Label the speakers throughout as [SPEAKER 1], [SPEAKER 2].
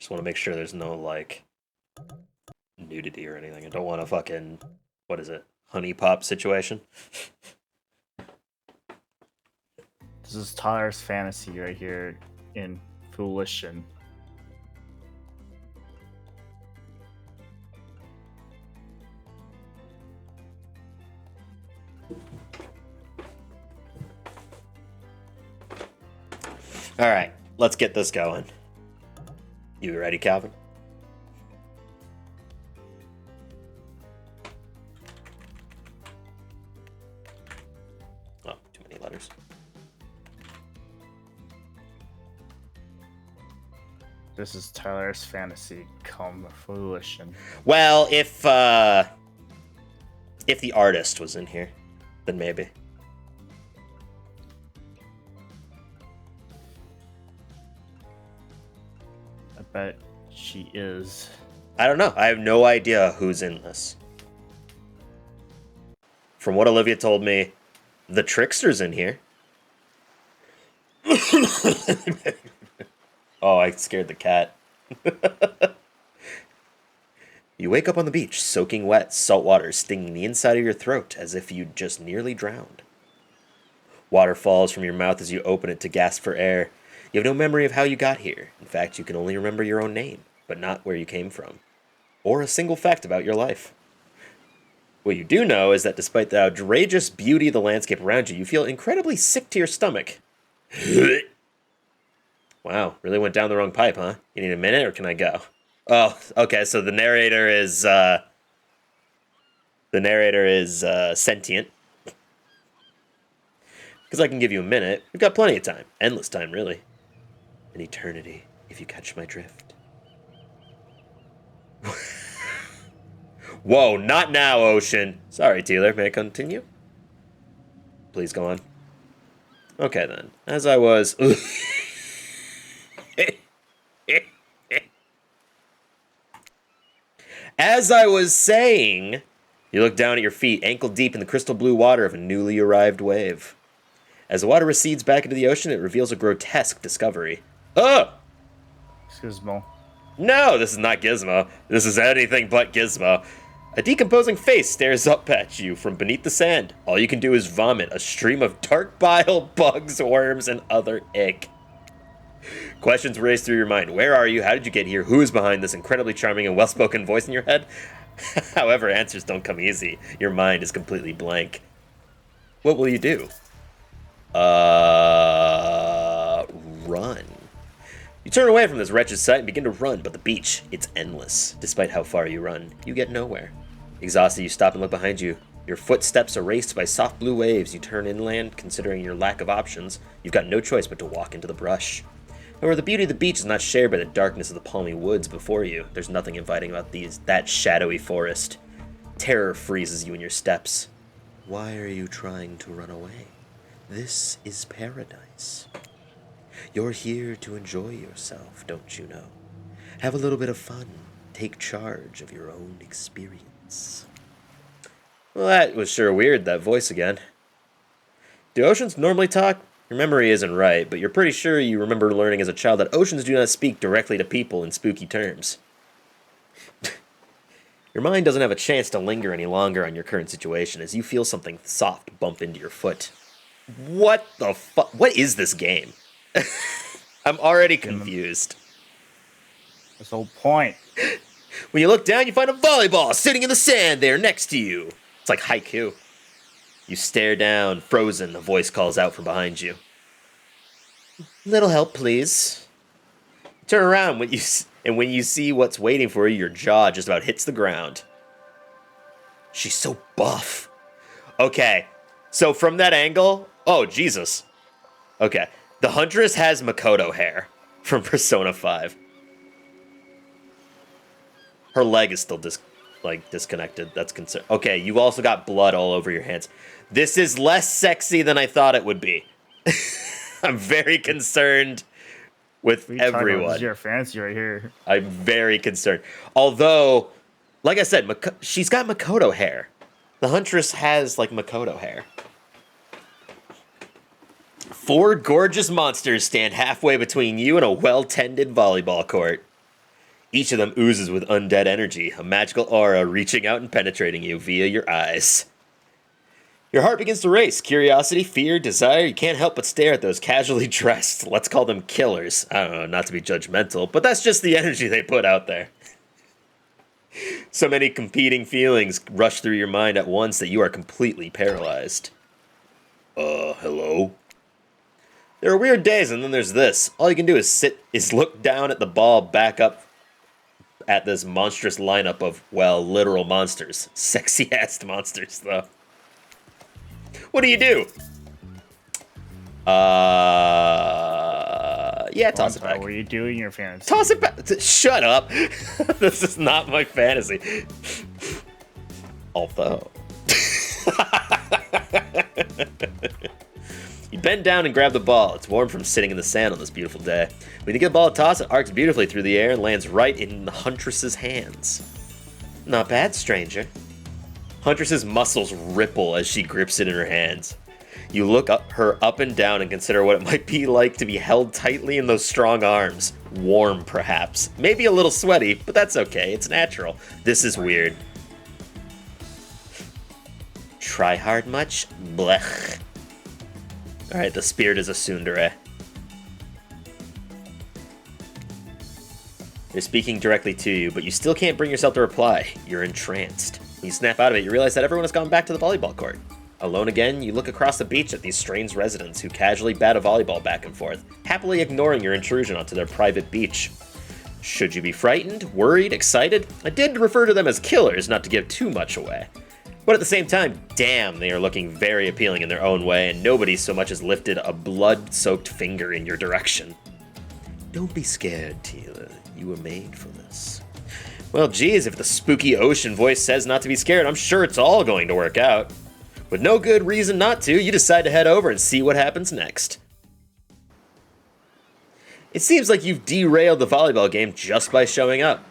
[SPEAKER 1] Just want to make sure there's no, like, nudity or anything. I don't want a fucking, what is it, honey pop situation.
[SPEAKER 2] This is Tyler's fantasy right here in Foolish and
[SPEAKER 1] All right, let's get this going. You ready, Calvin? Oh, too many letters.
[SPEAKER 2] this is Tyler's fantasy come Foolish and
[SPEAKER 1] Well, if the artist was in here, then maybe.
[SPEAKER 2] I bet she is.
[SPEAKER 1] I don't know. I have no idea who's in this. From what Olivia told me, the trickster's in here. Oh, I scared the cat. You wake up on the beach, soaking wet, salt water stinging the inside of your throat as if you'd just nearly drowned. Water falls from your mouth as you open it to gasp for air. You have no memory of how you got here. In fact, you can only remember your own name, but not where you came from, or a single fact about your life. What you do know is that despite the outrageous beauty of the landscape around you, you feel incredibly sick to your stomach. Wow, really went down the wrong pipe, huh? You need a minute, or can I go? Oh, okay, so the narrator is sentient. Because I can give you a minute. We've got plenty of time. Endless time, really. An eternity, if you catch my drift. Whoa, not now, Ocean. Sorry, Taylor. May I continue? Please go on. Okay, then. As I was... As I was saying, you look down at your feet, ankle deep in the crystal blue water of a newly arrived wave. As the water recedes back into the ocean, it reveals a grotesque discovery. Oh!
[SPEAKER 2] Gizmo.
[SPEAKER 1] No, this is not Gizmo. This is anything but Gizmo. A decomposing face stares up at you from beneath the sand. All you can do is vomit a stream of dark bile, bugs, worms, and other ick. Questions race through your mind. Where are you? How did you get here? Who is behind this incredibly charming and well-spoken voice in your head? However, answers don't come easy. Your mind is completely blank. What will you do? Run. You turn away from this wretched sight and begin to run, but the beach, it's endless. Despite how far you run, you get nowhere. Exhausted, you stop and look behind you. Your footsteps erased by soft blue waves, you turn inland. Considering your lack of options, you've got no choice but to walk into the brush. However, the beauty of the beach is not shared by the darkness of the palmy woods before you. There's nothing inviting about that shadowy forest. Terror freezes you in your steps. Why are you trying to run away? This is paradise. You're here to enjoy yourself, don't you know? Have a little bit of fun. Take charge of your own experience. Well, that was sure weird, that voice again. Do oceans normally talk? Your memory isn't right, but you're pretty sure you remember learning as a child that oceans do not speak directly to people in spooky terms. Your mind doesn't have a chance to linger any longer on your current situation as you feel something soft bump into your foot. What the fuck? What is this game? I'm already confused.
[SPEAKER 2] That's the whole point.
[SPEAKER 1] When you look down, you find a volleyball sitting in the sand there next to you. It's like haiku. You stare down, frozen. A voice calls out from behind you. Little help, please. Turn around when you see what's waiting for you, your jaw just about hits the ground. She's so buff. Okay, so from that angle, oh, Jesus. Okay, the Huntress has Makoto hair from Persona 5. Her leg is still disconnected. That's concern. Okay, you also got blood all over your hands. This is less sexy than I thought it would be. I'm very concerned with everyone.
[SPEAKER 2] This is your fancy right here.
[SPEAKER 1] I'm very concerned. Although, like I said, she's got Makoto hair. The Huntress has, like, Makoto hair. 4 gorgeous monsters stand halfway between you and a well-tended volleyball court. Each of them oozes with undead energy, a magical aura reaching out and penetrating you via your eyes. Your heart begins to race. Curiosity, fear, desire. You can't help but stare at those casually dressed, let's call them killers. I don't know, not to be judgmental, but that's just the energy they put out there. So many competing feelings rush through your mind at once that you are completely paralyzed. Hello? There are weird days, and then there's this. All you can do is look down at the ball, back up at this monstrous lineup of, well, literal monsters. Sexy-ass monsters, though. What do you do? Yeah, toss it back.
[SPEAKER 2] What were you doing your fantasy?
[SPEAKER 1] Toss it back. Shut up. This is not my fantasy. Although. You bend down and grab the ball. It's warm from sitting in the sand on this beautiful day. When you get the ball to toss, it arcs beautifully through the air and lands right in the Huntress's hands. Not bad, stranger. Huntress's muscles ripple as she grips it in her hands. You look her up and down and consider what it might be like to be held tightly in those strong arms. Warm, perhaps. Maybe a little sweaty, but that's okay. It's natural. This is weird. Try hard much? Blech. Alright, the spirit is a tsundere. They're speaking directly to you, but you still can't bring yourself to reply. You're entranced. When you snap out of it, you realize that everyone has gone back to the volleyball court. Alone again, you look across the beach at these strange residents who casually bat a volleyball back and forth, happily ignoring your intrusion onto their private beach. Should you be frightened, worried, excited? I did refer to them as killers, not to give too much away. But at the same time, damn, they are looking very appealing in their own way, and nobody so much as lifted a blood-soaked finger in your direction. Don't be scared, Tila. You were made for this. Well, geez, if the spooky ocean voice says not to be scared, I'm sure it's all going to work out. With no good reason not to, you decide to head over and see what happens next. It seems like you've derailed the volleyball game just by showing up.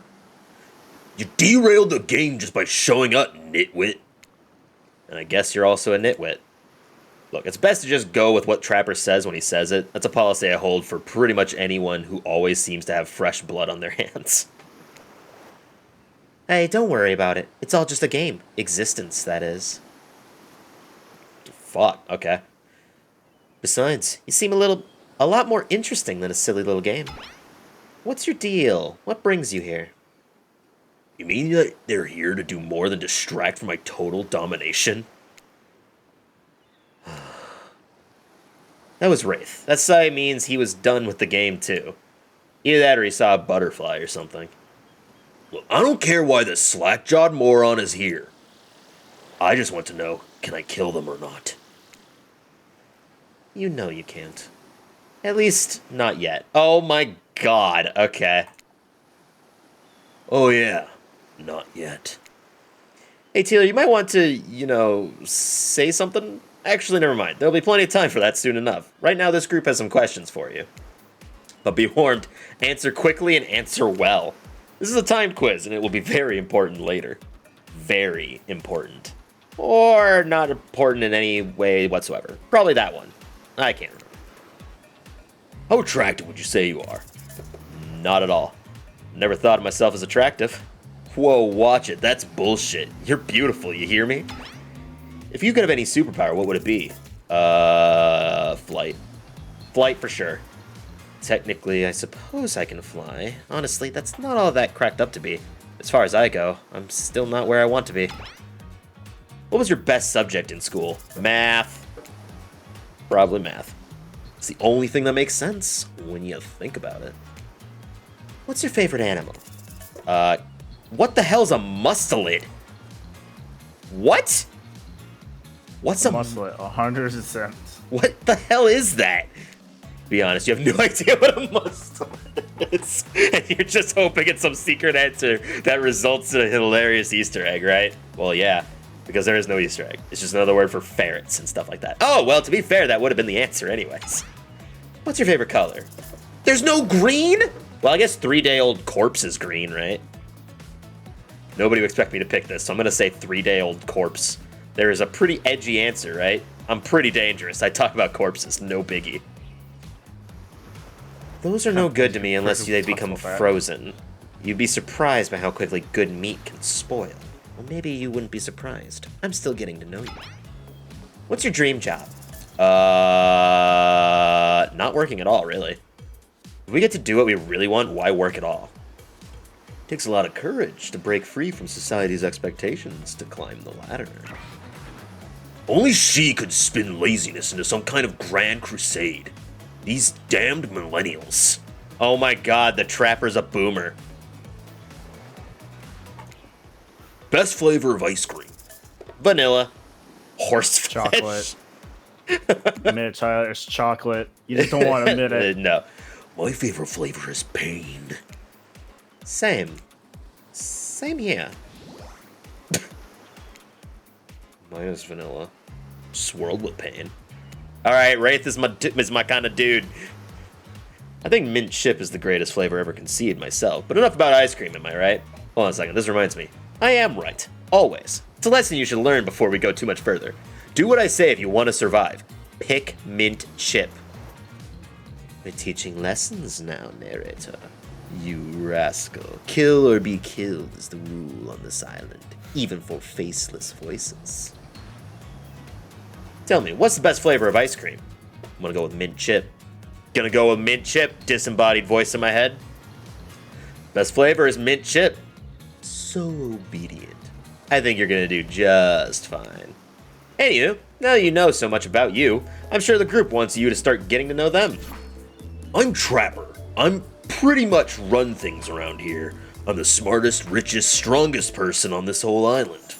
[SPEAKER 1] You derailed the game just by showing up, nitwit. And I guess you're also a nitwit. Look, it's best to just go with what Trapper says when he says it. That's a policy I hold for pretty much anyone who always seems to have fresh blood on their hands. Hey, don't worry about it. It's all just a game. Existence, that is. Fuck, okay. Besides, you seem a lot more interesting than a silly little game. What's your deal? What brings you here? You mean that they're here to do more than distract from my total domination? That was Wraith. That sigh means he was done with the game, too. Either that or he saw a butterfly or something. Look, I don't care why this slack-jawed moron is here. I just want to know, can I kill them or not? You know you can't. At least, not yet. Oh my god, okay. Oh yeah, not yet. Hey Taylor, you might want to, say something? Actually, never mind. There'll be plenty of time for that soon enough. Right now, this group has some questions for you. But be warned, answer quickly and answer well. This is a timed quiz, and it will be very important later. Very important. Or not important in any way whatsoever. Probably that one. I can't remember. How attractive would you say you are? Not at all. Never thought of myself as attractive. Whoa, watch it. That's bullshit. You're beautiful, you hear me? If you could have any superpower, what would it be? Flight. Flight for sure. Technically, I suppose I can fly. Honestly, that's not all that cracked up to be. As far as I go, I'm still not where I want to be. What was your best subject in school? Math. Probably math. It's the only thing that makes sense when you think about it. What's your favorite animal? What the hell's a mustelid? What? What's a
[SPEAKER 2] mustelid? 100%.
[SPEAKER 1] What the hell is that? To be honest, you have no idea what a mustelid is. And you're just hoping it's some secret answer that results in a hilarious Easter egg, right? Well, yeah, because there is no Easter egg. It's just another word for ferrets and stuff like that. Oh, well, to be fair, that would have been the answer anyways. What's your favorite color? There's no green? Well, I guess 3-day-old corpse is green, right? Nobody would expect me to pick this, so I'm going to say 3-day-old corpse. There is a pretty edgy answer, right? I'm pretty dangerous. I talk about corpses, no biggie. Those are no good to me unless they become frozen. You'd be surprised by how quickly good meat can spoil. Well, maybe you wouldn't be surprised. I'm still getting to know you. What's your dream job? Not working at all, really. If we get to do what we really want, why work at all? It takes a lot of courage to break free from society's expectations to climb the ladder. Only she could spin laziness into some kind of grand crusade. These damned millennials. Oh my god, the trapper's a boomer. Best flavor of ice cream. Vanilla. Horse
[SPEAKER 2] Chocolate. Admit it, Tyler. It's chocolate. You just don't want to admit it.
[SPEAKER 1] No. My favorite flavor is pain. Same. Same here. Mine is vanilla. Swirled with pain. Alright, Wraith is my kind of dude. I think mint chip is the greatest flavor ever conceived myself. But enough about ice cream, am I right? Hold on a second, this reminds me. I am right. Always. It's a lesson you should learn before we go too much further. Do what I say if you want to survive. Pick mint chip. We're teaching lessons now, narrator. You rascal. Kill or be killed is the rule on this island, even for faceless voices. Tell me, what's the best flavor of ice cream? I'm gonna go with mint chip. Gonna go with mint chip, disembodied voice in my head. Best flavor is mint chip. So obedient. I think you're gonna do just fine. Anywho, now that you know so much about you, I'm sure the group wants you to start getting to know them. I'm Trapper. I'm pretty much run things around here. I'm the smartest, richest, strongest person on this whole island.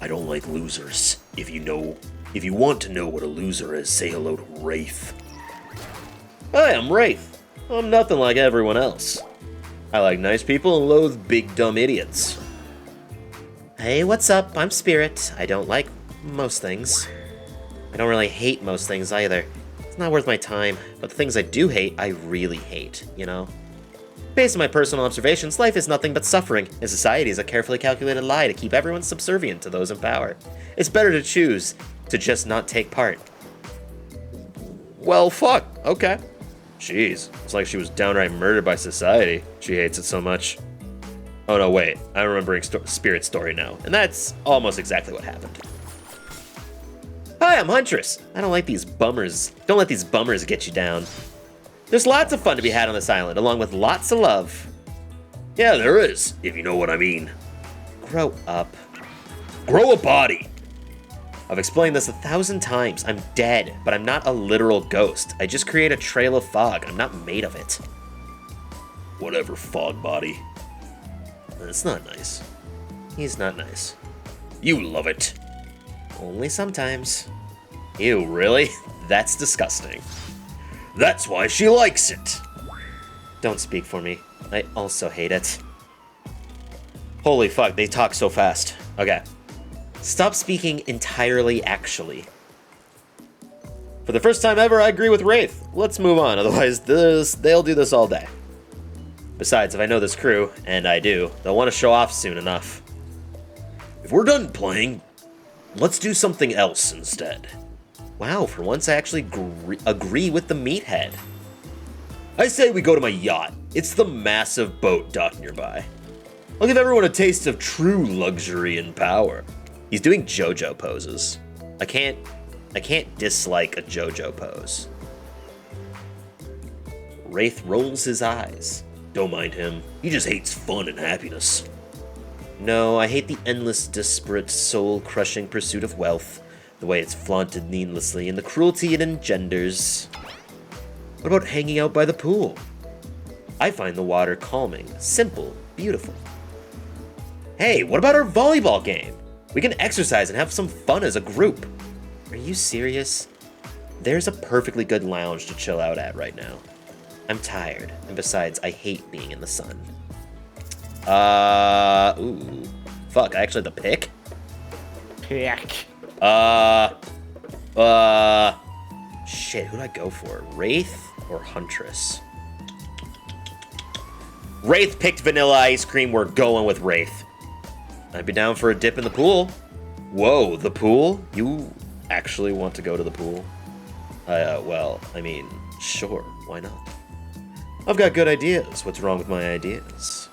[SPEAKER 1] I don't like losers. If you want to know what a loser is, say hello to Wraith. Hi, I'm Wraith. I'm nothing like everyone else. I like nice people and loathe big dumb idiots. Hey, what's up? I'm Spirit. I don't like most things. I don't really hate most things either. It's not worth my time, but the things I do hate, I really hate, you know? Based on my personal observations, life is nothing but suffering, and society is a carefully calculated lie to keep everyone subservient to those in power. It's better to choose to just not take part. Well, fuck. Okay. Jeez. It's like she was downright murdered by society. She hates it so much. Oh no, wait. I'm remembering Spirit's story now, and that's almost exactly what happened. Hi, I'm Huntress. I don't like these bummers. Don't let these bummers get you down. There's lots of fun to be had on this island, along with lots of love. Yeah, there is, if you know what I mean. Grow up. Grow a body. I've explained this 1,000 times. I'm dead, but I'm not a literal ghost. I just create a trail of fog. I'm not made of it. Whatever, fog body. That's not nice. He's not nice. You love it. Only sometimes. Ew, really? That's disgusting. That's why she likes it. Don't speak for me. I also hate it. Holy fuck, they talk so fast. Okay. Stop speaking entirely, actually. For the first time ever, I agree with Wraith. Let's move on, otherwise they'll do this all day. Besides, if I know this crew, and I do, they'll want to show off soon enough. If we're done playing, let's do something else instead. Wow, for once I actually agree with the meathead. I say we go to my yacht. It's the massive boat docked nearby. I'll give everyone a taste of true luxury and power. He's doing JoJo poses. I can't dislike a JoJo pose. Wraith rolls his eyes. Don't mind him. He just hates fun and happiness. No, I hate the endless, disparate, soul-crushing pursuit of wealth, the way it's flaunted needlessly, and the cruelty it engenders. What about hanging out by the pool? I find the water calming, simple, beautiful. Hey, what about our volleyball game? We can exercise and have some fun as a group. Are you serious? There's a perfectly good lounge to chill out at right now. I'm tired, and besides, I hate being in the sun. Ooh. Fuck, I actually have to pick?
[SPEAKER 2] Pick.
[SPEAKER 1] Shit, who do I go for? Wraith or Huntress? Wraith picked vanilla ice cream, we're going with Wraith. I'd be down for a dip in the pool. Whoa, the pool? You actually want to go to the pool? Well, I mean, sure, why not? I've got good ideas. What's wrong with my ideas?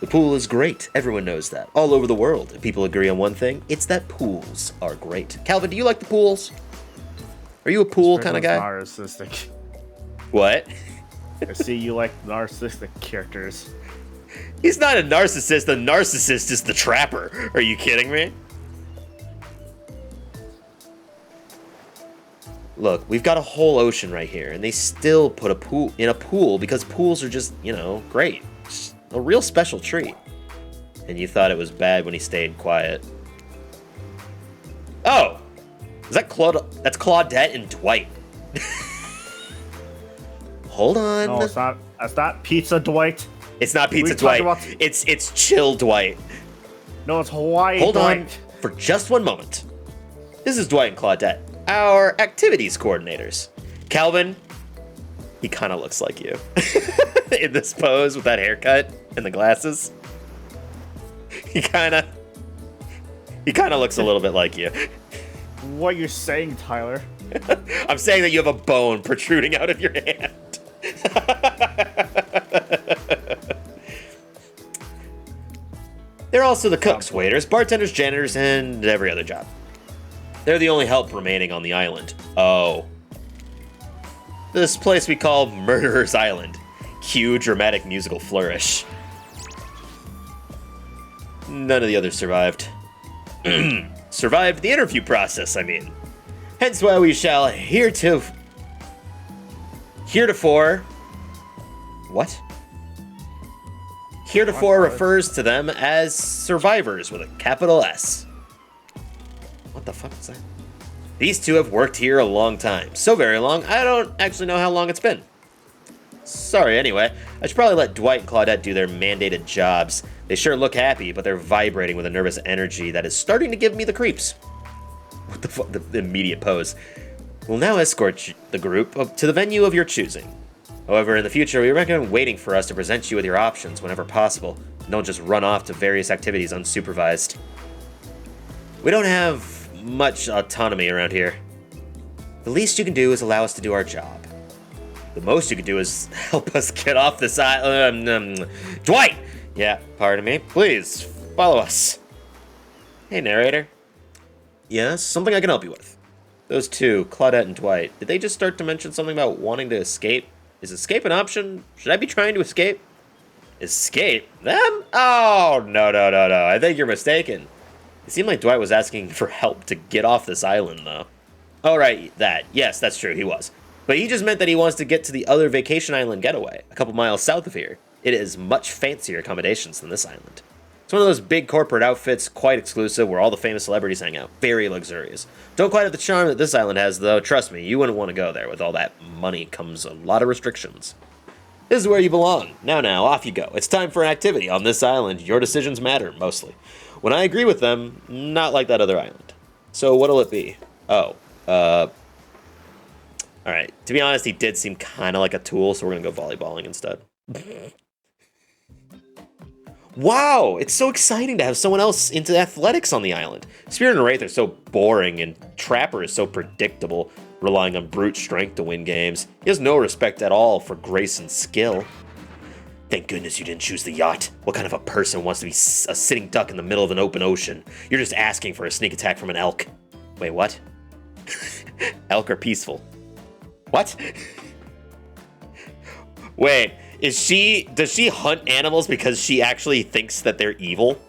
[SPEAKER 1] The pool is great. Everyone knows that. All over the world, if people agree on one thing, it's that pools are great. Calvin, do you like the pools? Are you a pool kind of guy?
[SPEAKER 2] Narcissistic.
[SPEAKER 1] What?
[SPEAKER 2] I see you like narcissistic characters.
[SPEAKER 1] He's not a narcissist. The narcissist is the trapper. Are you kidding me? Look, we've got a whole ocean right here, and they still put a pool in a pool because pools are just, you know, great. Just a real special treat. And you thought it was bad when he stayed quiet. Oh! Is that Claude? That's Claudette and Dwight. Hold on.
[SPEAKER 2] No, it's not. That's not Pizza Dwight.
[SPEAKER 1] It's not Pizza Dwight. It's Chill Dwight.
[SPEAKER 2] No, it's Hawaii
[SPEAKER 1] Hold
[SPEAKER 2] Dwight.
[SPEAKER 1] on for just one moment. This is Dwight and Claudette, our activities coordinators. Calvin, he kind of looks like you in this pose with that haircut and the glasses. He kind of looks a little bit like you.
[SPEAKER 2] What you're saying, Tyler?
[SPEAKER 1] I'm saying that you have a bone protruding out of your hand. They're also the cooks, waiters, bartenders, janitors, and every other job. They're the only help remaining on the island. Oh. This place we call Murderer's Island. Cue dramatic musical flourish. None of the others survived. Survived the interview process, I mean. Hence why we shall heretofore... What? Heretofore refers to them as survivors with a capital S. What the fuck is that? These two have worked here a long time. So very long, I don't actually know how long it's been. Sorry, anyway. I should probably let Dwight and Claudette do their mandated jobs. They sure look happy, but they're vibrating with a nervous energy that is starting to give me the creeps. What the fuck? The immediate pose. We'll now escort the group up to the venue of your choosing. However, in the future, we recommend waiting for us to present you with your options whenever possible. Don't just run off to various activities unsupervised. We don't have much autonomy around here. The least you can do is allow us to do our job. The most you can do is help us get off this island. Dwight! Yeah, pardon me. Please, follow us. Hey, narrator. Yes, something I can help you with. Those two, Claudette and Dwight, did they just start to mention something about wanting to escape? Is escape an option? Should I be trying to escape? Escape? Them? Oh, no. I think you're mistaken. It seemed like Dwight was asking for help to get off this island, though. Oh, right, that. Yes, that's true, he was. But he just meant that he wants to get to the other vacation island getaway, a couple miles south of here. It is much fancier accommodations than this island. It's one of those big corporate outfits, quite exclusive, where all the famous celebrities hang out. Very luxurious. Don't quite have the charm that this island has, though. Trust me, you wouldn't want to go there. With all that money comes a lot of restrictions. This is where you belong. Now, off you go. It's time for an activity on this island. Your decisions matter, mostly. When I agree with them, not like that other island. So what'll it be? Oh, alright. To be honest, he did seem kind of like a tool, so we're gonna go volleyballing instead. Wow, it's so exciting to have someone else into athletics on the island. Spirit and Wraith are so boring, and Trapper is so predictable, relying on brute strength to win games. He has no respect at all for grace and skill. Thank goodness you didn't choose the yacht. What kind of a person wants to be a sitting duck in the middle of an open ocean? You're just asking for a sneak attack from an elk. Wait, what? Elk are peaceful. What? Wait. Does she hunt animals because she actually thinks that they're evil?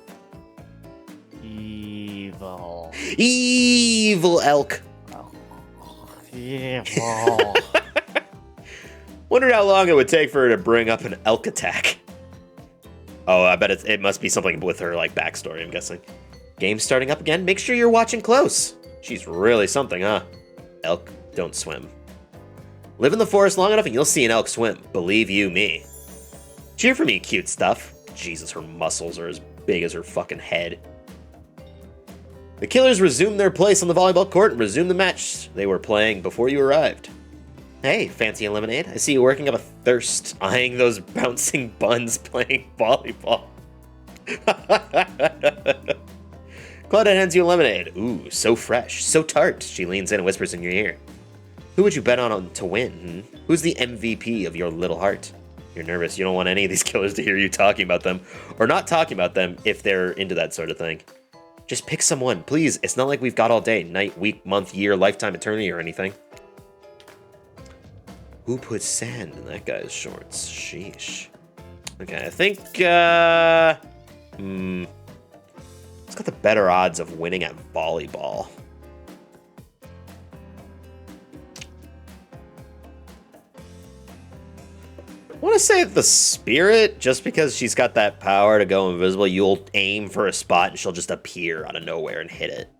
[SPEAKER 2] Evil.
[SPEAKER 1] Evil elk.
[SPEAKER 2] Evil.
[SPEAKER 1] Wondered how long it would take for her to bring up an elk attack. Oh, I bet it must be something with her, like, backstory, I'm guessing. Game starting up again? Make sure you're watching close. She's really something, huh? Elk don't swim. Live in the forest long enough and you'll see an elk swim. Believe you me. Cheer for me, cute stuff. Jesus, her muscles are as big as her fucking head. The killers resumed their place on the volleyball court and resumed the match they were playing before you arrived. Hey, fancy a lemonade? I see you working up a thirst, eyeing those bouncing buns playing volleyball. Claudette hands you a lemonade. Ooh, so fresh, so tart. She leans in and whispers in your ear. Who would you bet on to win? Who's the MVP of your little heart? You're nervous. You don't want any of these killers to hear you talking about them, or not talking about them if they're into that sort of thing. Just pick someone, please. It's not like we've got all day, night, week, month, year, lifetime, eternity, or anything. Who put sand in that guy's shorts? Sheesh. Okay, I think, it's got the better odds of winning at volleyball. I want to say the Spirit, just because she's got that power to go invisible, you'll aim for a spot and she'll just appear out of nowhere and hit it.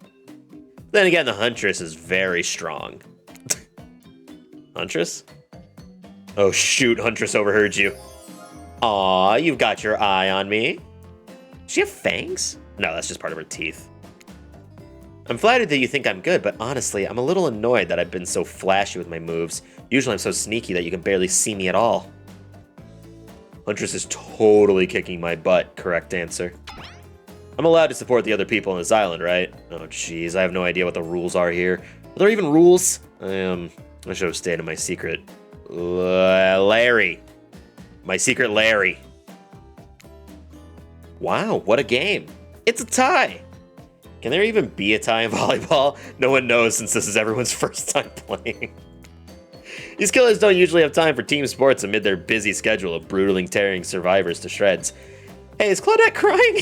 [SPEAKER 1] Then again, the Huntress is very strong. Huntress? Oh shoot, Huntress overheard you. Aw, you've got your eye on me. Does she have fangs? No, that's just part of her teeth. I'm flattered that you think I'm good, but honestly, I'm a little annoyed that I've been so flashy with my moves. Usually I'm so sneaky that you can barely see me at all. Huntress is totally kicking my butt, correct answer. I'm allowed to support the other people on this island, right? Oh jeez, I have no idea what the rules are here. Are there even rules? I should have stayed in my secret. Larry. My secret Larry. Wow, what a game. It's a tie. Can there even be a tie in volleyball? No one knows since this is everyone's first time playing. These killers don't usually have time for team sports amid their busy schedule of brutally tearing survivors to shreds. Hey, is Claudette crying?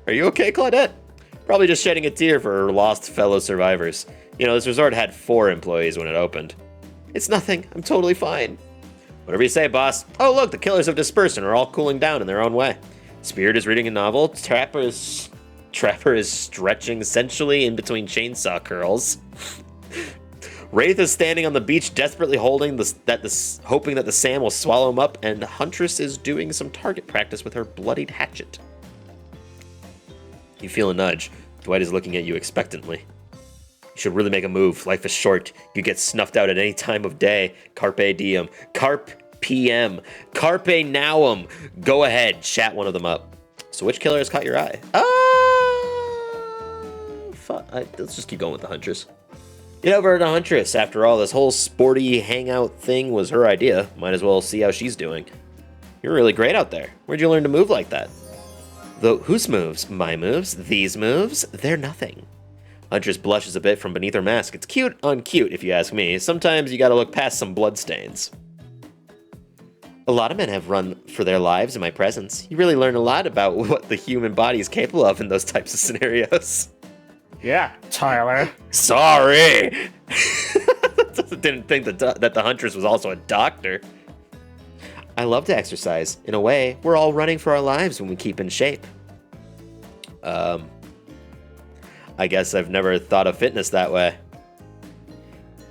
[SPEAKER 1] Are you okay, Claudette? Probably just shedding a tear for her lost fellow survivors. You know, this resort had 4 employees when it opened. It's nothing. I'm totally fine. Whatever you say, boss. Oh, look, the killers have dispersed and are all cooling down in their own way. Spirit is reading a novel. Trapper is stretching sensually in between chainsaw curls. Wraith is standing on the beach, desperately hoping that the sand will swallow him up, and Huntress is doing some target practice with her bloodied hatchet. You feel a nudge. Dwight is looking at you expectantly. You should really make a move. Life is short. You get snuffed out at any time of day. Carpe diem. Carpe PM. Carpe nowum. Go ahead, chat one of them up. So which killer has caught your eye? Let's just keep going with the Huntress. Get over to Huntress. After all, this whole sporty hangout thing was her idea. Might as well see how she's doing. You're really great out there. Where'd you learn to move like that? Though, whose moves? My moves? These moves? They're nothing. Huntress blushes a bit from beneath her mask. It's cute on cute, if you ask me. Sometimes you gotta look past some bloodstains. A lot of men have run for their lives in my presence. You really learn a lot about what the human body is capable of in those types of scenarios.
[SPEAKER 2] Yeah, Tyler.
[SPEAKER 1] Sorry! Didn't think that the Huntress was also a doctor. I love to exercise. In a way, we're all running for our lives when we keep in shape. I guess I've never thought of fitness that way.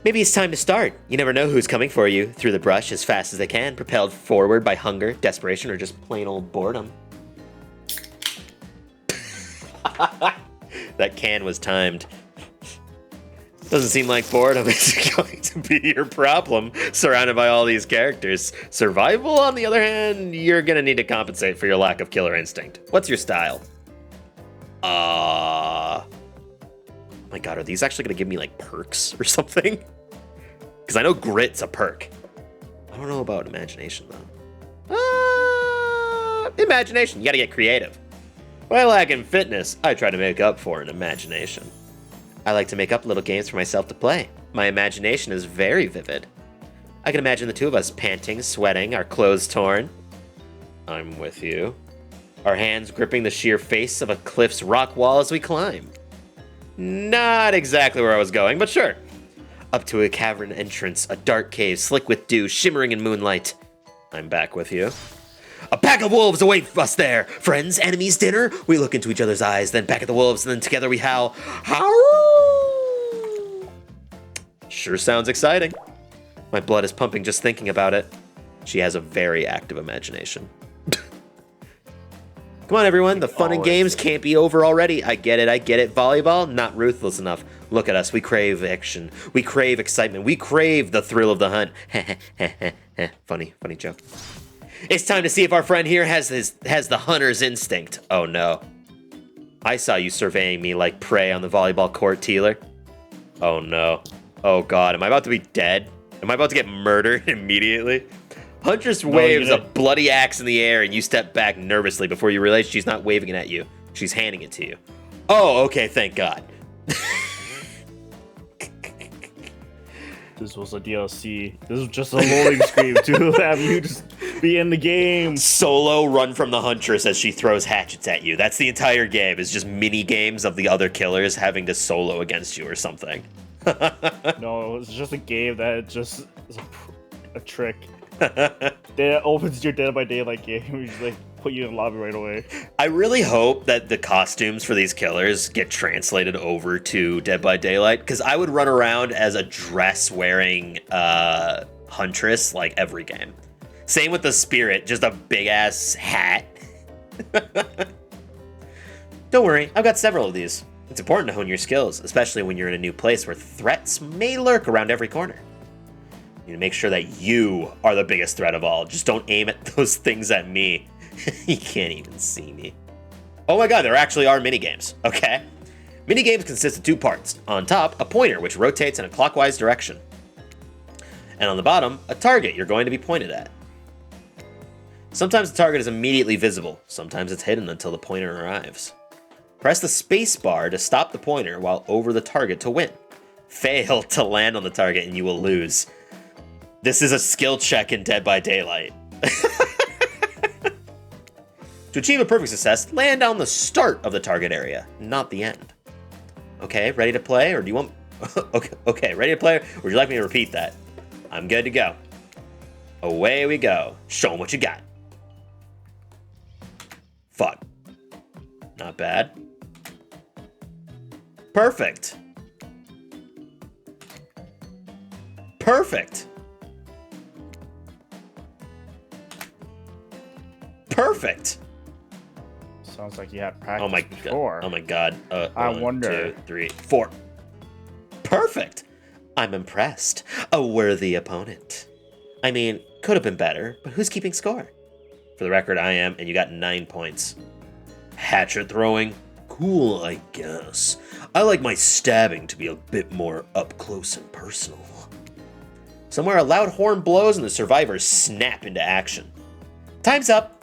[SPEAKER 1] Maybe it's time to start. You never know who's coming for you through the brush as fast as they can, propelled forward by hunger, desperation, or just plain old boredom. That can was timed. Doesn't seem like boredom is going to be your problem, surrounded by all these characters. Survival, on the other hand, you're gonna need to compensate for your lack of killer instinct. What's your style? Oh my god, are these actually gonna give me like perks or something? Because I know grit's a perk. I don't know about imagination though. Imagination, you gotta get creative. What I lack in fitness, I try to make up for in imagination. I like to make up little games for myself to play. My imagination is very vivid. I can imagine the two of us panting, sweating, our clothes torn. I'm with you. Our hands gripping the sheer face of a cliff's rock wall as we climb. Not exactly where I was going, but sure. Up to a cavern entrance, a dark cave, slick with dew, shimmering in moonlight. I'm back with you. A pack of wolves await us there. Friends, enemies, dinner. We look into each other's eyes, then back at the wolves, and then together we howl. Howl! Sure sounds exciting. My blood is pumping just thinking about it. She has a very active imagination. Come on, everyone. The fun and games can't be over already. I get it. Volleyball, not ruthless enough. Look at us. We crave action. We crave excitement. We crave the thrill of the hunt. Funny joke. It's time to see if our friend here has the hunter's instinct. Oh no. I saw you surveying me like prey on the volleyball court, Teeler. Oh no. Oh god, am I about to be dead? Am I about to get murdered immediately? Huntress
[SPEAKER 2] No,
[SPEAKER 1] waves
[SPEAKER 2] you
[SPEAKER 1] a
[SPEAKER 2] didn't.
[SPEAKER 1] bloody axe in the air, and you step back nervously before you realize she's not waving it at you. She's handing it to you. Oh, okay, thank God.
[SPEAKER 2] This was a DLC. This was just a loading screen to have you just be in the game.
[SPEAKER 1] Solo run from the Huntress as she throws hatchets at you. That's the entire game. It's just mini games of the other killers having to solo against you or something.
[SPEAKER 2] No, it's just a game that just is a trick. That opens your Dead by Daylight game. You just like put you in the lobby right away.
[SPEAKER 1] I really hope that the costumes for these killers get translated over to Dead by Daylight, because I would run around as a dress-wearing Huntress like every game. Same with the Spirit, just a big-ass hat. Don't worry, I've got several of these. It's important to hone your skills, especially when you're in a new place where threats may lurk around every corner. You need to make sure that you are the biggest threat of all. Just don't aim at those things at me. You can't even see me. Oh my god, there actually are minigames, okay? Minigames consist of two parts. On top, a pointer, which rotates in a clockwise direction. And on the bottom, a target you're going to be pointed at. Sometimes the target is immediately visible. Sometimes it's hidden until the pointer arrives. Press the space bar to stop the pointer while over the target to win. Fail to land on the target and you will lose. This is a skill check in Dead by Daylight. To achieve a perfect success, land on the start of the target area, not the end. Okay, ready to play, or do you want... okay, ready to play, or would you like me to repeat that? I'm good to go. Away we go. Show 'em what you got. Fuck. Not bad. Perfect. Perfect. Perfect.
[SPEAKER 2] Sounds like you had practice
[SPEAKER 1] Oh my
[SPEAKER 2] before.
[SPEAKER 1] god. Oh my god.
[SPEAKER 2] I
[SPEAKER 1] 1,
[SPEAKER 2] wonder.
[SPEAKER 1] 2, 3, 4. Perfect. I'm impressed. A worthy opponent. I mean, could have been better, but who's keeping score? For the record, I am, and you got 9 points. Hatchet throwing? Cool, I guess. I like my stabbing to be a bit more up close and personal. Somewhere a loud horn blows and the survivors snap into action. Time's up.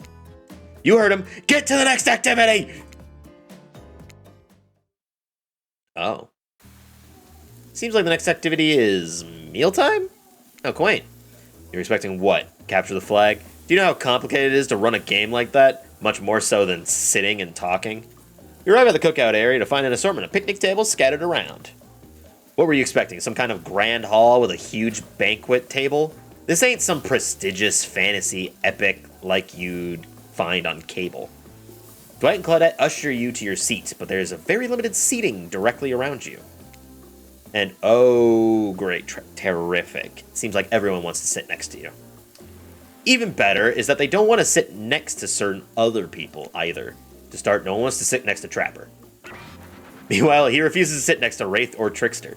[SPEAKER 1] You heard him. Get to the next activity! Oh. Seems like the next activity is mealtime? Oh, quaint. You're expecting what? Capture the flag? Do you know how complicated it is to run a game like that? Much more so than sitting and talking. You arrive at the cookout area to find an assortment of picnic tables scattered around. What were you expecting? Some kind of grand hall with a huge banquet table? This ain't some prestigious fantasy epic like you'd find on cable. Dwight and Claudette usher you to your seat, but there's a very limited seating directly around you. And oh, great, terrific. Seems like everyone wants to sit next to you. Even better is that they don't want to sit next to certain other people either. To start, no one wants to sit next to Trapper. Meanwhile, he refuses to sit next to Wraith or Trickster.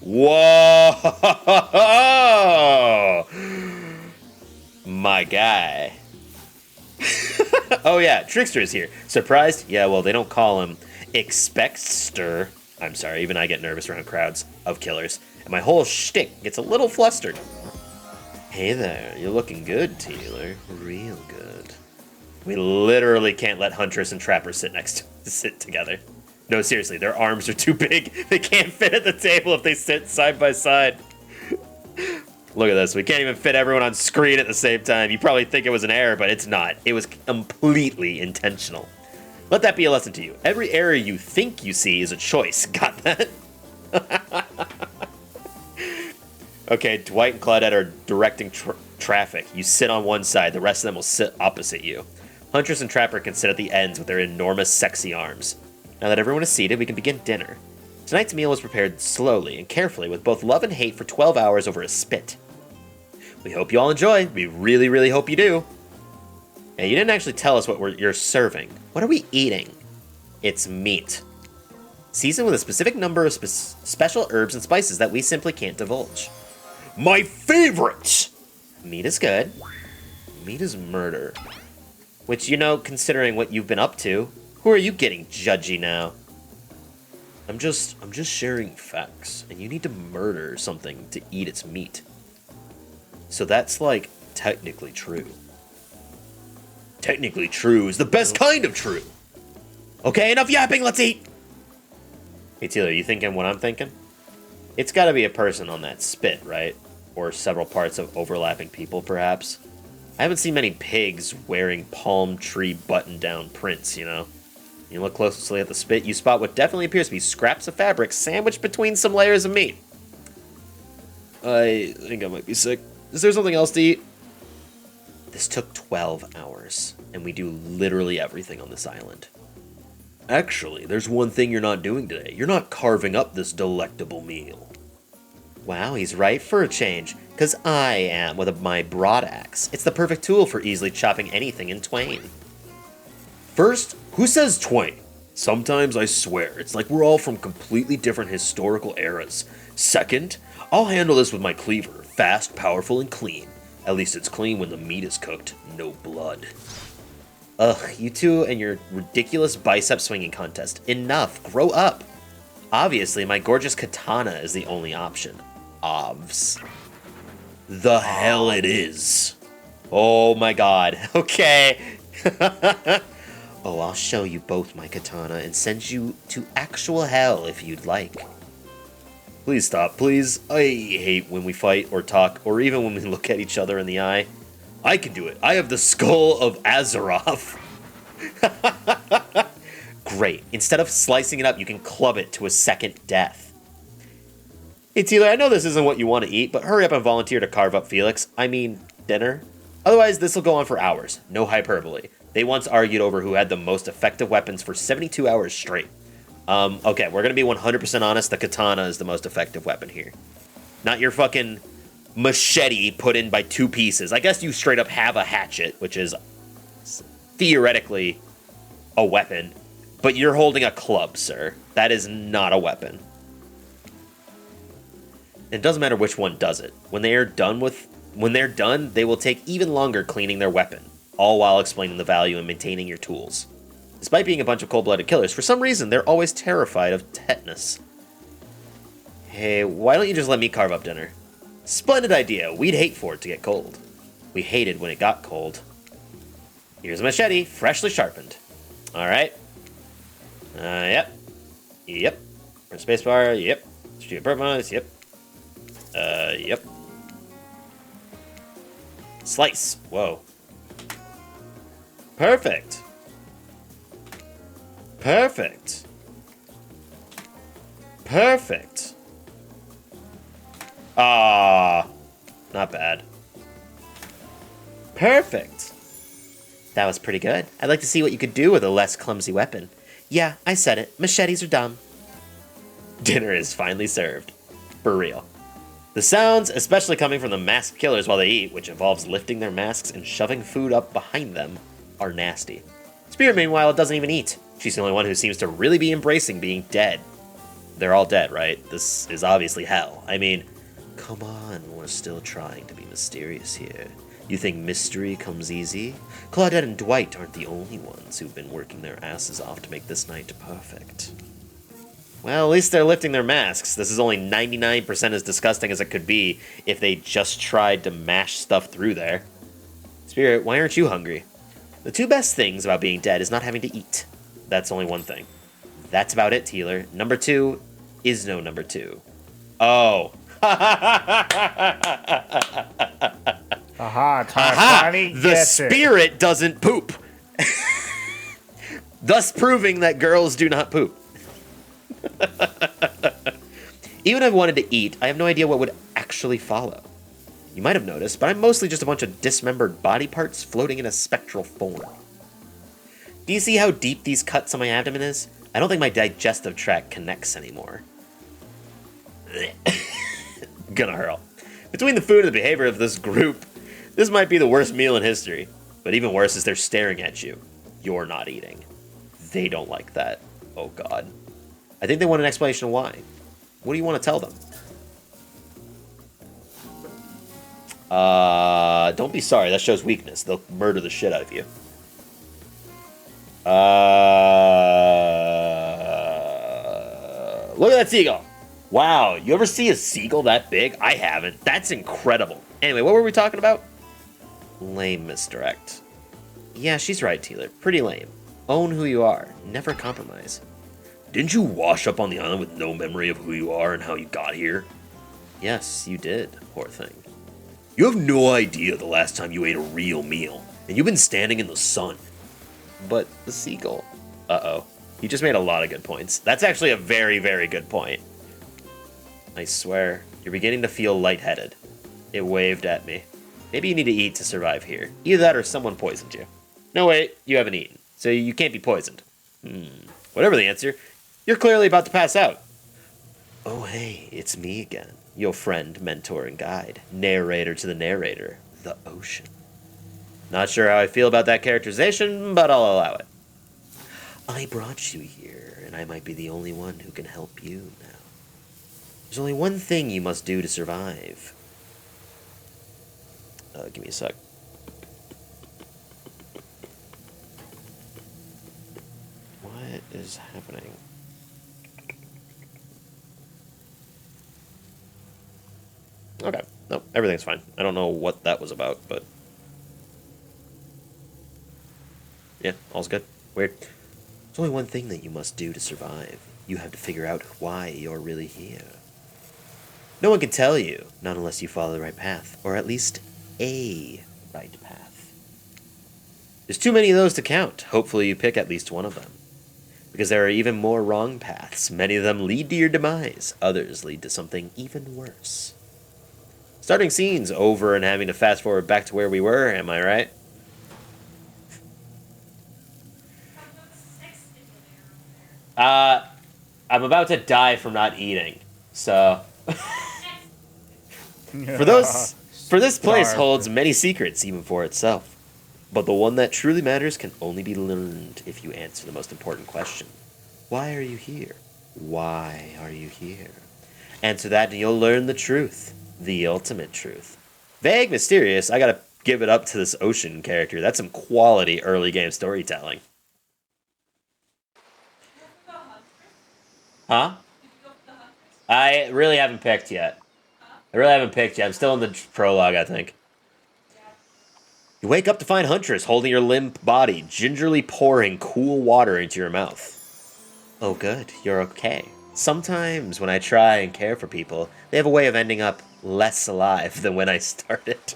[SPEAKER 1] Whoa! My guy. Oh yeah, Trickster is here. Surprised? Yeah, well, they don't call him Expectster. I'm sorry, even I get nervous around crowds of killers. And my whole shtick gets a little flustered. Hey there, you're looking good, Taylor. Real good. We literally can't let Huntress and Trapper sit together. No, seriously, their arms are too big. They can't fit at the table if they sit side by side. Look at this. We can't even fit everyone on screen at the same time. You probably think it was an error, but it's not. It was completely intentional. Let that be a lesson to you. Every error you think you see is a choice. Got that? Okay, Dwight and Claudette are directing traffic. You sit on one side. The rest of them will sit opposite you. Huntress and Trapper can sit at the ends with their enormous, sexy arms. Now that everyone is seated, we can begin dinner. Tonight's meal was prepared slowly and carefully with both love and hate for 12 hours over a spit. We hope you all enjoy. We really, really hope you do. Hey, you didn't actually tell us what you're serving. What are we eating? It's meat. Seasoned with a specific number of special herbs and spices that we simply can't divulge. My favorite! Meat is good. Meat is murder. Which, you know, considering what you've been up to, who are you getting judgy now? I'm just sharing facts, and you need to murder something to eat its meat. So that's like technically true. Technically true is the best kind of true. Okay, enough yapping, let's eat! Hey, Taylor, you thinking what I'm thinking? It's gotta be a person on that spit, right? Or several parts of overlapping people, perhaps. I haven't seen many pigs wearing palm tree button-down prints, you know? You look closely at the spit, you spot what definitely appears to be scraps of fabric sandwiched between some layers of meat. I think I might be sick. Is there something else to eat? This took 12 hours, and we do literally everything on this island. Actually, there's one thing you're not doing today. You're not carving up this delectable meal. Wow, he's right for a change, because I am with my broad axe. It's the perfect tool for easily chopping anything in twain. First, who says twain? Sometimes I swear, it's like we're all from completely different historical eras. Second, I'll handle this with my cleaver, fast, powerful, and clean. At least it's clean when the meat is cooked, no blood. Ugh, you two and your ridiculous bicep swinging contest. Enough, grow up. Obviously, my gorgeous katana is the only option. Ovs. The hell it is. Oh my god, okay. Oh, I'll show you both my katana and send you to actual hell if you'd like. Please stop, please. I hate when we fight or talk, or even when we look at each other in the eye. I can do it. I have the skull of Azeroth. Great. Instead of slicing it up, you can club it to a second death. Hey, Taylor, I know this isn't what you want to eat, but hurry up and volunteer to carve up Felix. I mean, dinner. Otherwise, this will go on for hours. No hyperbole. They once argued over who had the most effective weapons for 72 hours straight. Okay, we're going to be 100% honest. The katana is the most effective weapon here. Not your fucking machete put in by two pieces. I guess you straight up have a hatchet, which is theoretically a weapon. But you're holding a club, sir. That is not a weapon. It doesn't matter which one does it. When they're done, they will take even longer cleaning their weapon, all while explaining the value in maintaining your tools. Despite being a bunch of cold-blooded killers, for some reason, they're always terrified of tetanus. Hey, why don't you just let me carve up dinner? Splendid idea. We'd hate for it to get cold. We hated when it got cold. Here's a machete, freshly sharpened. Alright. Yep. Yep. Press spacebar, yep. Shoot purpose, yep. Yep. Slice. Whoa. Perfect. Perfect. Perfect. Ah, not bad. Perfect. That was pretty good. I'd like to see what you could do with a less clumsy weapon. Yeah, I said it. Machetes are dumb. Dinner is finally served. For real. The sounds, especially coming from the masked killers while they eat, which involves lifting their masks and shoving food up behind them, are nasty. Spirit, meanwhile, doesn't even eat. She's the only one who seems to really be embracing being dead. They're all dead, right? This is obviously hell. I mean, come on, we're still trying to be mysterious here. You think mystery comes easy? Claudette and Dwight aren't the only ones who've been working their asses off to make this night perfect. Well, at least they're lifting their masks. This is only 99% as disgusting as it could be if they just tried to mash stuff through there. Spirit, why aren't you hungry? The two best things about being dead is not having to eat. That's only one thing. That's about it, Teeler. Number two is no number two. Oh.
[SPEAKER 2] Aha, Tiny.
[SPEAKER 1] The spirit doesn't poop. Thus proving that girls do not poop. Even if I wanted to eat, I have no idea what would actually follow. You might have noticed, but I'm mostly just a bunch of dismembered body parts floating in a spectral form. Do you see how deep these cuts on my abdomen is? I don't think my digestive tract connects anymore. Gonna hurl. Between the food and the behavior of this group, this might be the worst meal in history. But even worse is they're staring at you. You're not eating. They don't like that. Oh god. I think they want an explanation of why. What do you want to tell them? Don't be sorry. That shows weakness. They'll murder the shit out of you. Look at that seagull. Wow, you ever see a seagull that big? I haven't. That's incredible. Anyway, what were we talking about? Lame misdirect. Yeah, she's right, Teeler. Pretty lame. Own who you are. Never compromise. Didn't you wash up on the island with no memory of who you are and how you got here? Yes, you did, poor thing. You have no idea the last time you ate a real meal, and you've been standing in the sun. But the seagull... Uh-oh. You just made a lot of good points. That's actually a very, very good point. I swear, you're beginning to feel lightheaded. It waved at me. Maybe you need to eat to survive here. Either that or someone poisoned you. No, wait, you haven't eaten, so you can't be poisoned. Whatever the answer, you're clearly about to pass out. Oh, hey, it's me again. Your friend, mentor, and guide. Narrator to the narrator. The ocean. Not sure how I feel about that characterization, but I'll allow it. I brought you here, and I might be the only one who can help you now. There's only one thing you must do to survive. Give me a sec. What is happening? Okay. No, everything's fine. I don't know what that was about, but... yeah, all's good. Weird. There's only one thing that you must do to survive. You have to figure out why you're really here. No one can tell you, not unless you follow the right path, or at least a right path. There's too many of those to count. Hopefully you pick at least one of them. Because there are even more wrong paths. Many of them lead to your demise. Others lead to something even worse. Starting scenes over and having to fast forward back to where we were, am I right? I'm about to die from not eating, so... For this place holds many secrets, even for itself. But the one that truly matters can only be learned if you answer the most important question. Why are you here? Why are you here? Answer that and you'll learn the truth. The ultimate truth. Vague, mysterious, I gotta give it up to this ocean character. That's some quality early game storytelling. Huh? I really haven't picked yet. I'm still in the prologue, I think. You wake up to find Huntress holding your limp body, gingerly pouring cool water into your mouth. Oh good, you're okay. Sometimes when I try and care for people, they have a way of ending up less alive than when I started.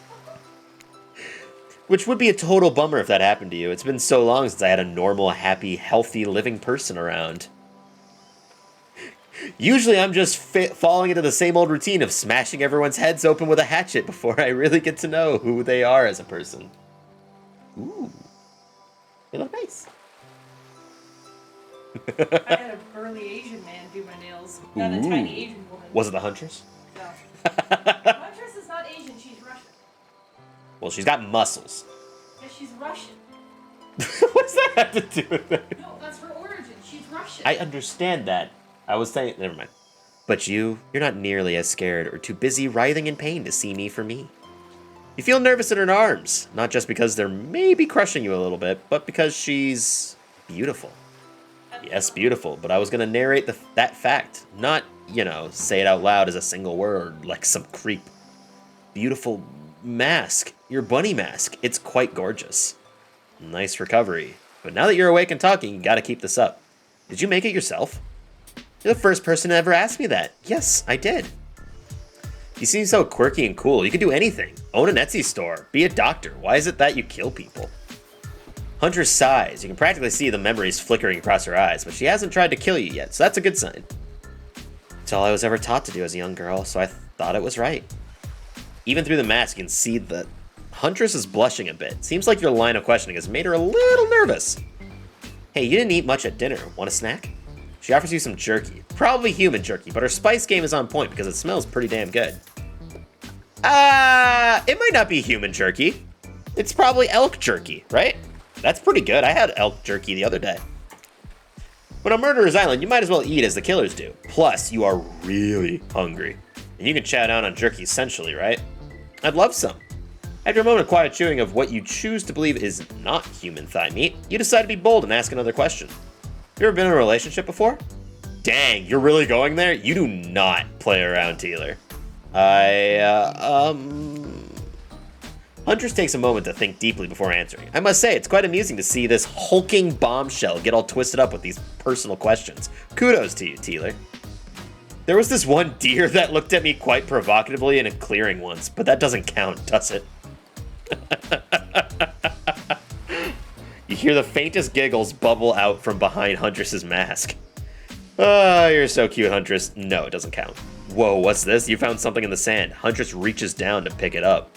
[SPEAKER 1] Which would be a total bummer if that happened to you. It's been so long since I had a normal, happy, healthy, living person around. Usually I'm just falling into the same old routine of smashing everyone's heads open with a hatchet before I really get to know who they are as a person. Ooh. They look nice.
[SPEAKER 3] I had a burly Asian man do my nails, not a tiny Asian woman.
[SPEAKER 1] Was it the Huntress?
[SPEAKER 3] No. Huntress is not Asian, she's Russian.
[SPEAKER 1] Well, she's got muscles.
[SPEAKER 3] Yeah, she's Russian.
[SPEAKER 1] What does that have to do with it?
[SPEAKER 3] No, that's her origin. She's Russian.
[SPEAKER 1] I understand that. I was saying, never mind. But you're not nearly as scared or too busy writhing in pain to see me for me. You feel nervous in her arms, not just because they're maybe crushing you a little bit, but because she's beautiful. Yes, beautiful, but I was going to narrate that fact, not, say it out loud as a single word like some creep. Beautiful mask, your bunny mask, it's quite gorgeous. Nice recovery. But now that you're awake and talking, you gotta keep this up. Did you make it yourself? You're the first person to ever ask me that. Yes, I did. You seem so quirky and cool. You can do anything. Own an Etsy store. Be a doctor. Why is it that you kill people? Hunter sighs. You can practically see the memories flickering across her eyes, but she hasn't tried to kill you yet, so that's a good sign. It's all I was ever taught to do as a young girl, so I thought it was right. Even through the mask, you can see that Huntress is blushing a bit. Seems like your line of questioning has made her a little nervous. Hey, you didn't eat much at dinner. Want a snack? She offers you some jerky. Probably human jerky, but her spice game is on point because it smells pretty damn good. It might not be human jerky. It's probably elk jerky, right? That's pretty good. I had elk jerky the other day. When on Murderer's Island, you might as well eat as the killers do. Plus, you are really hungry. And you can chow down on jerky essentially, right? I'd love some. After a moment of quiet chewing of what you choose to believe is not human thigh meat, you decide to be bold and ask another question. You ever been in a relationship before? Dang, you're really going there? You do not play around, Teeler. Huntress Huntress takes a moment to think deeply before answering. I must say, it's quite amusing to see this hulking bombshell get all twisted up with these personal questions. Kudos to you, Teeler. There was this one deer that looked at me quite provocatively in a clearing once, but that doesn't count, does it? You hear the faintest giggles bubble out from behind Huntress's mask. Oh, you're so cute, Huntress. No, it doesn't count. Whoa, what's this? You found something in the sand. Huntress reaches down to pick it up.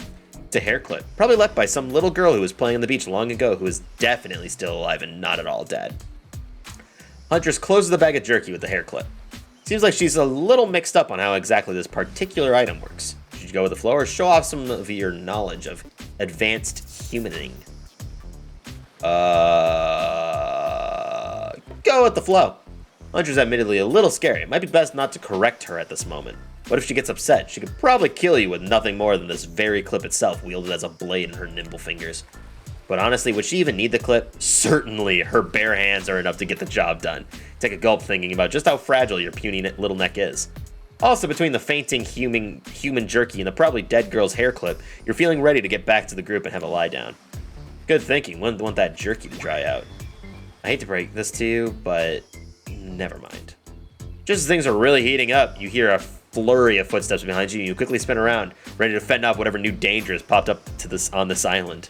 [SPEAKER 1] It's a hair clip, probably left by some little girl who was playing on the beach long ago who is definitely still alive and not at all dead. Huntress closes the bag of jerky with the hair clip. Seems like she's a little mixed up on how exactly this particular item works. Should you go with the flow or show off some of your knowledge of advanced humaning? Go with the flow. Hunter's admittedly a little scary. It might be best not to correct her at this moment. What if she gets upset? She could probably kill you with nothing more than this very clip itself wielded as a blade in her nimble fingers. But honestly, would she even need the clip? Certainly, her bare hands are enough to get the job done. Take a gulp thinking about just how fragile your puny little neck is. Also, between the fainting human jerky and the probably dead girl's hair clip, you're feeling ready to get back to the group and have a lie down. Good thinking. Wouldn't want that jerky to dry out. I hate to break this to you, but never mind. Just as things are really heating up, you hear a flurry of footsteps behind you, and you quickly spin around, ready to fend off whatever new danger has popped up on this island.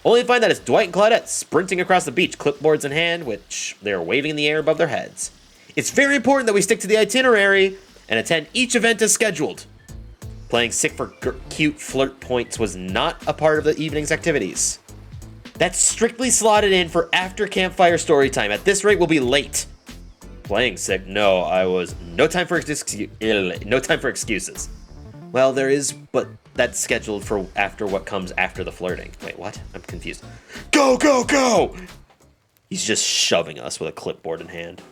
[SPEAKER 1] Only to find that it's Dwight and Claudette sprinting across the beach, clipboards in hand, which they are waving in the air above their heads. It's very important that we stick to the itinerary and attend each event as scheduled. Playing sick for cute flirt points was not a part of the evening's activities. That's strictly slotted in for after campfire story time. At this rate, we'll be late. Playing sick? No, no time for excuses. Well, there is, but that's scheduled for after what comes after the flirting. Wait, what? I'm confused. Go, go, go! He's just shoving us with a clipboard in hand.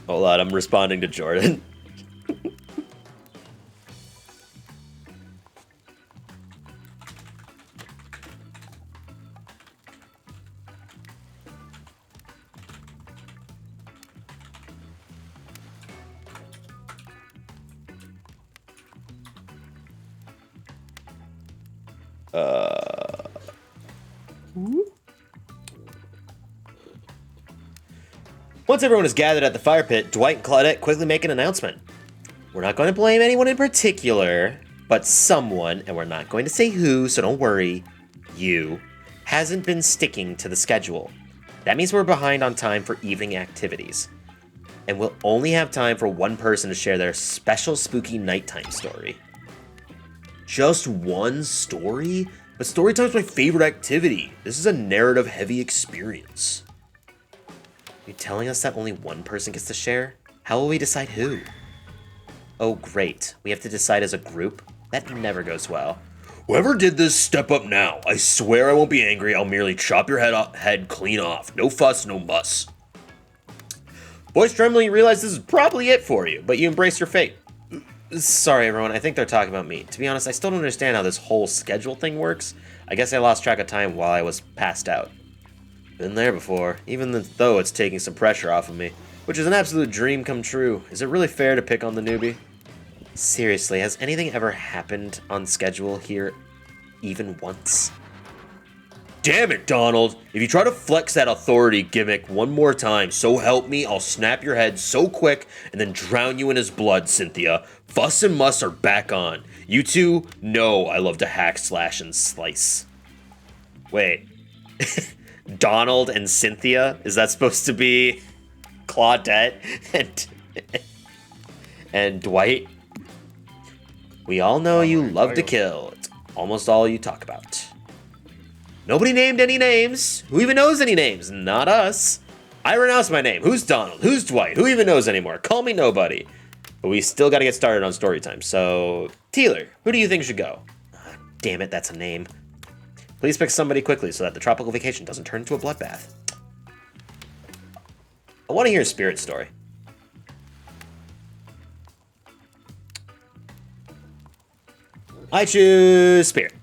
[SPEAKER 1] Hold on, I'm responding to Jordan. Once everyone is gathered at the fire pit, Dwight and Claudette quickly make an announcement. We're not going to blame anyone in particular, but someone, and we're not going to say who, so don't worry, you, hasn't been sticking to the schedule. That means we're behind on time for evening activities. And we'll only have time for one person to share their special spooky nighttime story. Just one story? But story time's my favorite activity. This is a narrative-heavy experience. Are you telling us that only one person gets to share? How will we decide who? Oh, great. We have to decide as a group? That never goes well. Whoever did this, step up now. I swear I won't be angry. I'll merely chop your head clean off. No fuss, no muss. Voice trembling, you realize this is probably it for you, but you embrace your fate. Sorry, everyone. I think they're talking about me. To be honest, I still don't understand how this whole schedule thing works. I guess I lost track of time while I was passed out. Been there before, even though it's taking some pressure off of me, which is an absolute dream come true. Is it really fair to pick on the newbie? Seriously, has anything ever happened on schedule here even once? Damn it, Donald! If you try to flex that authority gimmick one more time, so help me, I'll snap your head so quick and then drown you in his blood, Cynthia. Fuss and muss are back on. You two know I love to hack, slash, and slice. Wait. Donald and Cynthia? Is that supposed to be Claudette and Dwight? We all know you love to kill. It's almost all you talk about. Nobody named any names. Who even knows any names? Not us. I renounced my name. Who's Donald? Who's Dwight? Who even knows anymore? Call me nobody. But we still got to get started on story time. So, Teeler, who do you think should go? Damn it, that's a name. Please pick somebody quickly so that the tropical vacation doesn't turn into a bloodbath. I want to hear a spirit story. I choose Spirit.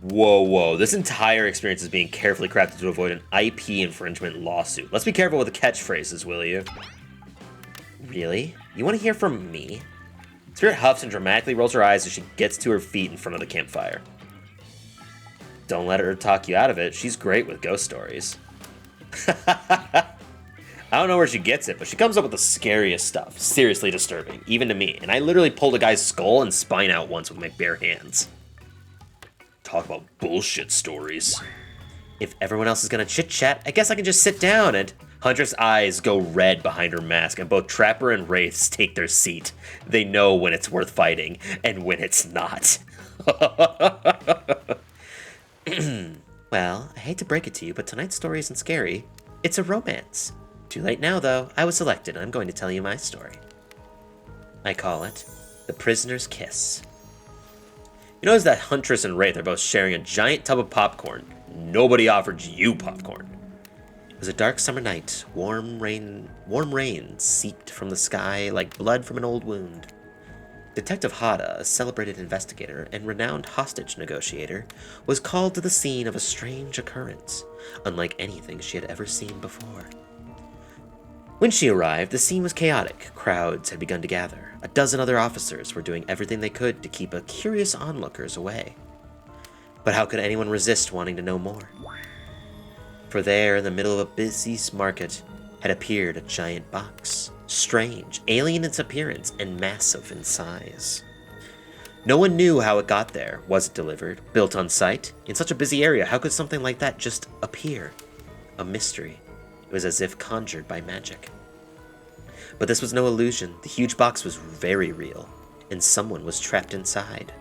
[SPEAKER 1] Whoa, whoa. This entire experience is being carefully crafted to avoid an IP infringement lawsuit. Let's be careful with the catchphrases, will you? Really? You want to hear from me? Spirit huffs and dramatically rolls her eyes as she gets to her feet in front of the campfire. Don't let her talk you out of it. She's great with ghost stories. I don't know where she gets it, but she comes up with the scariest stuff. Seriously disturbing, even to me. And I literally pulled a guy's skull and spine out once with my bare hands. Talk about bullshit stories. If everyone else is gonna chit-chat, I guess I can just sit down. And Huntress' eyes go red behind her mask, and both Trapper and Wraiths take their seat. They know when it's worth fighting, and when it's not. Well, I hate to break it to you, but tonight's story isn't scary. It's a romance. Too late now, though. I was selected, and I'm going to tell you my story. I call it The Prisoner's Kiss. You notice that Huntress and Wraith are both sharing a giant tub of popcorn. Nobody offered you popcorn. It was a dark summer night. Warm rain seeped from the sky like blood from an old wound. Detective Hada, a celebrated investigator and renowned hostage negotiator, was called to the scene of a strange occurrence, unlike anything she had ever seen before. When she arrived, the scene was chaotic. Crowds had begun to gather. A dozen other officers were doing everything they could to keep curious onlookers away. But how could anyone resist wanting to know more? For there, in the middle of a busy market, had appeared a giant box. Strange, alien in its appearance, and massive in size. No one knew how it got there. Was it delivered? Built on site? In such a busy area, how could something like that just appear? A mystery. It was as if conjured by magic. But this was no illusion. The huge box was very real, and someone was trapped inside.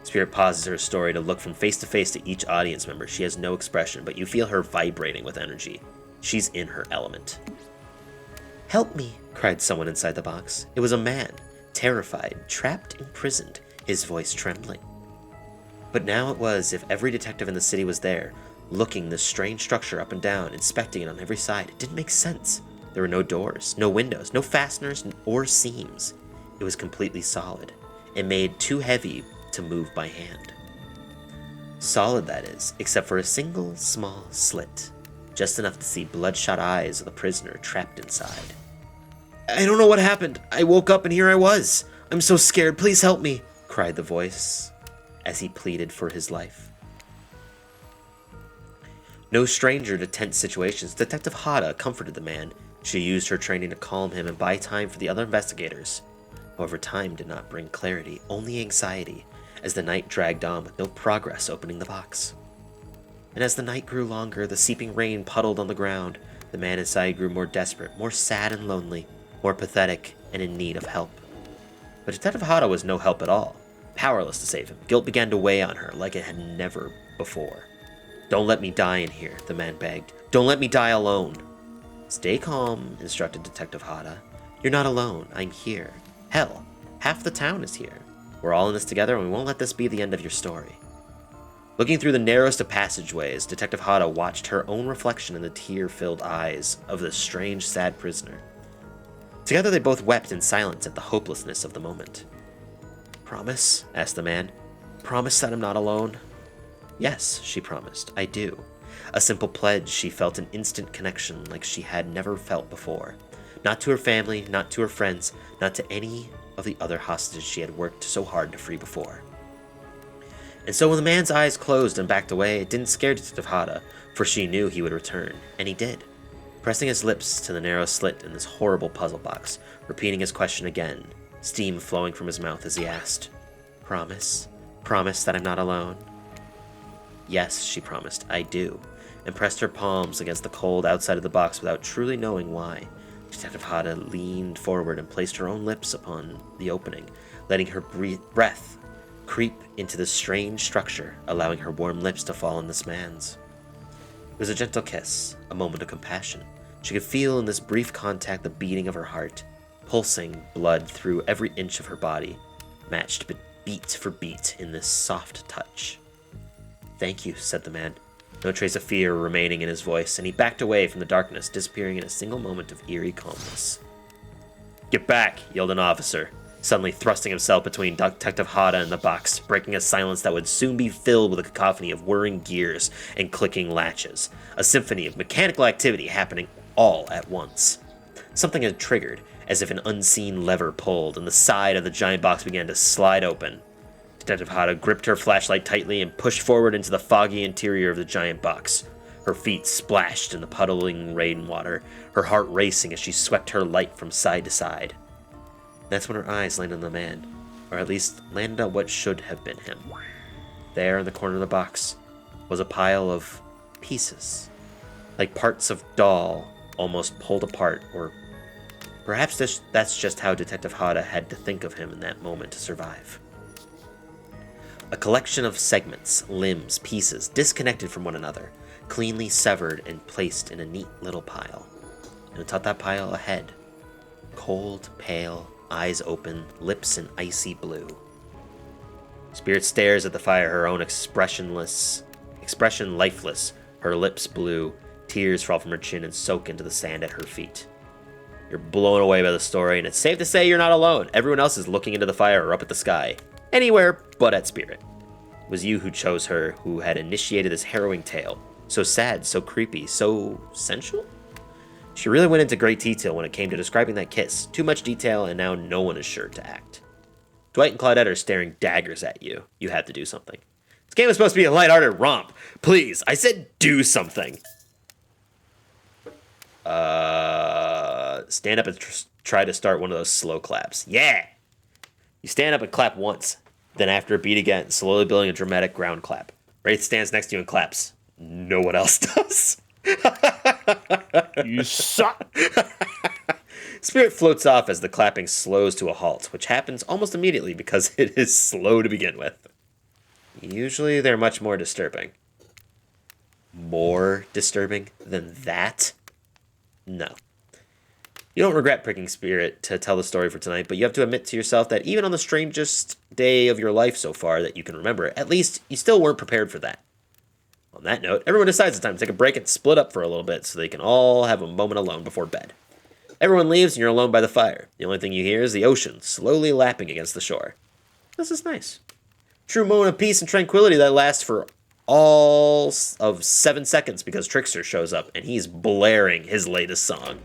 [SPEAKER 1] Spirit pauses her story to look from face to each audience member. She has no expression, but you feel her vibrating with energy. She's in her element. "Help me," cried someone inside the box. It was a man, terrified, trapped, imprisoned, his voice trembling. But now it was as if every detective in the city was there, looking this strange structure up and down, inspecting it on every side. It didn't make sense. There were no doors, no windows, no fasteners or seams. It was completely solid, and made too heavy to move by hand. Solid, that is, except for a single small slit, just enough to see bloodshot eyes of the prisoner trapped inside. "I don't know what happened. I woke up and here I was. I'm so scared. Please help me," cried the voice as he pleaded for his life. No stranger to tense situations, Detective Hada comforted the man. She used her training to calm him and buy time for the other investigators. However, time did not bring clarity, only anxiety, as the night dragged on with no progress opening the box. And as the night grew longer, the seeping rain puddled on the ground. The man inside grew more desperate, more sad and lonely, more pathetic and in need of help. But Detective Hada was no help at all. Powerless to save him, guilt began to weigh on her like it had never before. "Don't let me die in here," the man begged. "Don't let me die alone." "Stay calm," instructed Detective Hada. "You're not alone. I'm here. Hell, half the town is here. We're all in this together, and we won't let this be the end of your story." Looking through the narrowest of passageways, Detective Hada watched her own reflection in the tear-filled eyes of the strange, sad prisoner. Together they both wept in silence at the hopelessness of the moment. "Promise?" asked the man. "Promise that I'm not alone?" "Yes," she promised, "I do." A simple pledge. She felt an instant connection like she had never felt before. Not to her family, not to her friends, not to any of the other hostages she had worked so hard to free before. And so when the man's eyes closed and backed away, it didn't scare Detective Hada, for she knew he would return, and he did, pressing his lips to the narrow slit in this horrible puzzle box, repeating his question again, steam flowing from his mouth as he asked, "Promise? Promise that I'm not alone?" "Yes," she promised, "I do," and pressed her palms against the cold outside of the box without truly knowing why. Detective Hada leaned forward and placed her own lips upon the opening, letting her breath creep into the strange structure, allowing her warm lips to fall on this man's. It was a gentle kiss, a moment of compassion. She could feel in this brief contact the beating of her heart, pulsing blood through every inch of her body, matched beat for beat in this soft touch. "Thank you," said the man, no trace of fear remaining in his voice, and he backed away from the darkness, disappearing in a single moment of eerie calmness. "Get back!" yelled an officer. suddenly thrusting himself between Detective Hada and the box, breaking a silence that would soon be filled with a cacophony of whirring gears and clicking latches, a symphony of mechanical activity happening all at once. Something had triggered, as if an unseen lever pulled, and the side of the giant box began to slide open. Detective Hada gripped her flashlight tightly and pushed forward into the foggy interior of the giant box. Her feet splashed in the puddling rainwater, her heart racing as she swept her light from side to side. That's when her eyes landed on the man, or at least landed on what should have been him. There in the corner of the box was a pile of pieces, like parts of doll almost pulled apart, or perhaps that's just how Detective Hada had to think of him in that moment to survive. A collection of segments, limbs, pieces, disconnected from one another, cleanly severed and placed in a neat little pile. And atop that pile, a head. Cold, pale, eyes open, lips an icy blue. Spirit stares at the fire, her own expression lifeless, her lips blue, tears fall from her chin and soak into the sand at her feet. You're blown away by the story, and it's safe to say you're not alone. Everyone else is looking into the fire or up at the sky. Anywhere but at Spirit. It was you who chose her, who had initiated this harrowing tale. So sad, so creepy, so sensual? She really went into great detail when it came to describing that kiss. Too much detail, and now no one is sure to act. Dwight and Claudette are staring daggers at you. You had to do something. This game is supposed to be a lighthearted romp. Please, I said do something. Stand up and try to start one of those slow claps. Yeah! You stand up and clap once. Then after a beat again, slowly building a dramatic ground clap. Wraith stands next to you and claps. No one else does.
[SPEAKER 2] You suck.
[SPEAKER 1] Spirit floats off as the clapping slows to a halt, which happens almost immediately because it is slow to begin with. Usually they're much more disturbing. More disturbing than that? No. You don't regret picking Spirit to tell the story for tonight, but you have to admit to yourself that even on the strangest day of your life so far that you can remember, at least you still weren't prepared for that. On that note, everyone decides it's time to take a break and split up for a little bit so they can all have a moment alone before bed. Everyone leaves and you're alone by the fire. The only thing you hear is the ocean slowly lapping against the shore. This is nice. True moment of peace and tranquility that lasts for all of 7 seconds because Trickster shows up and he's blaring his latest song.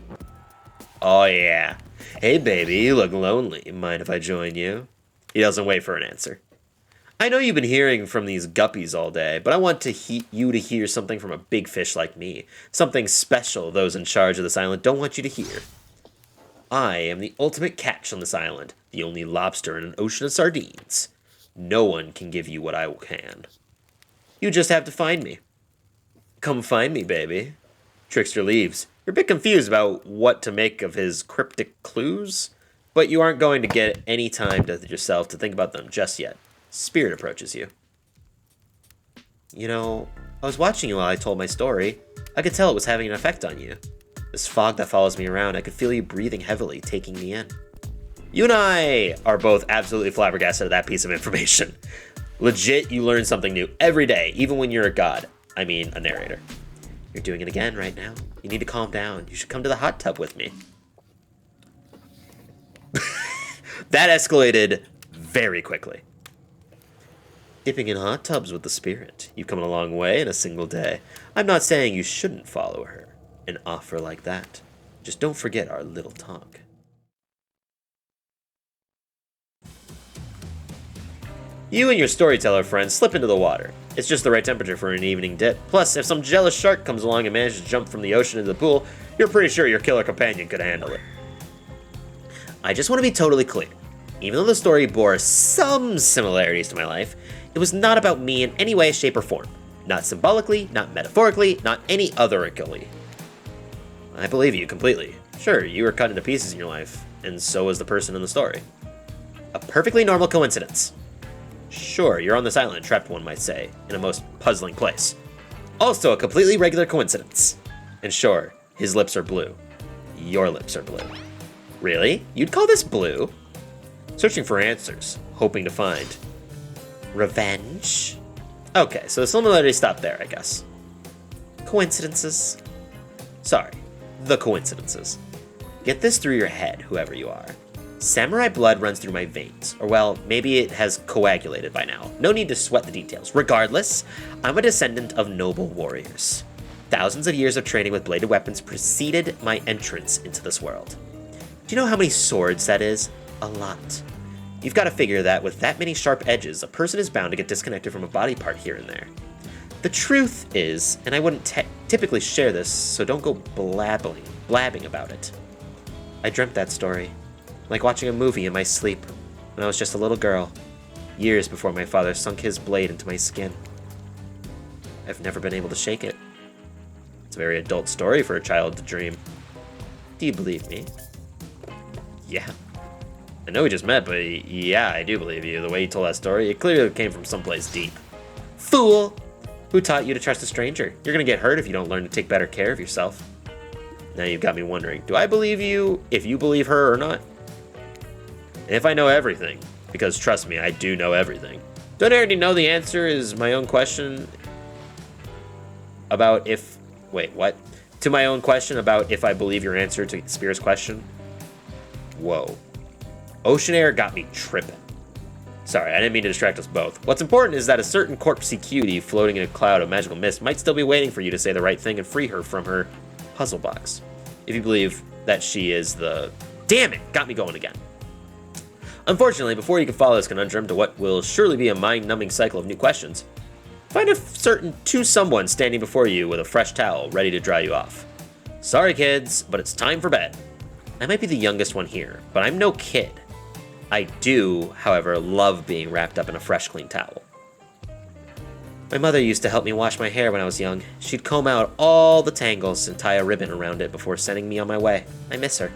[SPEAKER 1] Oh yeah. Hey baby, you look lonely. Mind if I join you? He doesn't wait for an answer. I know you've been hearing from these guppies all day, but I want you to hear something from a big fish like me. Something special those in charge of this island don't want you to hear. I am the ultimate catch on this island, the only lobster in an ocean of sardines. No one can give you what I can. You just have to find me. Come find me, baby. Trickster leaves. You're a bit confused about what to make of his cryptic clues, but you aren't going to get any time to yourself to think about them just yet. Spirit approaches you. You know, I was watching you while I told my story. I could tell it was having an effect on you. This fog that follows me around, I could feel you breathing heavily, taking me in. You and I are both absolutely flabbergasted at that piece of information. Legit, you learn something new every day, even when you're a god. I mean, a narrator. You're doing it again right now. You need to calm down. You should come to the hot tub with me. That escalated very quickly. Dipping in hot tubs with the Spirit. You've come a long way in a single day. I'm not saying you shouldn't follow her. An offer like that. Just don't forget our little talk. You and your storyteller friend slip into the water. It's just the right temperature for an evening dip. Plus, if some jealous shark comes along and manages to jump from the ocean into the pool, you're pretty sure your killer companion could handle it. I just want to be totally clear. Even though the story bore some similarities to my life, it was not about me in any way, shape, or form. Not symbolically, not metaphorically, not any otherically. I believe you completely. Sure, you were cut into pieces in your life, and so was the person in the story. A perfectly normal coincidence. Sure, you're on this island, trapped one might say, in a most puzzling place. Also a completely regular coincidence. And sure, his lips are blue. Your lips are blue. Really? You'd call this blue? Searching for answers, hoping to find revenge? Okay, so the similarities stop there, I guess. Coincidences? Sorry, the coincidences. Get this through your head, whoever you are. Samurai blood runs through my veins. Or well, maybe it has coagulated by now. No need to sweat the details. Regardless, I'm a descendant of noble warriors. Thousands of years of training with bladed weapons preceded my entrance into this world. Do you know how many swords that is? A lot. You've got to figure that with that many sharp edges, a person is bound to get disconnected from a body part here and there. The truth is, and I wouldn't typically share this, so don't go blabbing about it. I dreamt that story, like watching a movie in my sleep, when I was just a little girl, years before my father sunk his blade into my skin. I've never been able to shake it. It's a very adult story for a child to dream. Do you believe me? Yeah. I know we just met, but yeah, I do believe you. The way you told that story, it clearly came from someplace deep. Fool! Who taught you to trust a stranger? You're gonna get hurt if you don't learn to take better care of yourself. Now you've got me wondering, do I believe you if you believe her or not? And if I know everything, because trust me, I do know everything. Don't I already know the answer is my own question about if... Wait, what? To my own question about if I believe your answer to Spirit's question? Whoa. Ocean air got me tripping. Sorry, I didn't mean to distract us both. What's important is that a certain corpsey cutie floating in a cloud of magical mist might still be waiting for you to say the right thing and free her from her puzzle box. If you believe that she is the... Damn it! Got me going again. Unfortunately, before you can follow this conundrum to what will surely be a mind-numbing cycle of new questions, find a certain to someone standing before you with a fresh towel ready to dry you off. Sorry kids, but it's time for bed. I might be the youngest one here, but I'm no kid. I do, however, love being wrapped up in a fresh, clean towel. My mother used to help me wash my hair when I was young. She'd comb out all the tangles and tie a ribbon around it before sending me on my way. I miss her.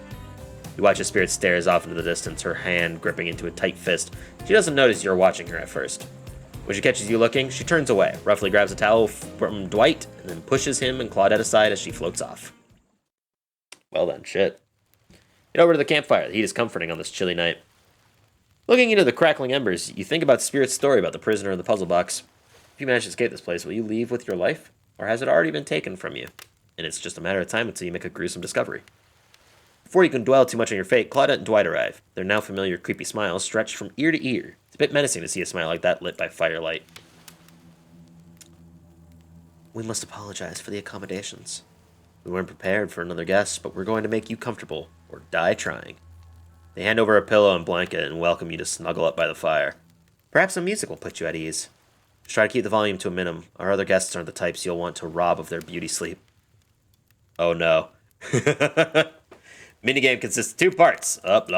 [SPEAKER 1] You watch as Spirit stares off into the distance, her hand gripping into a tight fist. She doesn't notice you're watching her at first. When she catches you looking, she turns away, roughly grabs a towel from Dwight, and then pushes him and Claudette aside as she floats off. Well then, shit. Get over to the campfire. The heat is comforting on this chilly night. Looking into the crackling embers, you think about Spirit's story about the prisoner in the puzzle box. If you manage to escape this place, will you leave with your life? Or has it already been taken from you? And it's just a matter of time until you make a gruesome discovery. Before you can dwell too much on your fate, Claudette and Dwight arrive. Their now familiar creepy smiles stretch from ear to ear. It's a bit menacing to see a smile like that lit by firelight. We must apologize for the accommodations. We weren't prepared for another guest, but we're going to make you comfortable, or die trying. They hand over a pillow and blanket and welcome you to snuggle up by the fire. Perhaps some music will put you at ease. Just try to keep the volume to a minimum. Our other guests aren't the types you'll want to rob of their beauty sleep. Oh no. Minigame consists of 2 parts. Up.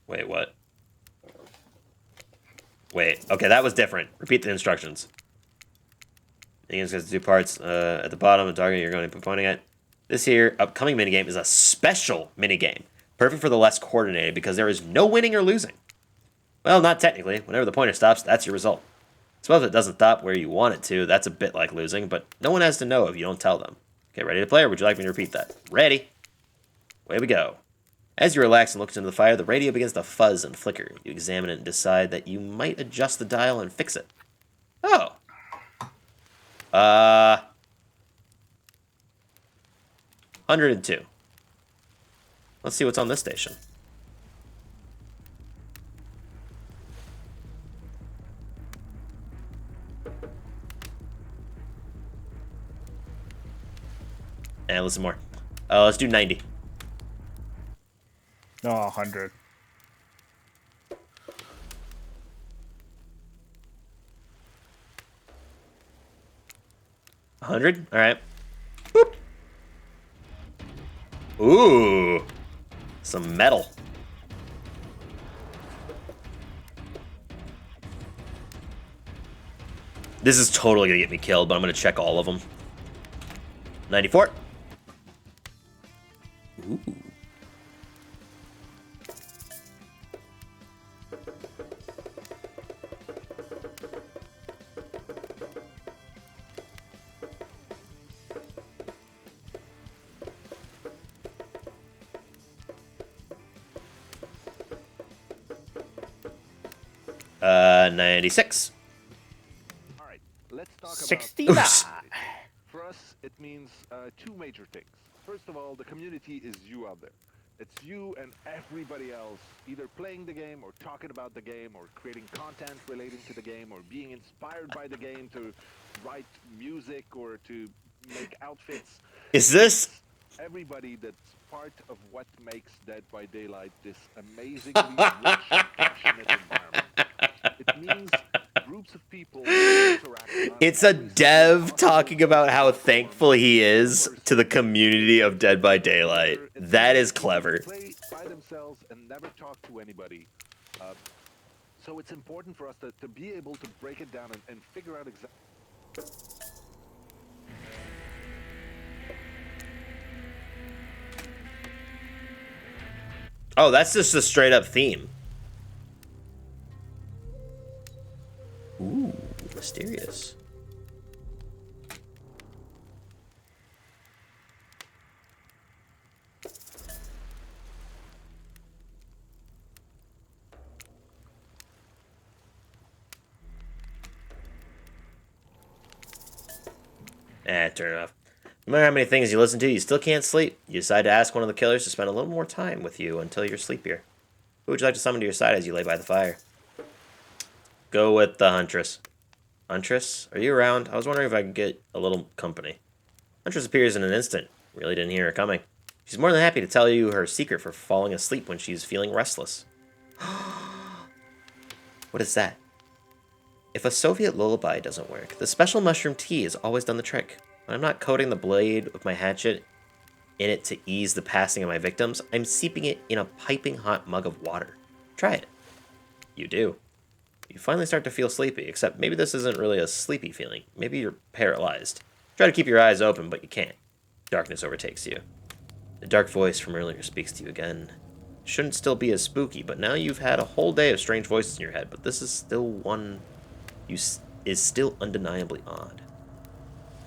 [SPEAKER 1] Wait, what? Wait, okay, that was different. Repeat the instructions. Minigame consists of 2 parts. At the bottom, the target you're going to be pointing at. This here upcoming minigame is a special minigame. Perfect for the less coordinated because there is no winning or losing. Well, not technically. Whenever the pointer stops, that's your result. Suppose it doesn't stop where you want it to. That's a bit like losing, but no one has to know if you don't tell them. Okay, ready to play, or would you like me to repeat that? Ready. Away we go. As you relax and look into the fire, the radio begins to fuzz and flicker. You examine it and decide that you might adjust the dial and fix it. Oh. 102. Let's see what's on this station. And listen more. Let's do 90.
[SPEAKER 2] No, 100.
[SPEAKER 1] 100? Alright. Boop. Ooh. Some metal. This is totally gonna get me killed, but I'm gonna check all of them. 94. Ooh. Uh, 96.
[SPEAKER 4] All right, let's talk
[SPEAKER 2] 69.
[SPEAKER 4] about for us. It means two major things. First of all, the community is you out there. It's you and everybody else either playing the game or talking about the game or creating content relating to the game or being inspired by the game to write music or to make outfits.
[SPEAKER 1] Is this?
[SPEAKER 4] Everybody that's part of what makes Dead by Daylight this amazingly rich, passionate environment. It means groups of people interact on
[SPEAKER 1] It's a
[SPEAKER 4] every single
[SPEAKER 1] dev
[SPEAKER 4] possible
[SPEAKER 1] talking about how
[SPEAKER 4] platform.
[SPEAKER 1] thankful he is to the community of Dead by Daylight. That is clever.
[SPEAKER 4] Play by themselves and never talk to anybody. So it's important for us to be able to break it down and figure out exactly.
[SPEAKER 1] Oh, that's just a straight up theme. Ooh, mysterious. Turn it off. No matter how many things you listen to, you still can't sleep. You decide to ask one of the killers to spend a little more time with you until you're sleepier. Who would you like to summon to your side as you lay by the fire? Go with the Huntress. Huntress, are you around? I was wondering if I could get a little company. Huntress appears in an instant. Really didn't hear her coming. She's more than happy to tell you her secret for falling asleep when she's feeling restless. What is that? If a Soviet lullaby doesn't work, the special mushroom tea has always done the trick. When I'm not coating the blade of my hatchet in it to ease the passing of my victims, I'm steeping it in a piping hot mug of water. Try it. You do. You finally start to feel sleepy, except maybe this isn't really a sleepy feeling. Maybe you're paralyzed. Try to keep your eyes open, but you can't. Darkness overtakes you. The dark voice from earlier speaks to you again. It shouldn't still be as spooky, but now you've had a whole day of strange voices in your head, but this is still one is still undeniably odd.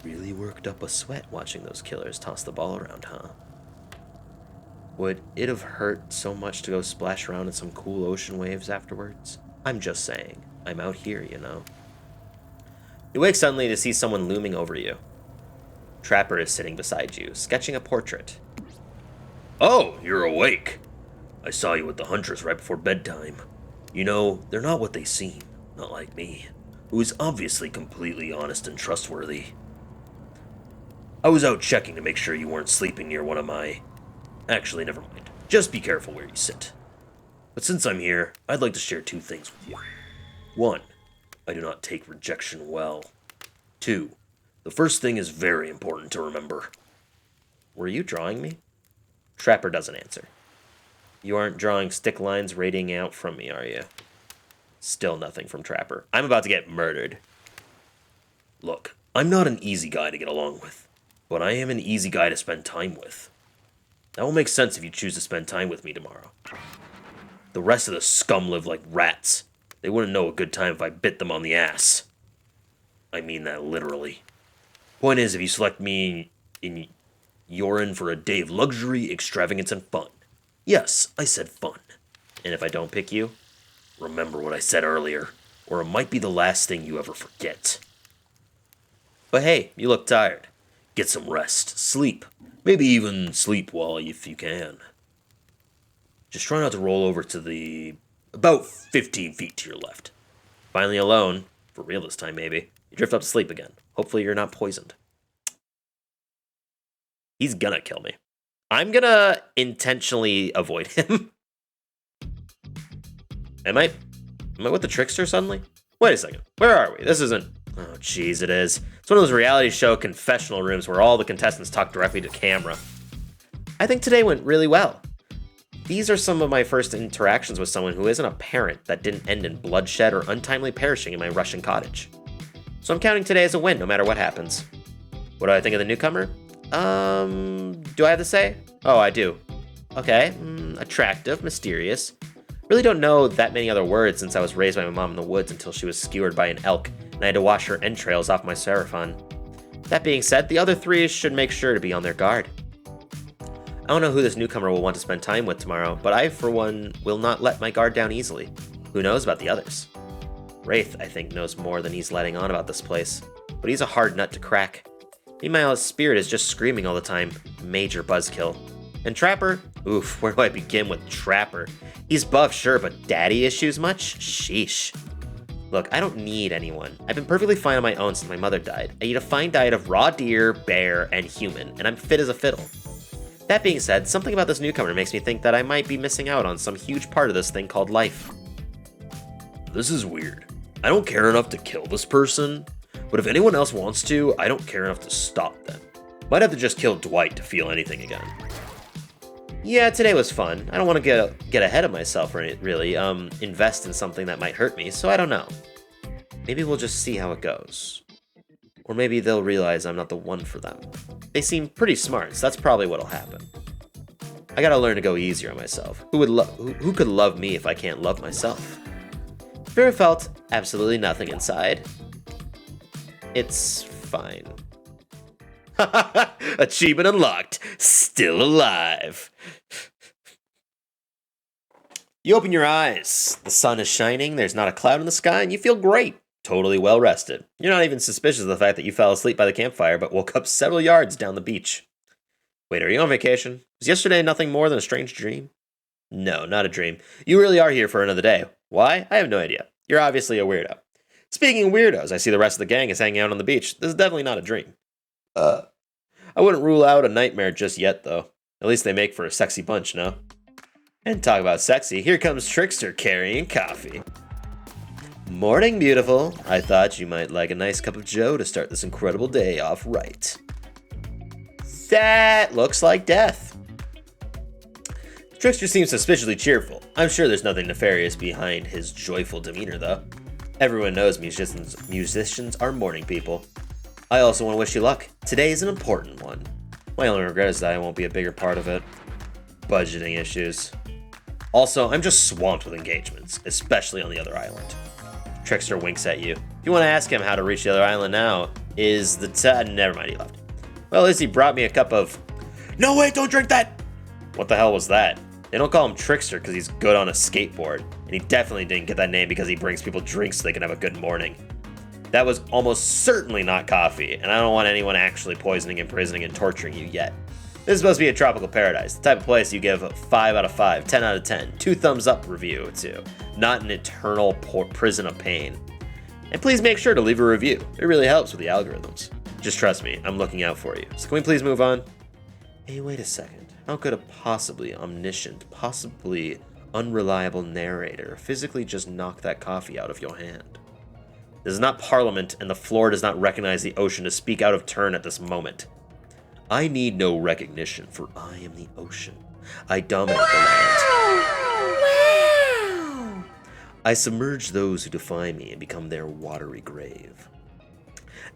[SPEAKER 1] Really worked up a sweat watching those killers toss the ball around, huh? Would it have hurt so much to go splash around in some cool ocean waves afterwards? I'm just saying. I'm out here, you know. You wake suddenly to see someone looming over you. Trapper is sitting beside you, sketching a portrait. Oh, you're awake. I saw you with the Huntress right before bedtime. You know, they're not what they seem. Not like me, who is obviously completely honest and trustworthy. I was out checking to make sure you weren't sleeping near one of my... Actually, never mind. Just be careful where you sit. But since I'm here, I'd like to share two things with you. 1, I do not take rejection well. 2, the first thing is very important to remember. Were you drawing me? Trapper doesn't answer. You aren't drawing stick lines radiating out from me, are you? Still nothing from Trapper. I'm about to get murdered. Look, I'm not an easy guy to get along with, but I am an easy guy to spend time with. That will make sense if you choose to spend time with me tomorrow. The rest of the scum live like rats. They wouldn't know a good time if I bit them on the ass. I mean that literally. Point is, if you select me, you're in for a day of luxury, extravagance, and fun. Yes, I said fun. And if I don't pick you, remember what I said earlier, or it might be the last thing you ever forget. But hey, you look tired. Get some rest, sleep. Maybe even sleep while if you can. Just try not to roll over to the... about 15 feet to your left. Finally alone, for real this time maybe, you drift up to sleep again. Hopefully you're not poisoned. He's gonna kill me. I'm gonna intentionally avoid him. Am I with the trickster suddenly? Wait a second. Where are we? This isn't... Oh, jeez, it is. It's one of those reality show confessional rooms where all the contestants talk directly to camera. I think today went really well. These are some of my first interactions with someone who isn't a parent that didn't end in bloodshed or untimely perishing in my Russian cottage. So I'm counting today as a win, no matter what happens. What do I think of the newcomer? Do I have to say? Oh, I do. Okay, attractive, mysterious. Really don't know that many other words since I was raised by my mom in the woods until she was skewered by an elk, and I had to wash her entrails off my Seraphon. That being said, the other 3 should make sure to be on their guard. I don't know who this newcomer will want to spend time with tomorrow, but I, for one, will not let my guard down easily. Who knows about the others? Wraith, I think, knows more than he's letting on about this place, but he's a hard nut to crack. Meanwhile, Spirit is just screaming all the time. Major buzzkill. And Trapper? Oof, where do I begin with Trapper? He's buff, sure, but daddy issues much? Sheesh. Look, I don't need anyone. I've been perfectly fine on my own since my mother died. I eat a fine diet of raw deer, bear, and human, and I'm fit as a fiddle. That being said, something about this newcomer makes me think that I might be missing out on some huge part of this thing called life. This is weird. I don't care enough to kill this person, but if anyone else wants to, I don't care enough to stop them. Might have to just kill Dwight to feel anything again. Yeah, today was fun. I don't want to get ahead of myself or really, invest in something that might hurt me, so I don't know. Maybe we'll just see how it goes. Or maybe they'll realize I'm not the one for them. They seem pretty smart, so that's probably what'll happen. I gotta learn to go easier on myself. Who could love me if I can't love myself? Spirit felt absolutely nothing inside. It's fine. Achievement unlocked. Still alive. You open your eyes. The sun is shining, there's not a cloud in the sky, and you feel great. Totally well rested. You're not even suspicious of the fact that you fell asleep by the campfire, but woke up several yards down the beach. Wait, are you on vacation? Was yesterday nothing more than a strange dream? No, not a dream. You really are here for another day. Why? I have no idea. You're obviously a weirdo. Speaking of weirdos, I see the rest of the gang is hanging out on the beach. This is definitely not a dream. I wouldn't rule out a nightmare just yet, though. At least they make for a sexy bunch, no? And talk about sexy, here comes Trickster carrying coffee. Morning, beautiful. I thought you might like a nice cup of joe to start this incredible day off right. That looks like death. Trickster seems suspiciously cheerful. I'm sure there's nothing nefarious behind his joyful demeanor, though. Everyone knows musicians are morning people. I also want to wish you luck. Today is an important one. My only regret is that I won't be a bigger part of it. Budgeting issues. Also, I'm just swamped with engagements, especially on the other island. Trickster winks at you. If you want to ask him how to reach the other island now, is the never mind, he left. Well, at least he brought me a cup of... No, wait, don't drink that! What the hell was that? They don't call him Trickster because he's good on a skateboard, and he definitely didn't get that name because he brings people drinks so they can have a good morning. That was almost certainly not coffee, and I don't want anyone actually poisoning, imprisoning, and torturing you yet. This is supposed to be a tropical paradise, the type of place you give a 5 out of 5, 10 out of 10, 2 thumbs up review to, not an eternal prison of pain. And please make sure to leave a review. It really helps with the algorithms. Just trust me, I'm looking out for you. So can we please move on? Hey, wait a second. How could a possibly omniscient, possibly unreliable narrator physically just knock that coffee out of your hand? This is not Parliament, and the floor does not recognize the ocean to speak out of turn at this moment. I need no recognition, for I am the ocean. I dominate the land. Wow. I submerge those who defy me and become their watery grave.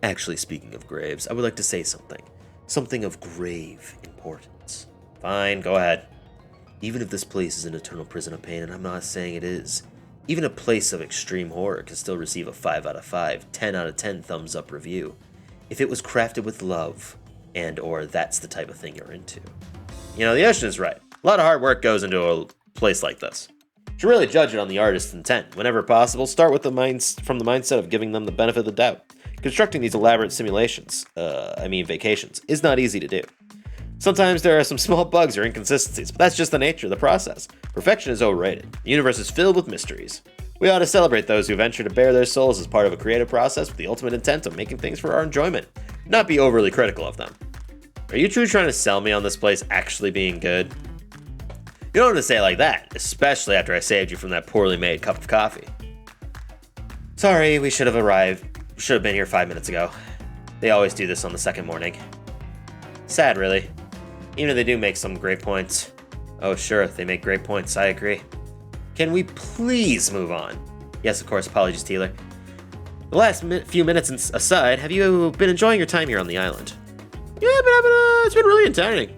[SPEAKER 1] Actually, speaking of graves, I would like to say something. Something of grave importance. Fine, go ahead. Even if this place is an eternal prison of pain, and I'm not saying it is, even a place of extreme horror can still receive a 5 out of 5, 10 out of 10 thumbs up review. If it was crafted with love, and or that's the type of thing you're into. You know, the ocean is right. A lot of hard work goes into a place like this. You should really judge it on the artist's intent. Whenever possible, start with from the mindset of giving them the benefit of the doubt. Constructing these elaborate simulations, vacations, is not easy to do. Sometimes there are some small bugs or inconsistencies, but that's just the nature of the process. Perfection is overrated. The universe is filled with mysteries. We ought to celebrate those who venture to bare their souls as part of a creative process with the ultimate intent of making things for our enjoyment, not be overly critical of them. Are you truly trying to sell me on this place actually being good? You don't have to say it like that, especially after I saved you from that poorly made cup of coffee. Sorry, we should have been here 5 minutes ago. They always do this on the second morning. Sad, really. Even if they do make some great points. Oh, sure, they make great points, I agree. Can we please move on? Yes, of course, apologies, Teeler. The last few minutes aside, have you been enjoying your time here on the island? Yeah, but it's been really entertaining.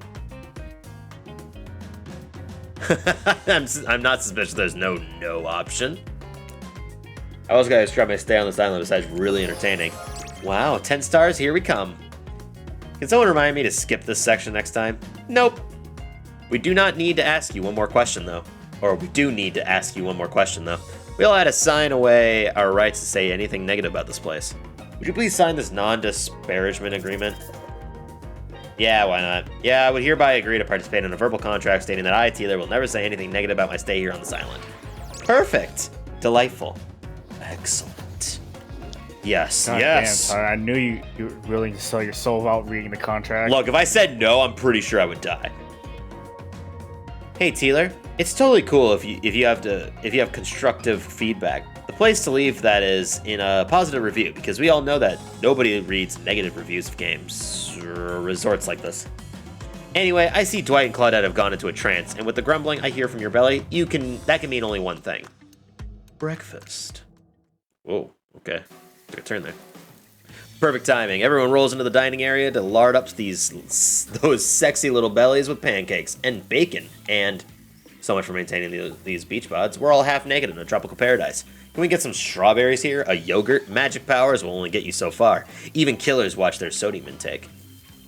[SPEAKER 1] I'm not suspicious there's no option. I was gonna try my stay on this island besides really entertaining. Wow, 10 stars, here we come. Can someone remind me to skip this section next time? Nope. We do not need to ask you one more question, though. Or we do need to ask you one more question, though. We all had to sign away our rights to say anything negative about this place. Would you please sign this non-disparagement agreement? Yeah, why not? Yeah, I would hereby agree to participate in a verbal contract stating that I, Teeler, will never say anything negative about my stay here on this island. Perfect. Delightful. Excellent. Yes,
[SPEAKER 2] God
[SPEAKER 1] yes.
[SPEAKER 2] Damn, Tyler, I knew you were willing to sell your soul out reading the contract.
[SPEAKER 1] Look, if I said no, I'm pretty sure I would die. Hey, Teeler, it's totally cool if you have constructive feedback. The place to leave that is in a positive review, because we all know that nobody reads negative reviews of games or resorts like this. Anyway, I see Dwight and Claudette have gone into a trance, and with the grumbling I hear from your belly, that can mean only one thing. Breakfast. Whoa, okay. Took a turn there. Perfect timing. Everyone rolls into the dining area to lard up those sexy little bellies with pancakes and bacon. And so much for maintaining these beach bods. We're all half naked in a tropical paradise. Can we get some strawberries here? A yogurt? Magic powers will only get you so far. Even killers watch their sodium intake.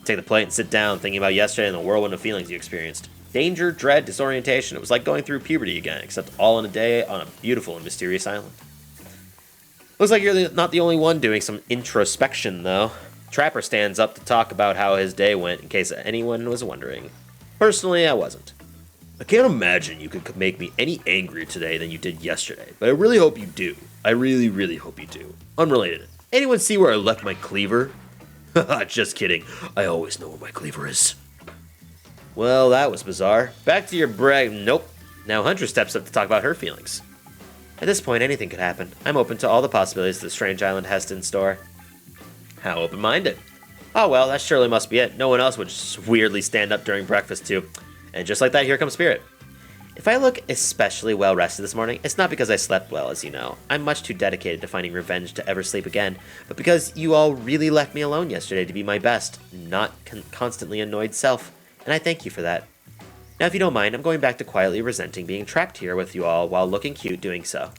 [SPEAKER 1] Take the plate and sit down, thinking about yesterday and the whirlwind of feelings you experienced. Danger, dread, disorientation. It was like going through puberty again, except all in a day on a beautiful and mysterious island. Looks like you're not the only one doing some introspection, though. Trapper stands up to talk about how his day went, in case anyone was wondering. Personally, I wasn't. I can't imagine you could make me any angrier today than you did yesterday, but I really hope you do. I really, really hope you do. Unrelated. Anyone see where I left my cleaver? Haha, just kidding. I always know where my cleaver is. Well, that was bizarre. Back to your brag. Nope. Now Hunter steps up to talk about her feelings. At this point, anything could happen. I'm open to all the possibilities the strange island has in store. How open-minded. Oh well, that surely must be it. No one else would just weirdly stand up during breakfast too. And just like that, here comes Spirit. If I look especially well rested this morning, it's not because I slept well, as you know. I'm much too dedicated to finding revenge to ever sleep again, but because you all really left me alone yesterday to be my best, not constantly annoyed self, and I thank you for that. Now, if you don't mind, I'm going back to quietly resenting being trapped here with you all while looking cute doing so.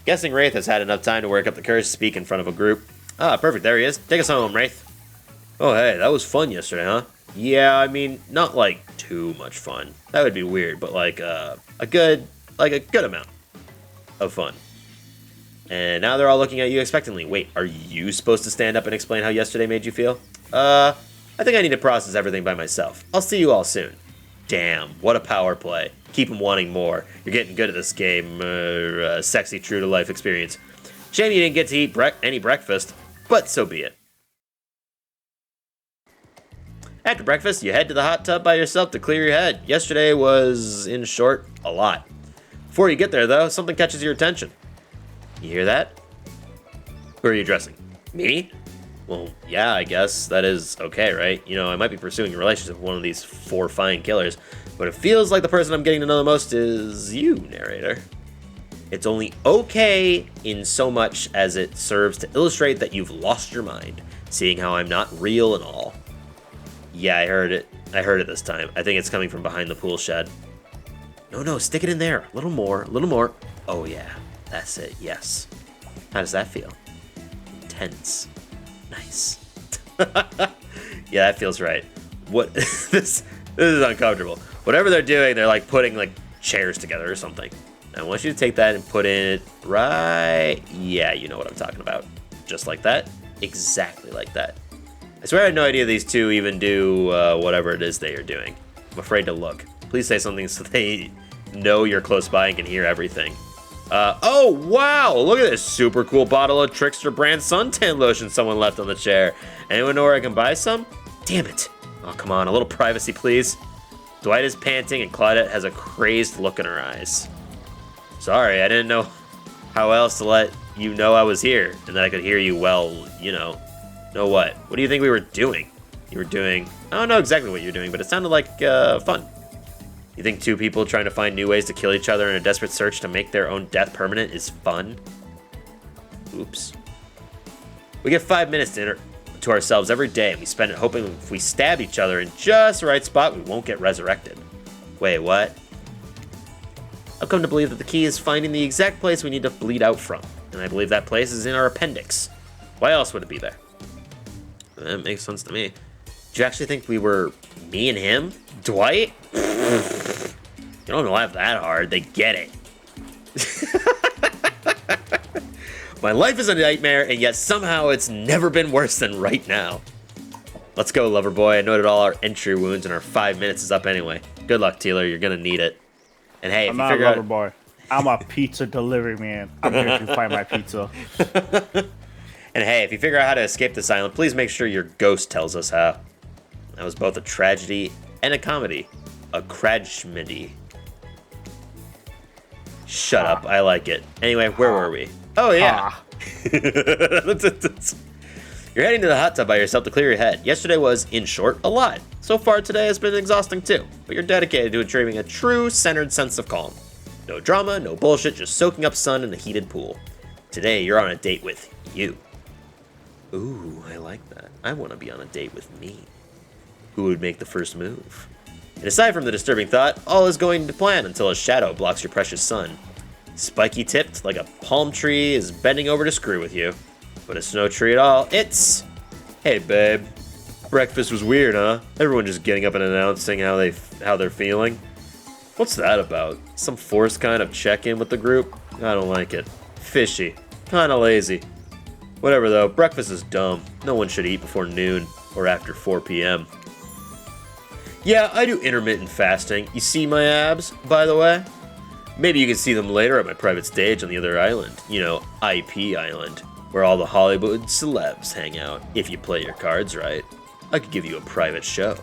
[SPEAKER 1] Guessing Wraith has had enough time to work up the courage to speak in front of a group. Ah, perfect, there he is. Take us home, Wraith. Oh, hey, that was fun yesterday, huh? Yeah, I mean, not like too much fun. That would be weird, but like a good amount of fun. And now they're all looking at you expectantly. Wait, are you supposed to stand up and explain how yesterday made you feel? I think I need to process everything by myself. I'll see you all soon. Damn, what a power play. Keep them wanting more. You're getting good at this game. Sexy true-to-life experience. Shame you didn't get to eat any breakfast, but so be it. After breakfast, you head to the hot tub by yourself to clear your head. Yesterday was, in short, a lot. Before you get there, though, something catches your attention. You hear that? Who are you addressing? Me? Well, yeah, I guess that is okay, right? You know, I might be pursuing a relationship with one of these 4 fine killers, but it feels like the person I'm getting to know the most is you, narrator. It's only okay in so much as it serves to illustrate that you've lost your mind, seeing how I'm not real and all. Yeah, I heard it. I heard it this time. I think it's coming from behind the pool shed. No, stick it in there. A little more, a little more. Oh yeah, that's it, yes. How does that feel? Intense. Nice. Yeah, that feels right. What this is uncomfortable. Whatever they're doing, they're like putting like chairs together or something. I want you to take that and put in it right. Yeah, you know what I'm talking about. Just like that. Exactly like that. I swear I had no idea these two even do whatever it is they are doing. I'm afraid to look. Please say something so they know you're close by and can hear everything. Oh, wow! Look at this super cool bottle of Trickster brand suntan lotion someone left on the chair. Anyone know where I can buy some? Damn it. Oh, come on, a little privacy, please. Dwight is panting and Claudette has a crazed look in her eyes. Sorry, I didn't know how else to let you know I was here and that I could hear you well, you know. Know what? What do you think we were doing? You were doing... I don't know exactly what you were doing, but it sounded like fun. You think 2 people trying to find new ways to kill each other in a desperate search to make their own death permanent is fun? Oops. We get 5 minutes to ourselves every day, and we spend it hoping if we stab each other in just the right spot, we won't get resurrected. Wait, what? I've come to believe that the key is finding the exact place we need to bleed out from, and I believe that place is in our appendix. Why else would it be there? That makes sense to me. Did you actually think we were me and him? Dwight? You don't laugh that hard. They get it. My life is a nightmare, and yet somehow it's never been worse than right now. Let's go, lover boy. I noted all our entry wounds and our 5 minutes is up anyway. Good luck, Teeler. You're gonna need it. And hey,
[SPEAKER 2] I'm
[SPEAKER 1] if you
[SPEAKER 2] not a
[SPEAKER 1] figure
[SPEAKER 2] lover
[SPEAKER 1] out...
[SPEAKER 2] boy. I'm a pizza delivery man. I'm here to find my pizza.
[SPEAKER 1] And hey, if you figure out how to escape this island, please make sure your ghost tells us how. That was both a tragedy and a comedy. A cragmedy. Shut up. I like it. Anyway, where were we? Oh, yeah. You're heading to the hot tub by yourself to clear your head. Yesterday was, in short, a lot. So far, today has been exhausting too. But you're dedicated to achieving a true, centered sense of calm. No drama, no bullshit, just soaking up sun in a heated pool. Today, you're on a date with you. Ooh, I like that. I want to be on a date with me. Who would make the first move? And aside from the disturbing thought, all is going to plan until a shadow blocks your precious sun. Spiky tipped like a palm tree is bending over to screw with you. But it's no tree at all. It's... Hey, babe. Breakfast was weird, huh? Everyone just getting up and announcing how they're feeling. What's that about? Some forced kind of check-in with the group? I don't like it. Fishy. Kinda lazy. Whatever though, breakfast is dumb. No one should eat before noon or after 4 p.m. Yeah, I do intermittent fasting. You see my abs, by the way? Maybe you can see them later at my private stage on the other island. You know, IP Island, where all the Hollywood celebs hang out. If you play your cards right, I could give you a private show.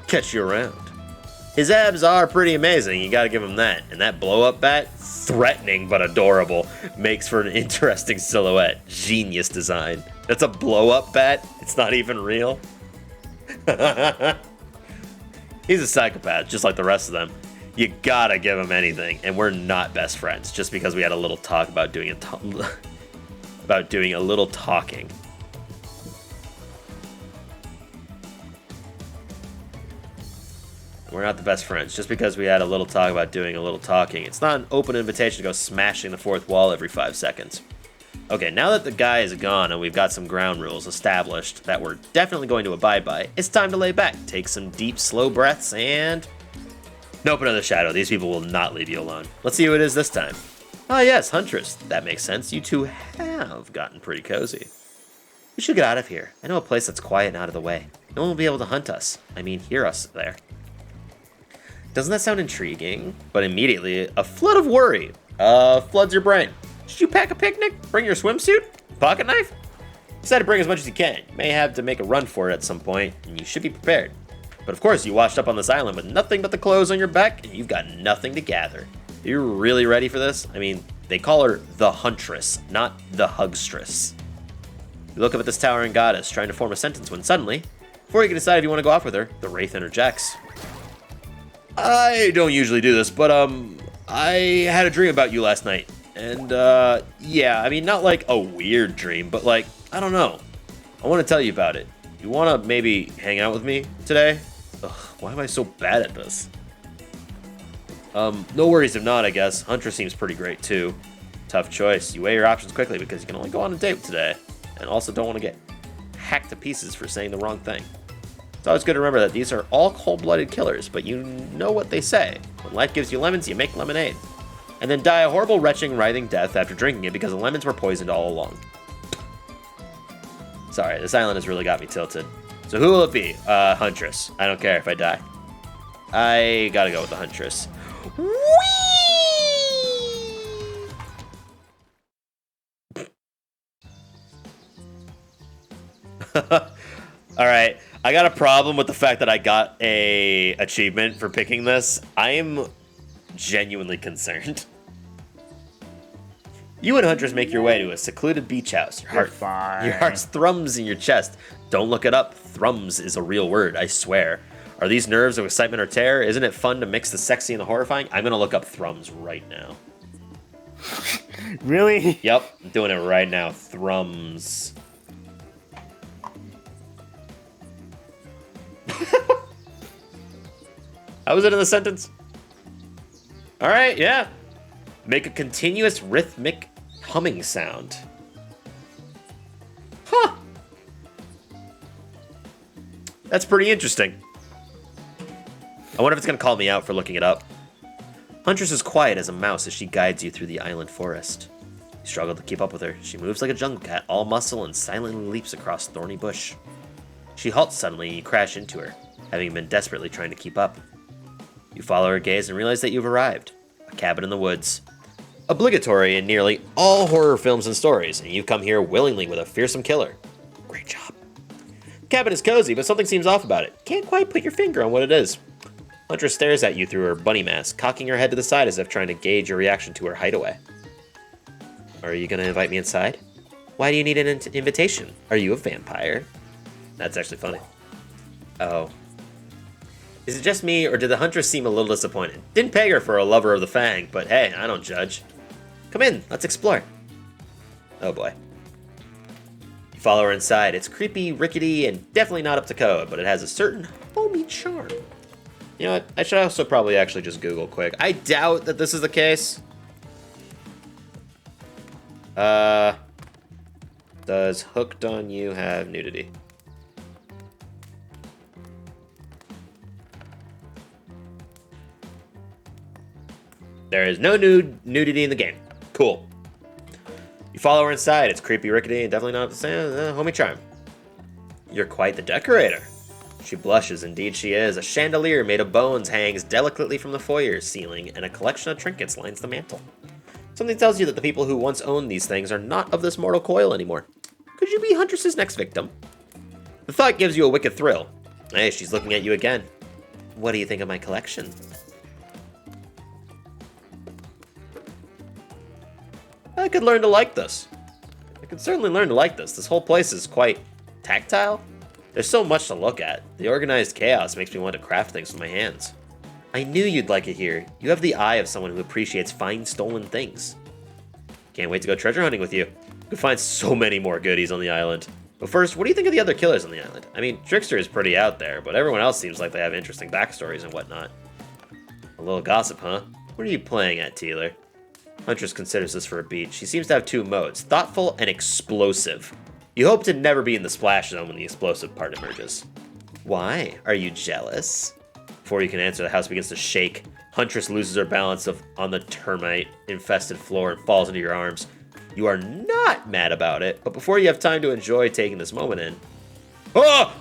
[SPEAKER 1] Catch you around. His abs are pretty amazing, you gotta give him that. And that blow-up bat, threatening but adorable, makes for an interesting silhouette. Genius design. That's a blow-up bat? It's not even real? He's a psychopath, just like the rest of them. You gotta give him anything, and we're not best friends just because we had a little talk about doing a little talking. We're not the best friends just because we had a little talk about doing a little talking. It's not an open invitation to go smashing the fourth wall every 5 seconds. Okay, now that the guy is gone and we've got some ground rules established that we're definitely going to abide by, it's time to lay back, take some deep, slow breaths, and... Nope, another shadow. These people will not leave you alone. Let's see who it is this time. Ah, yes, Huntress. That makes sense. You two have gotten pretty cozy. We should get out of here. I know a place that's quiet and out of the way. No one will be able to hunt us. I mean, hear us there. Doesn't that sound intriguing? But immediately, a flood of worry floods your brain. Should you pack a picnic? Bring your swimsuit? Pocket knife? Decide to bring as much as you can. You may have to make a run for it at some point, and you should be prepared. But of course, you washed up on this island with nothing but the clothes on your back, and you've got nothing to gather. Are you really ready for this? I mean, they call her the Huntress, not the Hugstress. You look up at this towering goddess, trying to form a sentence when suddenly, before you can decide if you want to go off with her, the Wraith interjects. I don't usually do this, but I had a dream about you last night. And yeah, I mean, not like a weird dream, but like, I don't know. I want to tell you about it. You want to maybe hang out with me today? Ugh, why am I so bad at this? No worries if not, I guess. Huntress seems pretty great too. Tough choice. You weigh your options quickly because you can only go on a date today. And also don't want to get hacked to pieces for saying the wrong thing. It's always good to remember that these are all cold-blooded killers, but you know what they say. When life gives you lemons, you make lemonade. And then die a horrible, retching, writhing death after drinking it because the lemons were poisoned all along. Sorry, this island has really got me tilted. So who will it be? Huntress. I don't care if I die. I gotta go with the Huntress. Whee! Alright, I got a problem with the fact that I got a achievement for picking this. I am genuinely concerned. You and Huntress make your way to a secluded beach house. Your heart's thrums in your chest. Don't look it up. Thrums is a real word, I swear. Are these nerves of excitement or terror? Isn't it fun to mix the sexy and the horrifying? I'm gonna look up thrums right now.
[SPEAKER 2] Really?
[SPEAKER 1] Yep, I'm doing it right now. Thrums. How was it in the sentence? All right, yeah. Make a continuous rhythmic humming sound. Huh. That's pretty interesting. I wonder if it's going to call me out for looking it up. Huntress is quiet as a mouse as she guides you through the island forest. You struggle to keep up with her. She moves like a jungle cat, all muscle, and silently leaps across thorny bush. She halts suddenly and you crash into her, having been desperately trying to keep up. You follow her gaze and realize that you've arrived. A cabin in the woods. Obligatory in nearly all horror films and stories, and you've come here willingly with a fearsome killer. Great job. The cabin is cozy, but something seems off about it. Can't quite put your finger on what it is. Huntress stares at you through her bunny mask, cocking her head to the side as if trying to gauge your reaction to her hideaway. Are you gonna invite me inside? Why do you need an invitation? Are you a vampire? That's actually funny. Oh. Is it just me, or did the Huntress seem a little disappointed? Didn't peg her for a lover of the Fang, but hey, I don't judge. Come in, let's explore. Oh boy. You follow her inside. It's creepy, rickety, and definitely not up to code, but it has a certain homey charm. You know what? I should also probably actually just Google quick. I doubt that this is the case. Does Hooked on You have nudity? There is no nudity in the game. Cool. You follow her inside. It's creepy, rickety, and definitely not the same homey charm. You're quite the decorator. She blushes. Indeed she is. A chandelier made of bones hangs delicately from the foyer ceiling, and a collection of trinkets lines the mantel. Something tells you that the people who once owned these things are not of this mortal coil anymore. Could you be Huntress's next victim? The thought gives you a wicked thrill. Hey, she's looking at you again. What do you think of my collection? I could learn to like this. I could certainly learn to like this. This whole place is quite tactile. There's so much to look at. The organized chaos makes me want to craft things with my hands. I knew you'd like it here. You have the eye of someone who appreciates fine stolen things. Can't wait to go treasure hunting with you. You can find so many more goodies on the island. But first, what do you think of the other killers on the island? I mean, Trickster is pretty out there, but everyone else seems like they have interesting backstories and whatnot. A little gossip, huh? What are you playing at, Teeler? Huntress considers this for a beat. She seems to have two modes, thoughtful and explosive. You hope to never be in the splash zone when the explosive part emerges. Why? Are you jealous? Before you can answer, the house begins to shake. Huntress loses her balance on the termite-infested floor and falls into your arms. You are not mad about it, but before you have time to enjoy taking this moment in... Oh!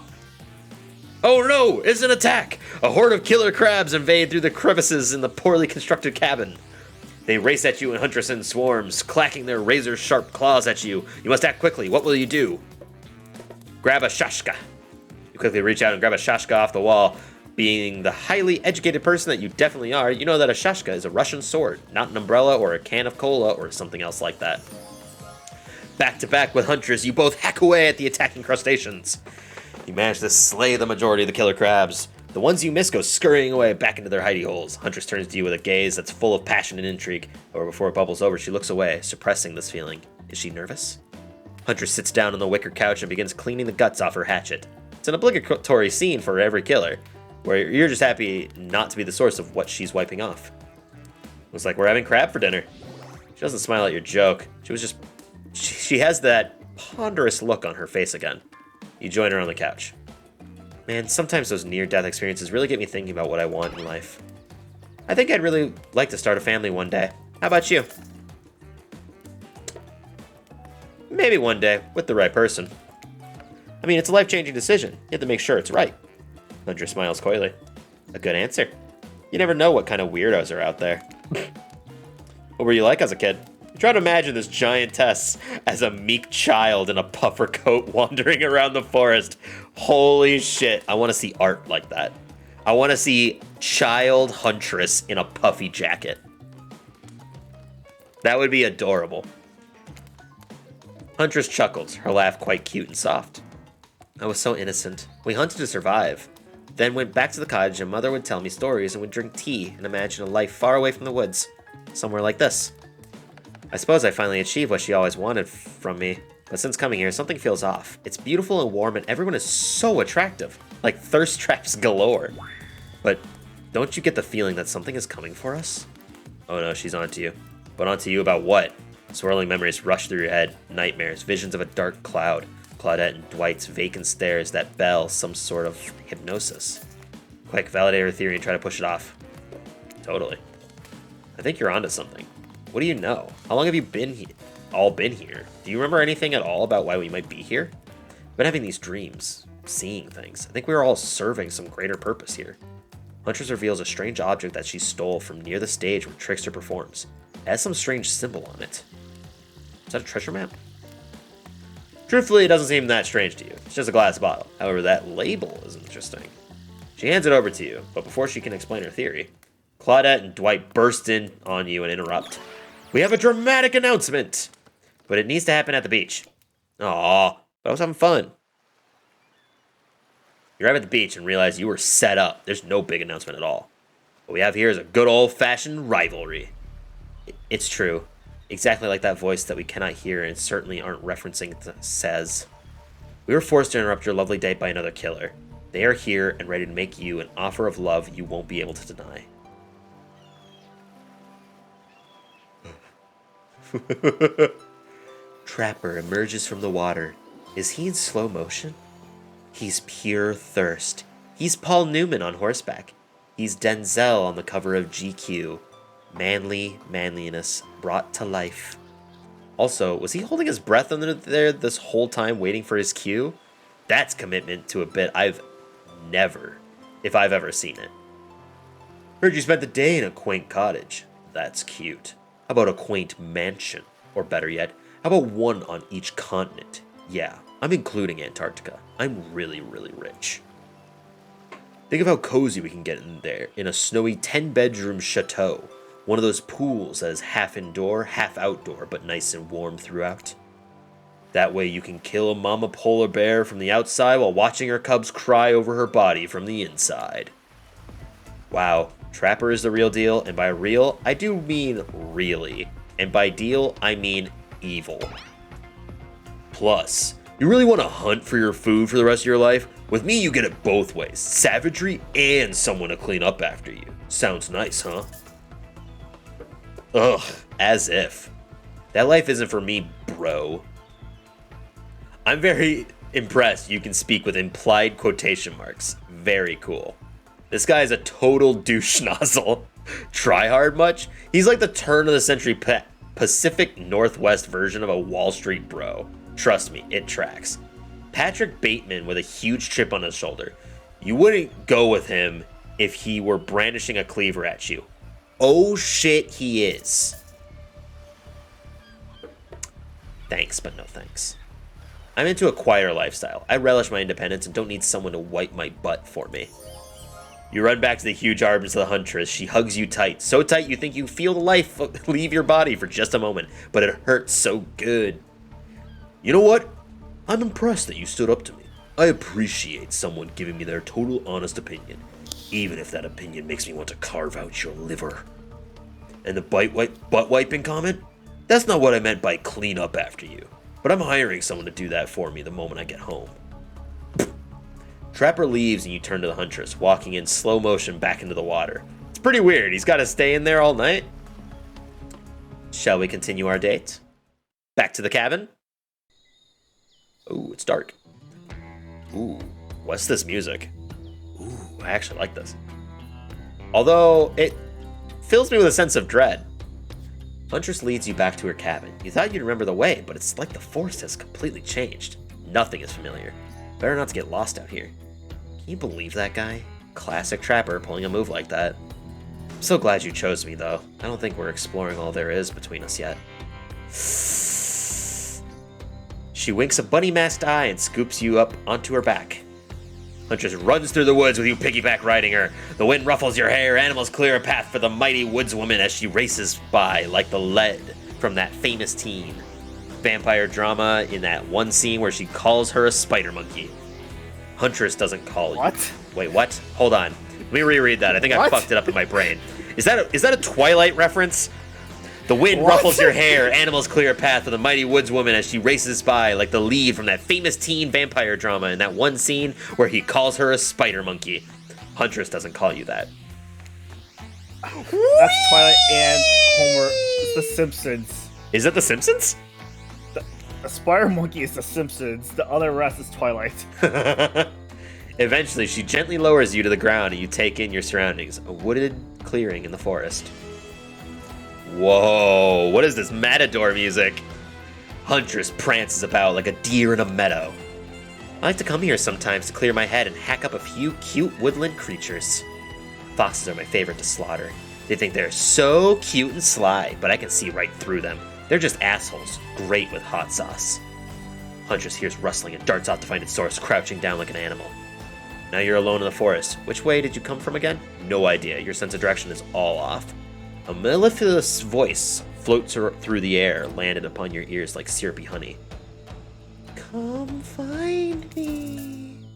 [SPEAKER 1] Oh no! It's an attack! A horde of killer crabs invade through the crevices in the poorly constructed cabin. They race at you in Huntress in swarms, clacking their razor-sharp claws at you. You must act quickly. What will you do? Grab a shashka. You quickly reach out and grab a shashka off the wall. Being the highly educated person that you definitely are, you know that a shashka is a Russian sword, not an umbrella or a can of cola or something else like that. Back to back with Huntress, you both hack away at the attacking crustaceans. You manage to slay the majority of the killer crabs. The ones you miss go scurrying away back into their hidey holes. Huntress turns to you with a gaze that's full of passion and intrigue. However, before it bubbles over, she looks away, suppressing this feeling. Is she nervous? Huntress sits down on the wicker couch and begins cleaning the guts off her hatchet. It's an obligatory scene for every killer, where you're just happy not to be the source of what she's wiping off. Looks like we're having crab for dinner. She doesn't smile at your joke. She has that ponderous look on her face again. You join her on the couch. Man, sometimes those near-death experiences really get me thinking about what I want in life. I think I'd really like to start a family one day. How about you? Maybe one day, with the right person. I mean, it's a life-changing decision. You have to make sure it's right. Huntress smiles coyly. A good answer. You never know what kind of weirdos are out there. What were you like as a kid? Try to imagine this giantess as a meek child in a puffer coat wandering around the forest. Holy shit. I want to see art like that. I want to see child Huntress in a puffy jacket. That would be adorable. Huntress chuckles, her laugh quite cute and soft. I was so innocent. We hunted to survive. Then went back to the cottage and Mother would tell me stories and would drink tea and imagine a life far away from the woods. Somewhere like this. I suppose I finally achieved what she always wanted from me, but since coming here, something feels off. It's beautiful and warm, and everyone is so attractive, like thirst traps galore. But don't you get the feeling that something is coming for us? Oh no, she's onto you. But onto you about what? Swirling memories rush through your head, nightmares, visions of a dark cloud, Claudette and Dwight's vacant stares that bell some sort of hypnosis. Quick, validate her theory and try to push it off. Totally. I think you're onto something. What do you know? How long have you been here? Do you remember anything at all about why we might be here? I've been having these dreams. seeing things. I think we are all serving some greater purpose here. Huntress reveals a strange object that she stole from near the stage where Trickster performs. It has some strange symbol on it. Is that a treasure map? Truthfully, it doesn't seem that strange to you. It's just a glass bottle. However, that label is interesting. She hands it over to you, but before she can explain her theory, Claudette and Dwight burst in on you and interrupt. We have a dramatic announcement! But it needs to happen at the beach. Aw, but I was having fun. You arrive at the beach and realize you were set up. There's no big announcement at all. What we have here is a good old-fashioned rivalry. It's true. Exactly like that voice that we cannot hear and certainly aren't referencing says. We were forced to interrupt your lovely date by another killer. They are here and ready to make you an offer of love you won't be able to deny. Trapper emerges from the water. Is he in slow motion? He's pure thirst. He's Paul Newman on horseback. He's Denzel on the cover of GQ. Manliness brought to life. Also, was he holding his breath under there this whole time waiting for his cue? That's commitment to a bit I've never, if I've ever seen it. Heard you spent the day in a quaint cottage. That's cute. How about a quaint mansion? Or better yet, how about one on each continent? Yeah, I'm including Antarctica. I'm really, really rich. Think of how cozy we can get in there in a snowy 10-bedroom chateau. One of those pools that is half indoor, half outdoor, but nice and warm throughout. That way you can kill a mama polar bear from the outside while watching her cubs cry over her body from the inside. Wow, Trapper is the real deal, and by real, I do mean really. And by deal, I mean evil. Plus, you really want to hunt for your food for the rest of your life? With me, you get it both ways. Savagery and someone to clean up after you. Sounds nice, huh? Ugh, as if. That life isn't for me, bro. I'm very impressed you can speak with implied quotation marks. Very cool. This guy is a total douche nozzle. Try hard much? He's like the turn of the century Pacific Northwest version of a Wall Street bro. Trust me, it tracks. Patrick Bateman with a huge chip on his shoulder. You wouldn't go with him if he were brandishing a cleaver at you. Oh shit, he is. Thanks, but no thanks. I'm into a quieter lifestyle. I relish my independence and don't need someone to wipe my butt for me. You run back to the huge arms of the Huntress. She hugs you tight. So tight you think you feel the life leave your body for just a moment, but it hurts so good. You know what? I'm impressed that you stood up to me. I appreciate someone giving me their total honest opinion, even if that opinion makes me want to carve out your liver. And the butt wiping comment? That's not what I meant by clean up after you, but I'm hiring someone to do that for me the moment I get home. Trapper leaves and you turn to the Huntress, walking in slow motion back into the water. It's pretty weird. He's got to stay in there all night. Shall we continue our date? Back to the cabin? Ooh, it's dark. Ooh, what's this music? Ooh, I actually like this. Although, it fills me with a sense of dread. Huntress leads you back to her cabin. You thought you'd remember the way, but it's like the forest has completely changed. Nothing is familiar. Better not to get lost out here. Can you believe that guy? Classic Trapper pulling a move like that. I'm so glad you chose me, though. I don't think we're exploring all there is between us yet. She winks a bunny-masked eye and scoops you up onto her back. Huntress runs through the woods with you piggyback riding her. The wind ruffles your hair, animals clear a path for the mighty woodswoman as she races by like the lead from that famous teen vampire drama in that one scene where she calls her a spider monkey. Huntress doesn't call you.
[SPEAKER 2] What?
[SPEAKER 1] Wait, what? Hold on. Let me reread that. I think I fucked it up in my brain. Is that a Twilight reference? The wind ruffles your hair, animals clear a path for the mighty woodswoman as she races by like the lead from that famous teen vampire drama in that one scene where he calls her a spider monkey. Huntress doesn't call you that.
[SPEAKER 2] That's Twilight and Homer. It's The Simpsons.
[SPEAKER 1] Is that The Simpsons?
[SPEAKER 2] The spider monkey is The Simpsons. The other rest is Twilight.
[SPEAKER 1] Eventually, she gently lowers you to the ground and you take in your surroundings. A wooded clearing in the forest. Whoa, what is this matador music? Huntress prances about like a deer in a meadow. I like to come here sometimes to clear my head and hack up a few cute woodland creatures. Foxes are my favorite to slaughter. They think they're so cute and sly, but I can see right through them. They're just assholes, great with hot sauce. Huntress hears rustling and darts out to find its source, crouching down like an animal. Now you're alone in the forest. Which way did you come from again? No idea. Your sense of direction is all off. A mellifluous voice floats through the air, landed upon your ears like syrupy honey. Come find me.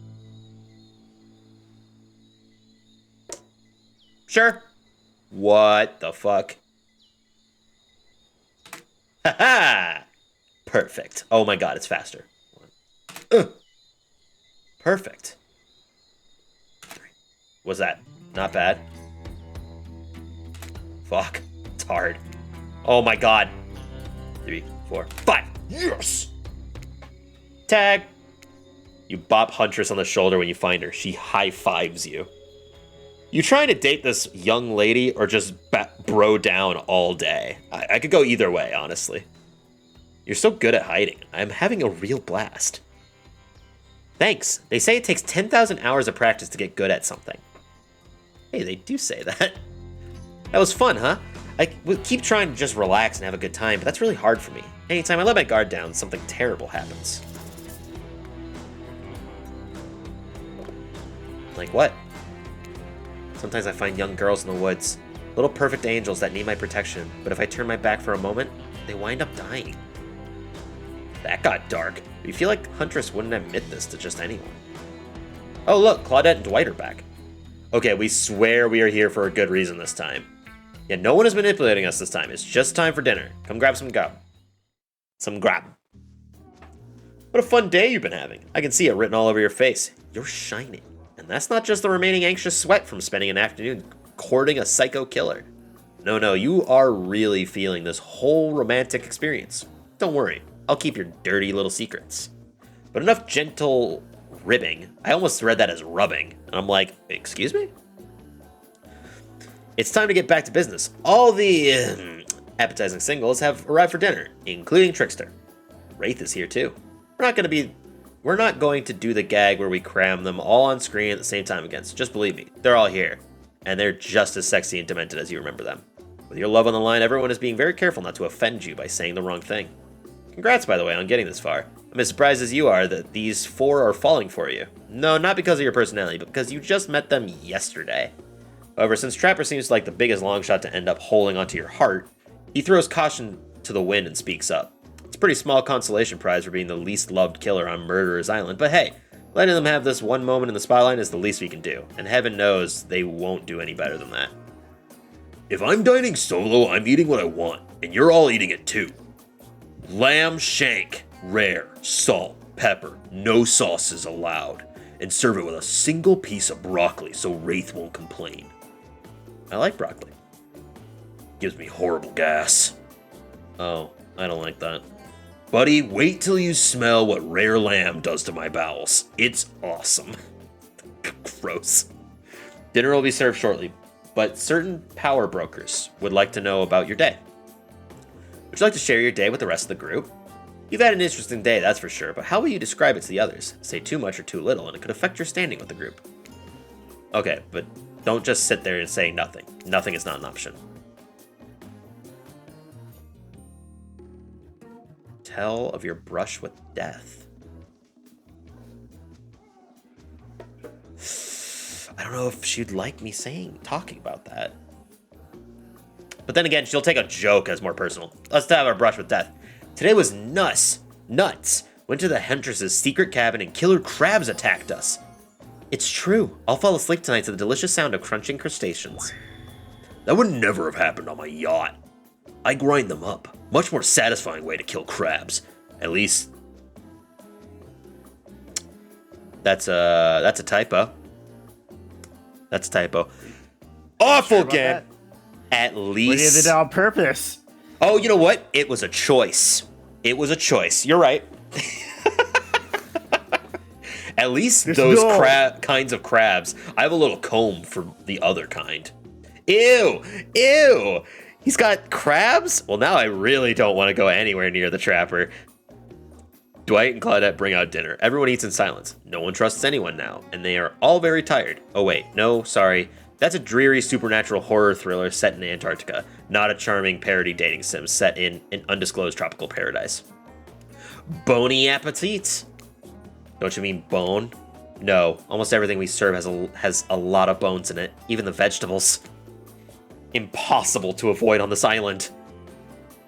[SPEAKER 1] Sure. What the fuck? Ha-ha! Perfect. Oh my god, it's faster. Perfect. Was that not bad? Fuck. It's hard. Oh my god. 3, 4, 5. Yes! Tag. You bop Huntress on the shoulder when you find her. She high-fives you. You trying to date this young lady or just bro down all day? I could go either way, honestly. You're so good at hiding. I'm having a real blast. Thanks. They say it takes 10,000 hours of practice to get good at something. Hey, they do say that. That was fun, huh? I would keep trying to just relax and have a good time, but that's really hard for me. Anytime I let my guard down, something terrible happens. Like what? Sometimes I find young girls in the woods, little perfect angels that need my protection, but if I turn my back for a moment, they wind up dying. That got dark. You feel like Huntress wouldn't admit this to just anyone. Oh look, Claudette and Dwight are back. Okay, we swear we are here for a good reason this time. Yeah, no one is manipulating us this time. It's just time for dinner. Come grab some grub. Some grub. What a fun day you've been having. I can see it written all over your face. You're shining. And that's not just the remaining anxious sweat from spending an afternoon courting a psycho killer. No, you are really feeling this whole romantic experience. Don't worry, I'll keep your dirty little secrets. But enough gentle ribbing. I almost read that as rubbing. And I'm like, excuse me? It's time to get back to business. All the appetizing singles have arrived for dinner, including Trickster. Wraith is here too. We're not going to do the gag where we cram them all on screen at the same time again, so just believe me, they're all here. And they're just as sexy and demented as you remember them. With your love on the line, everyone is being very careful not to offend you by saying the wrong thing. Congrats, by the way, on getting this far. I'm as surprised as you are that these 4 are falling for you. No, not because of your personality, but because you just met them yesterday. However, since Trapper seems like the biggest long shot to end up holding onto your heart, he throws caution to the wind and speaks up. It's a pretty small consolation prize for being the least loved killer on Murderer's Island, but hey, letting them have this one moment in the spotlight is the least we can do, and heaven knows they won't do any better than that. If I'm dining solo, I'm eating what I want, and you're all eating it too. Lamb shank, rare, salt, pepper, no sauces allowed, and serve it with a single piece of broccoli so Wraith won't complain. I like broccoli. Gives me horrible gas. Oh, I don't like that. Buddy, wait till you smell what rare lamb does to my bowels. It's awesome. Gross. Dinner will be served shortly, but certain power brokers would like to know about your day. Would you like to share your day with the rest of the group? You've had an interesting day, that's for sure, but how will you describe it to the others? Say too much or too little, and it could affect your standing with the group. Okay, but don't just sit there and say nothing. Nothing is not an option. Tell of your brush with death. I don't know if she'd like me talking about that. But then again, she'll take a joke as more personal. Let's have our brush with death. Today was nuts. Went to the Huntress's secret cabin and killer crabs attacked us. It's true. I'll fall asleep tonight to the delicious sound of crunching crustaceans. That would never have happened on my yacht. I grind them up. Much more satisfying way to kill crabs. At least... That's a typo. That's a typo. Awful
[SPEAKER 2] Sure
[SPEAKER 1] game! At least...
[SPEAKER 2] We did it on purpose.
[SPEAKER 1] Oh, you know what? It was a choice. It was a choice. You're right. At least those kinds of crabs. I have a little comb for the other kind. Ew! He's got crabs? Well, now I really don't want to go anywhere near the Trapper. Dwight and Claudette bring out dinner. Everyone eats in silence. No one trusts anyone now, and they are all very tired. Oh wait, no, sorry. That's a dreary supernatural horror thriller set in Antarctica, not a charming parody dating sim set in an undisclosed tropical paradise. Bony appetite? Don't you mean bone? No, almost everything we serve has a lot of bones in it, even the vegetables. Impossible to avoid on this island.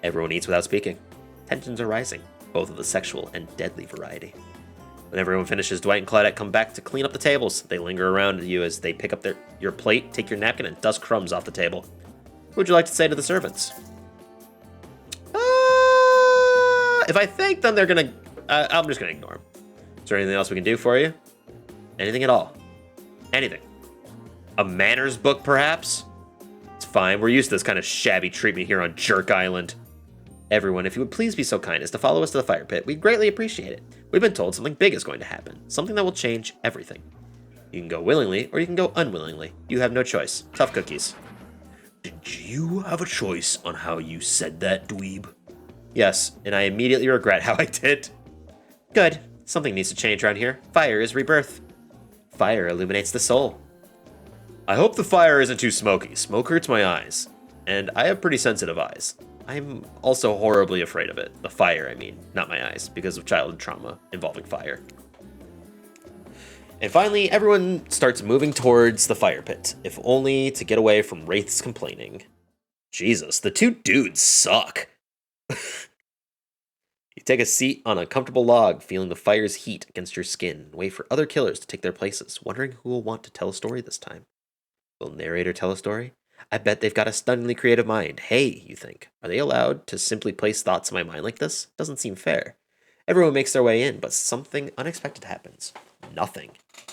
[SPEAKER 1] Everyone eats without speaking. Tensions are rising, both of the sexual and deadly variety. When everyone finishes, Dwight and Claudette come back to clean up the tables. They linger around you as they pick up your plate, take your napkin, and dust crumbs off the table. What would you like to say to the servants? If I thank them, they're gonna... I'm just gonna ignore them. Is there anything else we can do for you? Anything at all? Anything? A manners book, perhaps? It's fine. We're used to this kind of shabby treatment here on Jerk Island. Everyone, if you would please be so kind as to follow us to the fire pit, we'd greatly appreciate it. We've been told something big is going to happen. Something that will change everything. You can go willingly, or you can go unwillingly. You have no choice. Tough cookies. Did you have a choice on how you said that, dweeb? Yes, and I immediately regret how I did. Good. Something needs to change around here. Fire is rebirth. Fire illuminates the soul. I hope the fire isn't too smoky. Smoke hurts my eyes. And I have pretty sensitive eyes. I'm also horribly afraid of it. The fire, I mean, not my eyes, because of childhood trauma involving fire. And finally, everyone starts moving towards the fire pit, if only to get away from Wraith's complaining. Jesus, the two dudes suck. You take a seat on a comfortable log, feeling the fire's heat against your skin, and wait for other killers to take their places, wondering who will want to tell a story this time. Will narrator tell a story? I bet they've got a stunningly creative mind. Hey, you think, are they allowed to simply place thoughts in my mind like this? Doesn't seem fair. Everyone makes their way in, but something unexpected happens. Nothing.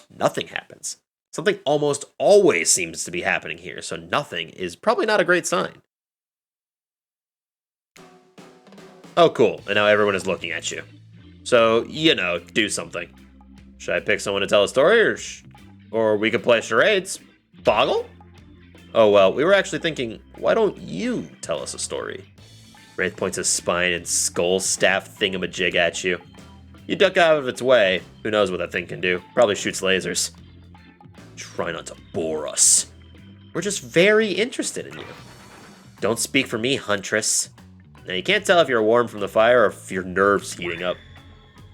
[SPEAKER 1] Nothing happens. Something almost always seems to be happening here, so nothing is probably not a great sign. Oh, cool. And now everyone is looking at you. So, you know, do something. Should I pick someone to tell a story, or we could play charades? Boggle? Oh, well, we were actually thinking, why don't you tell us a story? Wraith points his spine and skull staff thingamajig at you. You duck out of its way. Who knows what that thing can do? Probably shoots lasers. Try not to bore us. We're just very interested in you. Don't speak for me, Huntress. Now, you can't tell if you're warm from the fire or if your nerves heating up.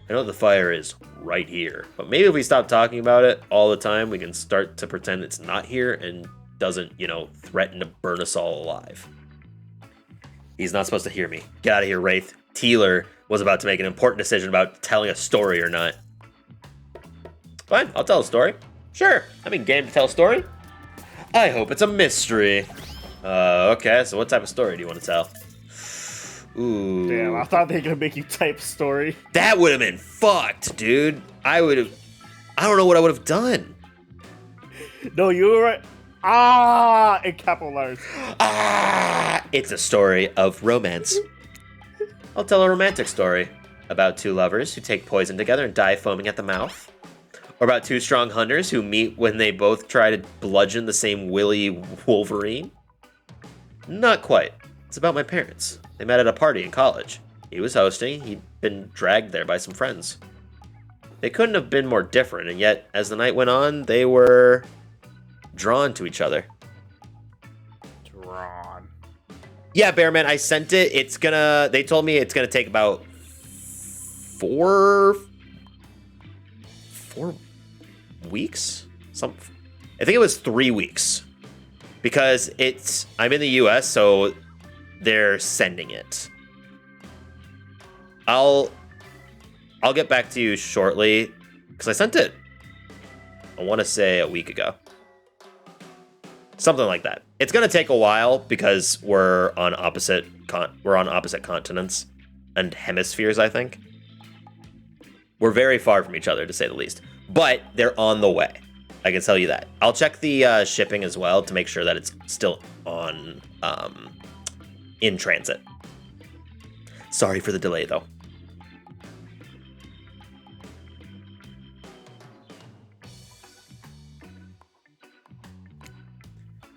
[SPEAKER 1] I know the fire is right here, but maybe if we stop talking about it all the time, we can start to pretend it's not here and doesn't, you know, threaten to burn us all alive. He's not supposed to hear me. Get out of here, Wraith. Teeler was about to make an important decision about telling a story or not. Fine, I'll tell a story. Sure, I'm in game to tell a story. I hope it's a mystery. Okay, so what type of story do you want to tell? Ooh.
[SPEAKER 2] Damn, I thought they were gonna make you type story.
[SPEAKER 1] That would have been fucked, dude. I don't know what I would have done.
[SPEAKER 2] No, you were right. Ah, in capital letters.
[SPEAKER 1] Ah, it's a story of romance. I'll tell a romantic story about two lovers who take poison together and die foaming at the mouth. Or about two strong hunters who meet when they both try to bludgeon the same willy Wolverine. Not quite. It's about my parents. They met at a party in college. He was hosting. He'd been dragged there by some friends. They couldn't have been more different, and yet, as the night went on, they were drawn to each other.
[SPEAKER 2] Drawn.
[SPEAKER 1] Yeah, Bearman, I sent it. They told me it's gonna take about four weeks? I think it was 3 weeks. Because I'm in the US, so they're sending it. I'll get back to you shortly, because I sent it, I want to say a week ago. Something like that. It's going to take a while because we're on opposite continents and hemispheres, I think. We're very far from each other, to say the least. But they're on the way. I can tell you that. I'll check the shipping as well to make sure that it's still on in transit. Sorry for the delay, though.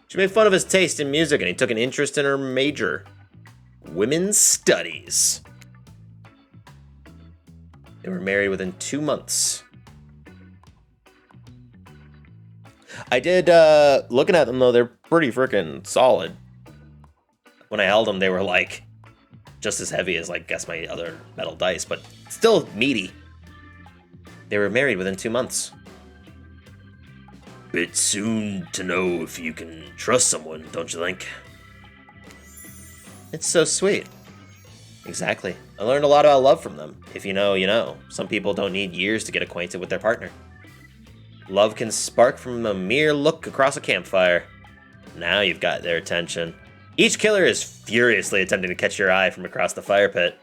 [SPEAKER 1] She made fun of his taste in music, and he took an interest in her major, women's studies. They were married within 2 months. I did, looking at them though, they're pretty freaking solid. When I held them, they were like, just as heavy as, like, guess my other metal dice, but still meaty. They were married within 2 months. Bit soon to know if you can trust someone, don't you think? It's so sweet. Exactly. I learned a lot about love from them. If you know, you know. Some people don't need years to get acquainted with their partner. Love can spark from a mere look across a campfire. Now you've got their attention. Each killer is furiously attempting to catch your eye from across the fire pit,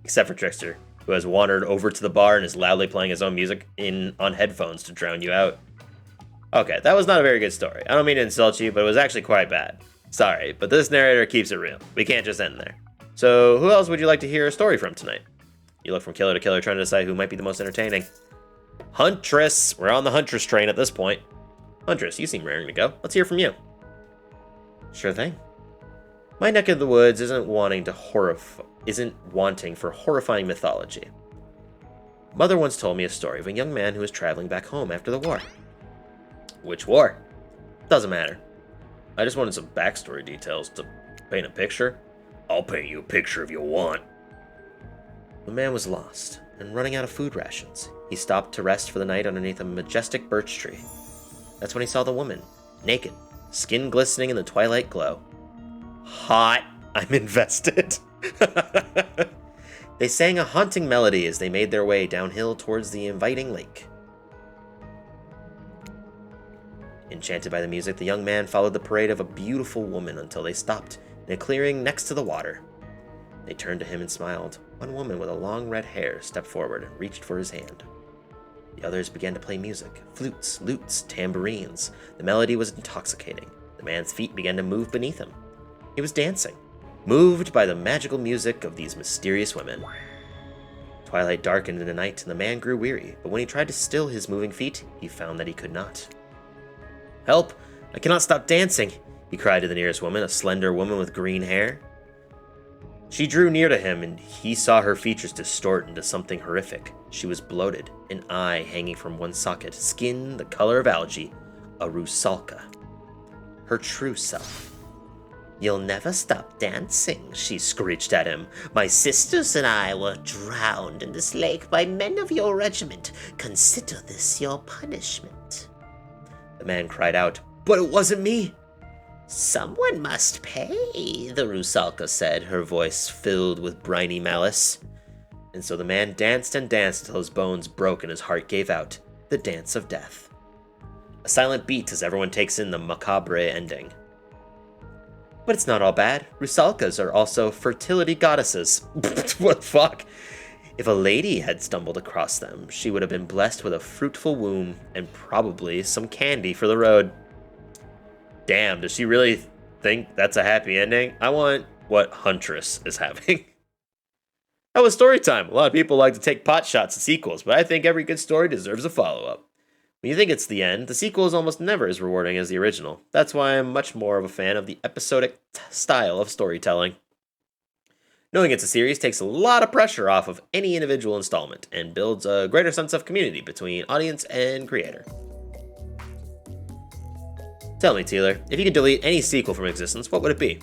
[SPEAKER 1] except for Trickster, who has wandered over to the bar and is loudly playing his own music on headphones to drown you out. Okay, that was not a very good story. I don't mean to insult you, but it was actually quite bad. Sorry, but this narrator keeps it real. We can't just end there. So, who else would you like to hear a story from tonight? You look from killer to killer trying to decide who might be the most entertaining. Huntress! We're on the Huntress train at this point. Huntress, you seem raring to go. Let's hear from you. Sure thing. My neck of the woods isn't wanting for horrifying mythology. Mother once told me a story of a young man who was traveling back home after the war. Which war? Doesn't matter. I just wanted some backstory details to paint a picture. I'll paint you a picture if you want. The man was lost and running out of food rations. He stopped to rest for the night underneath a majestic birch tree. That's when he saw the woman, naked, skin glistening in the twilight glow. Hot! I'm invested. They sang a haunting melody as they made their way downhill towards the inviting lake. Enchanted by the music, the young man followed the parade of a beautiful woman until they stopped in a clearing next to the water. They turned to him and smiled. One woman with a long red hair stepped forward and reached for his hand. The others began to play music, flutes, lutes, tambourines. The melody was intoxicating. The man's feet began to move beneath him. He was dancing, moved by the magical music of these mysterious women. Twilight darkened in the night, and the man grew weary, but when he tried to still his moving feet, he found that he could not. Help! I cannot stop dancing, he cried to the nearest woman, a slender woman with green hair. She drew near to him, and he saw her features distort into something horrific. She was bloated, an eye hanging from one socket, skin the color of algae, a rusalka. Her true self. You'll never stop dancing, she screeched at him. My sisters and I were drowned in this lake by men of your regiment. Consider this your punishment. The man cried out, But it wasn't me. Someone must pay, the rusalka said, her voice filled with briny malice. And so the man danced and danced until his bones broke and his heart gave out, the dance of death. A silent beat as everyone takes in the macabre ending. But it's not all bad. Rusalkas are also fertility goddesses. What the fuck? If a lady had stumbled across them, she would have been blessed with a fruitful womb and probably some candy for the road. Damn, does she really think that's a happy ending? I want what Huntress is having. That was story time. A lot of people like to take pot shots at sequels, but I think every good story deserves a follow-up. When you think it's the end, the sequel is almost never as rewarding as the original. That's why I'm much more of a fan of the episodic style of storytelling. Knowing it's a series takes a lot of pressure off of any individual installment and builds a greater sense of community between audience and creator. Tell me, Teeler, if you could delete any sequel from existence, what would it be?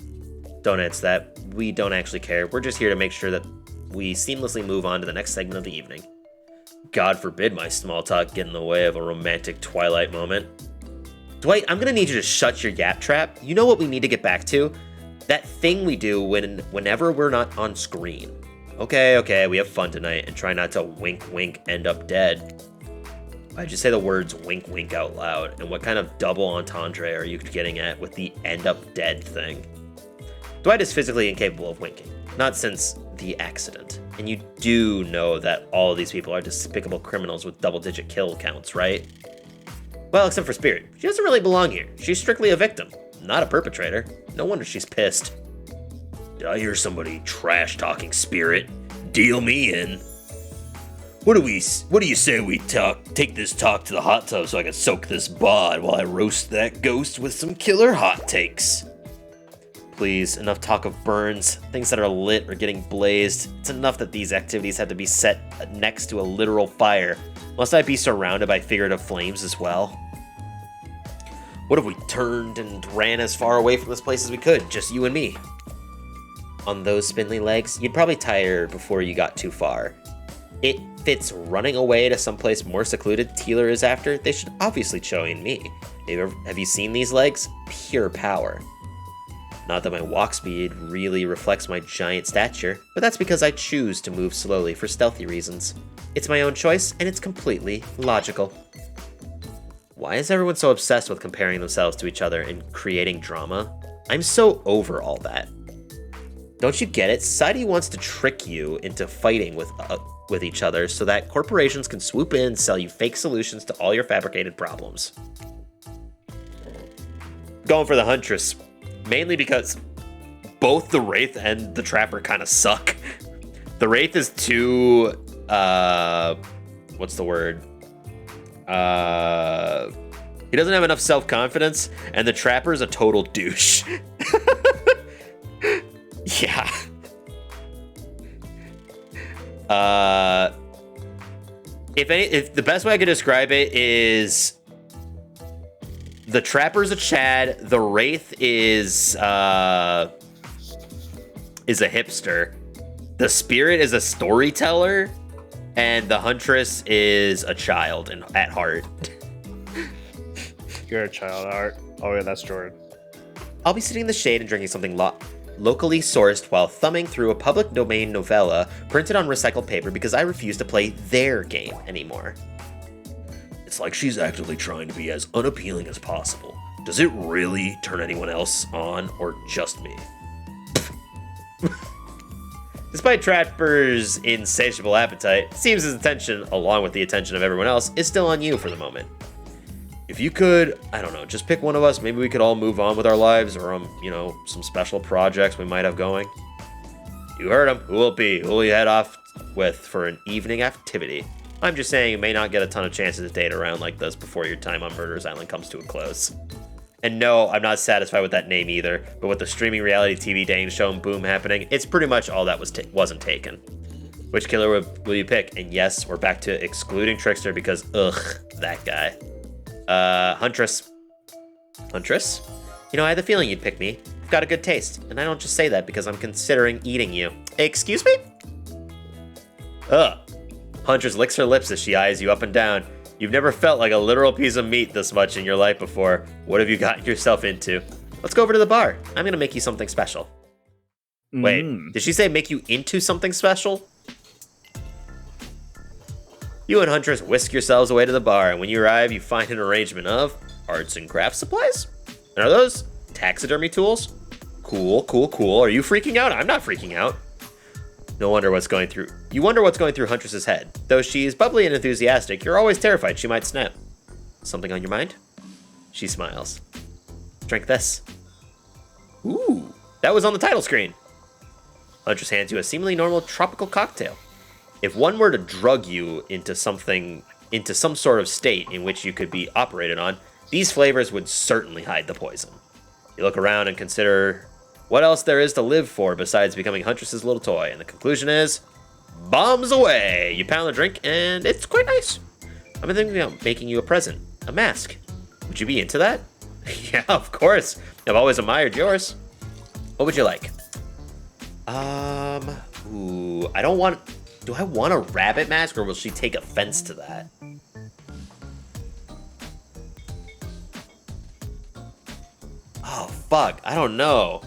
[SPEAKER 1] Don't answer that. We don't actually care. We're just here to make sure that we seamlessly move on to the next segment of the evening. God forbid my small talk get in the way of a romantic Twilight moment. Dwight, I'm gonna need you to shut your yap trap. You know what we need to get back to? That thing we do whenever we're not on screen. Okay, we have fun tonight and try not to wink wink end up dead. Why'd you say the words wink wink out loud? And what kind of double entendre are you getting at with the end up dead thing? Dwight is physically incapable of winking. Not since the accident. And you do know that all of these people are despicable criminals with double-digit kill counts, right? Well, except for Spirit. She doesn't really belong here. She's strictly a victim, not a perpetrator. No wonder she's pissed. Did I hear somebody trash-talking Spirit? Deal me in. What do you say we take this talk to the hot tub so I can soak this bod while I roast that ghost with some killer hot takes? please. Enough talk of burns. Things that are lit or getting blazed. It's enough that these activities had to be set next to a literal fire. Must I be surrounded by figurative flames as well? What if we turned and ran as far away from this place as we could? Just you and me. On those spindly legs, you'd probably tire before you got too far. It fits running away to someplace more secluded Teeler is after. They should obviously join me. Have you seen these legs? Pure power. Not that my walk speed really reflects my giant stature, but that's because I choose to move slowly for stealthy reasons. It's my own choice, and it's completely logical. Why is everyone so obsessed with comparing themselves to each other and creating drama? I'm so over all that. Don't you get it? Society wants to trick you into fighting with each other so that corporations can swoop in and sell you fake solutions to all your fabricated problems. Going for the Huntress, mainly because both the Wraith and the Trapper kind of suck. The Wraith is too, what's the word? He doesn't have enough self-confidence, and the Trapper is a total douche. Yeah. If the best way I could describe it is the Trapper's a Chad, the Wraith is a hipster, the Spirit is a storyteller, and the Huntress is a child at heart.
[SPEAKER 2] You're a child at heart. Oh yeah, that's Jordan.
[SPEAKER 1] I'll be sitting in the shade and drinking something locally sourced while thumbing through a public domain novella printed on recycled paper because I refuse to play their game anymore. It's like she's actively trying to be as unappealing as possible. Does it really turn anyone else on, or just me? Despite Trapper's insatiable appetite, it seems his attention, along with the attention of everyone else, is still on you for the moment. If you could, I don't know, just pick one of us, maybe we could all move on with our lives, or, some special projects we might have going. You heard him. Who will it be? Who will you head off with for an evening activity? I'm just saying you may not get a ton of chances to date around like this before your time on Murder's Island comes to a close. And no, I'm not satisfied with that name either, but with the streaming reality TV dating show and boom happening, it's pretty much all that wasn't taken. Which killer will you pick? And yes, we're back to excluding Trickster because, ugh, that guy. Huntress. Huntress? I had the feeling you'd pick me. You've got a good taste, and I don't just say that because I'm considering eating you. Excuse me? Ugh. Huntress licks her lips as she eyes you up and down. You've never felt like a literal piece of meat this much in your life before. What have you gotten yourself into? Let's go over to the bar. I'm gonna make you something special. Wait, did she say make you into something special? You and Huntress whisk yourselves away to the bar, and when you arrive, you find an arrangement of arts and crafts supplies. And are those taxidermy tools? Cool. Are you freaking out? I'm not freaking out. You wonder what's going through Huntress's head. Though she's bubbly and enthusiastic, you're always terrified she might snap. Something on your mind? She smiles. Drink this. Ooh, that was on the title screen. Huntress hands you a seemingly normal tropical cocktail. If one were to drug you into some sort of state in which you could be operated on, these flavors would certainly hide the poison. You look around and consider what else there is to live for besides becoming Huntress's little toy, and the conclusion is, bombs away! You pound the drink, and it's quite nice. I've been thinking about making you a present, a mask. Would you be into that? Yeah, of course. I've always admired yours. What would you like? Do I want a rabbit mask, or will she take offense to that? Oh, fuck. I don't know.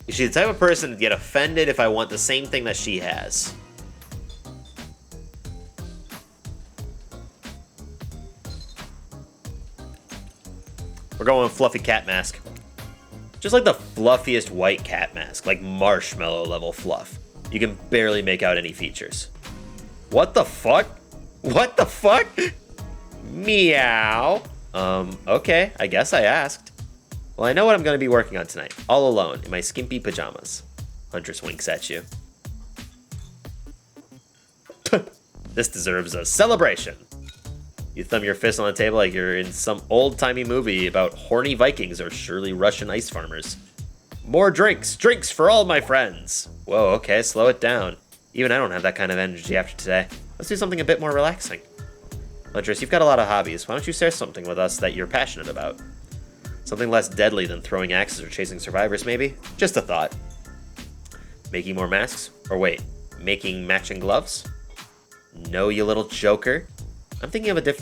[SPEAKER 1] Is she the type of person to get offended if I want the same thing that she has? We're going with fluffy cat mask. Just like the fluffiest white cat mask, like marshmallow level fluff. You can barely make out any features. What the fuck? What the fuck? Meow. Okay, I guess I asked. Well, I know what I'm going to be working on tonight, all alone, in my skimpy pajamas. Huntress winks at you. This deserves a celebration. You thumb your fist on the table like you're in some old-timey movie about horny Vikings or surely Russian ice farmers. More drinks. Drinks for all my friends. Whoa, okay, slow it down. Even I don't have that kind of energy after today. Let's do something a bit more relaxing. Huntress, you've got a lot of hobbies. Why don't you share something with us that you're passionate about? Something less deadly than throwing axes or chasing survivors, maybe? Just a thought. Making more masks? Or wait, making matching gloves? No, you little joker. I'm thinking of a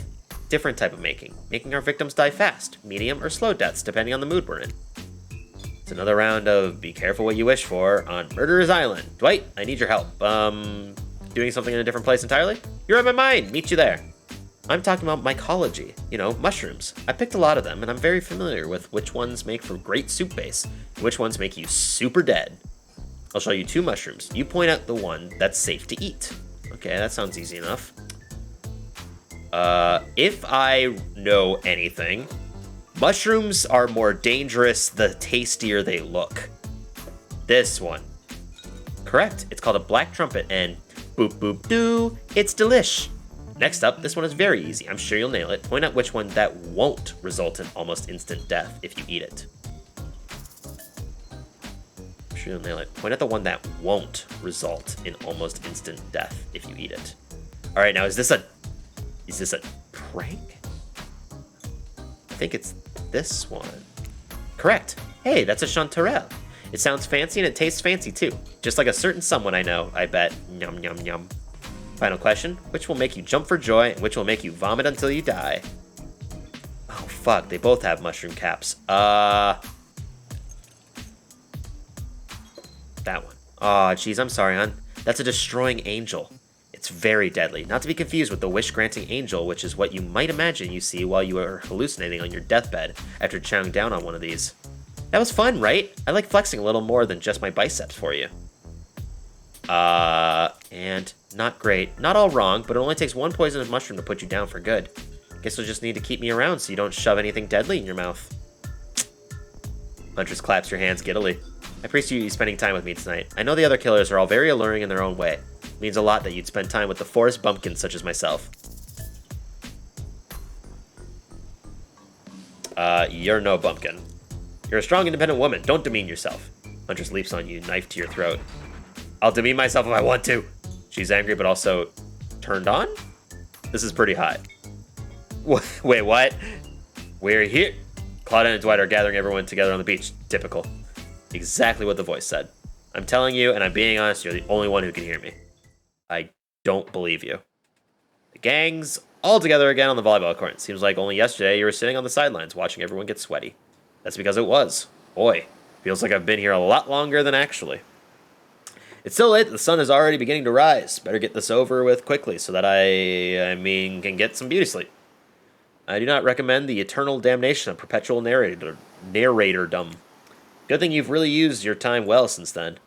[SPEAKER 1] different type of making. Making our victims die fast, medium, or slow deaths, depending on the mood we're in. It's another round of be careful what you wish for on Murderer's Island. Dwight, I need your help. Doing something in a different place entirely? You're on my mind. Meet you there. I'm talking about mycology. You know, mushrooms. I picked a lot of them, and I'm very familiar with which ones make for great soup base, and which ones make you super dead. I'll show you 2 mushrooms. You point out the one that's safe to eat. Okay, that sounds easy enough. If I know anything, mushrooms are more dangerous the tastier they look. This one. Correct. It's called a black trumpet, and boop boop doo, it's delish. Next up, this one is very easy. I'm sure you'll nail it. Point out which one that won't result in almost instant death if you eat it. I'm sure you'll nail it. Point out the one that won't result in almost instant death if you eat it. All right, now is this a prank? I think it's this one. Correct. Hey, that's a chanterelle. It sounds fancy and it tastes fancy too. Just like a certain someone I know, I bet. Yum, yum, yum. Final question. Which will make you jump for joy and which will make you vomit until you die? Oh, fuck. They both have mushroom caps. That one. Aw, jeez, I'm sorry, hon. That's a destroying angel. It's very deadly. Not to be confused with the wish-granting angel, which is what you might imagine you see while you are hallucinating on your deathbed after chowing down on one of these. That was fun, right? I like flexing a little more than just my biceps for you. And not great. Not all wrong, but it only takes 1 poisonous mushroom to put you down for good. Guess you'll just need to keep me around so you don't shove anything deadly in your mouth. Huntress claps your hands giddily. I appreciate you spending time with me tonight. I know the other killers are all very alluring in their own way. It means a lot that you'd spend time with the forest bumpkins such as myself. You're no bumpkin. You're a strong, independent woman. Don't demean yourself. Huntress leaps on you, knife to your throat. I'll demean myself if I want to. She's angry, but also turned on? This is pretty hot. Wait, what? We're here. Claudia and Dwight are gathering everyone together on the beach. Typical. Exactly what the voice said. I'm telling you, and I'm being honest, you're the only one who can hear me. I don't believe you. The gang's all together again on the volleyball court. Seems like only yesterday you were sitting on the sidelines watching everyone get sweaty. That's because it was. Boy, feels like I've been here a lot longer than actually. It's still late. The sun is already beginning to rise. Better get this over with quickly so that I can get some beauty sleep. I do not recommend the eternal damnation of perpetual narratordom. Good thing you've really used your time well since then.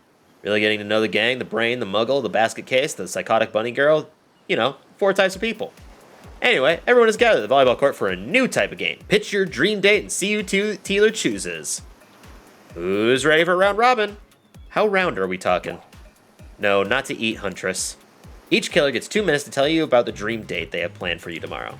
[SPEAKER 1] Really getting to know the gang, the brain, the muggle, the basket case, the psychotic bunny girl. You know, 4 types of people. Anyway, everyone is gathered at the volleyball court for a new type of game. Pitch your dream date and see who Teeler chooses. Who's ready for round robin? How round are we talking? No, not to eat, Huntress. Each killer gets 2 minutes to tell you about the dream date they have planned for you tomorrow.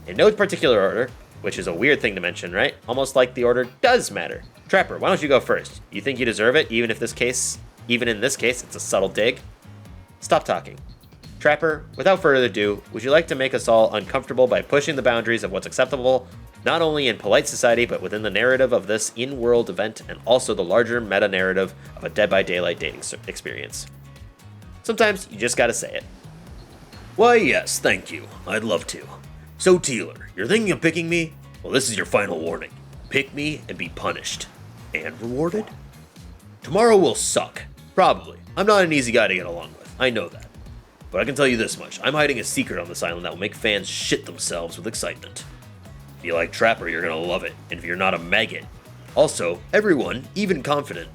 [SPEAKER 1] In no particular order, which is a weird thing to mention, right? Almost like the order does matter. Trapper, why don't you go first? You think you deserve it, even in this case, it's a subtle dig? Stop talking. Trapper, without further ado, would you like to make us all uncomfortable by pushing the boundaries of what's acceptable, not only in polite society, but within the narrative of this in-world event, and also the larger meta-narrative of a Dead by Daylight dating experience? Sometimes you just gotta say it. Why, yes, thank you. I'd love to. So, Teeler, you're thinking of picking me? Well, this is your final warning. Pick me and be punished. And rewarded? Tomorrow will suck. Probably. I'm not an easy guy to get along with. I know that. But I can tell you this much. I'm hiding a secret on this island that will make fans shit themselves with excitement. If you like Trapper, you're gonna love it. And if you're not a maggot. Also, everyone, even confident,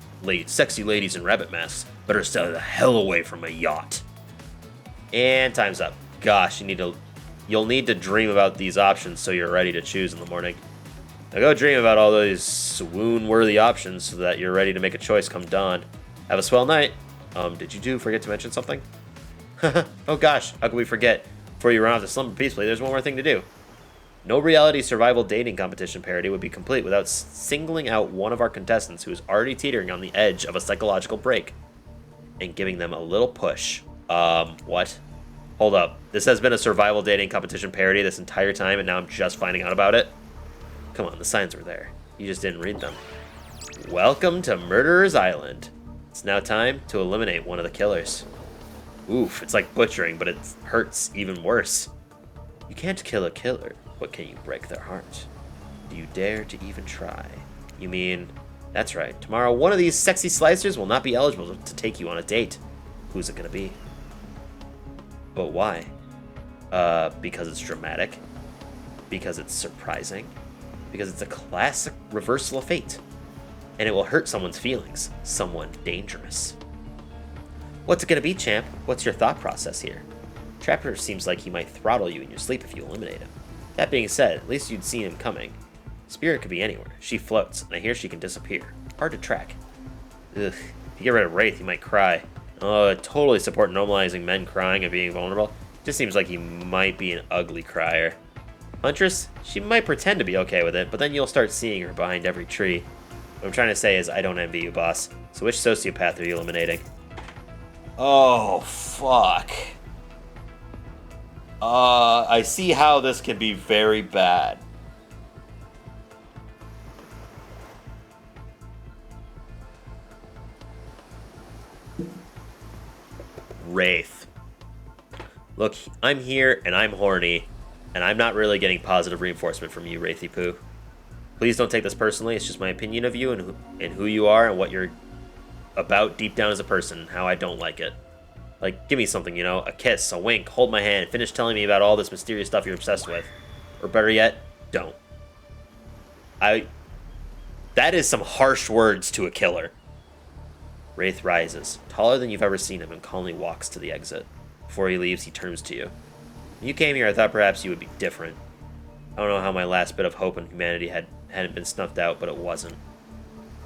[SPEAKER 1] sexy ladies in rabbit masks, better stay the hell away from a yacht. And time's up. Gosh, you'll need to dream about these options so you're ready to choose in the morning. Now go dream about all those swoon-worthy options so that you're ready to make a choice come dawn. Have a swell night. Did you forget to mention something? Oh gosh, how could we forget? Before you run off to slumber peacefully, there's one more thing to do. No reality survival dating competition parody would be complete without singling out one of our contestants who is already teetering on the edge of a psychological break and giving them a little push. What? Hold up. This has been a survival dating competition parody this entire time, and now I'm just finding out about it? Come on, the signs were there. You just didn't read them. Welcome to Murderer's Island. It's now time to eliminate one of the killers. Oof, it's like butchering, but it hurts even worse. You can't kill a killer, but can you break their heart? Do you dare to even try? You mean... That's right. Tomorrow, one of these sexy slicers will not be eligible to take you on a date. Who's it gonna be? But why? Because it's dramatic. Because it's surprising. Because it's a classic reversal of fate. And it will hurt someone's feelings. Someone dangerous. What's it gonna be, champ? What's your thought process here? Trapper seems like he might throttle you in your sleep if you eliminate him. That being said, at least you'd seen him coming. Spirit could be anywhere. She floats, and I hear she can disappear. Hard to track. Ugh. If you get rid of Wraith, you might cry. Oh, I totally support normalizing men crying and being vulnerable. Just seems like he might be an ugly crier. Huntress? She might pretend to be okay with it, but then you'll start seeing her behind every tree. What I'm trying to say is I don't envy you, boss. So which sociopath are you eliminating? Oh, fuck. I see how this can be very bad. Wraith. Look, I'm here and I'm horny, and I'm not really getting positive reinforcement from you, Wraithy Poo. Please don't take this personally. It's just my opinion of you and who you are and what you're about deep down as a person, and how I don't like it. Like, give me something, you know, a kiss, a wink, hold my hand, finish telling me about all this mysterious stuff you're obsessed with. Or better yet, don't. That is some harsh words to a killer. Wraith rises, taller than you've ever seen him, and calmly walks to the exit. Before he leaves, he turns to you. When you came here, I thought perhaps you would be different. I don't know how my last bit of hope in humanity hadn't been snuffed out, but it wasn't.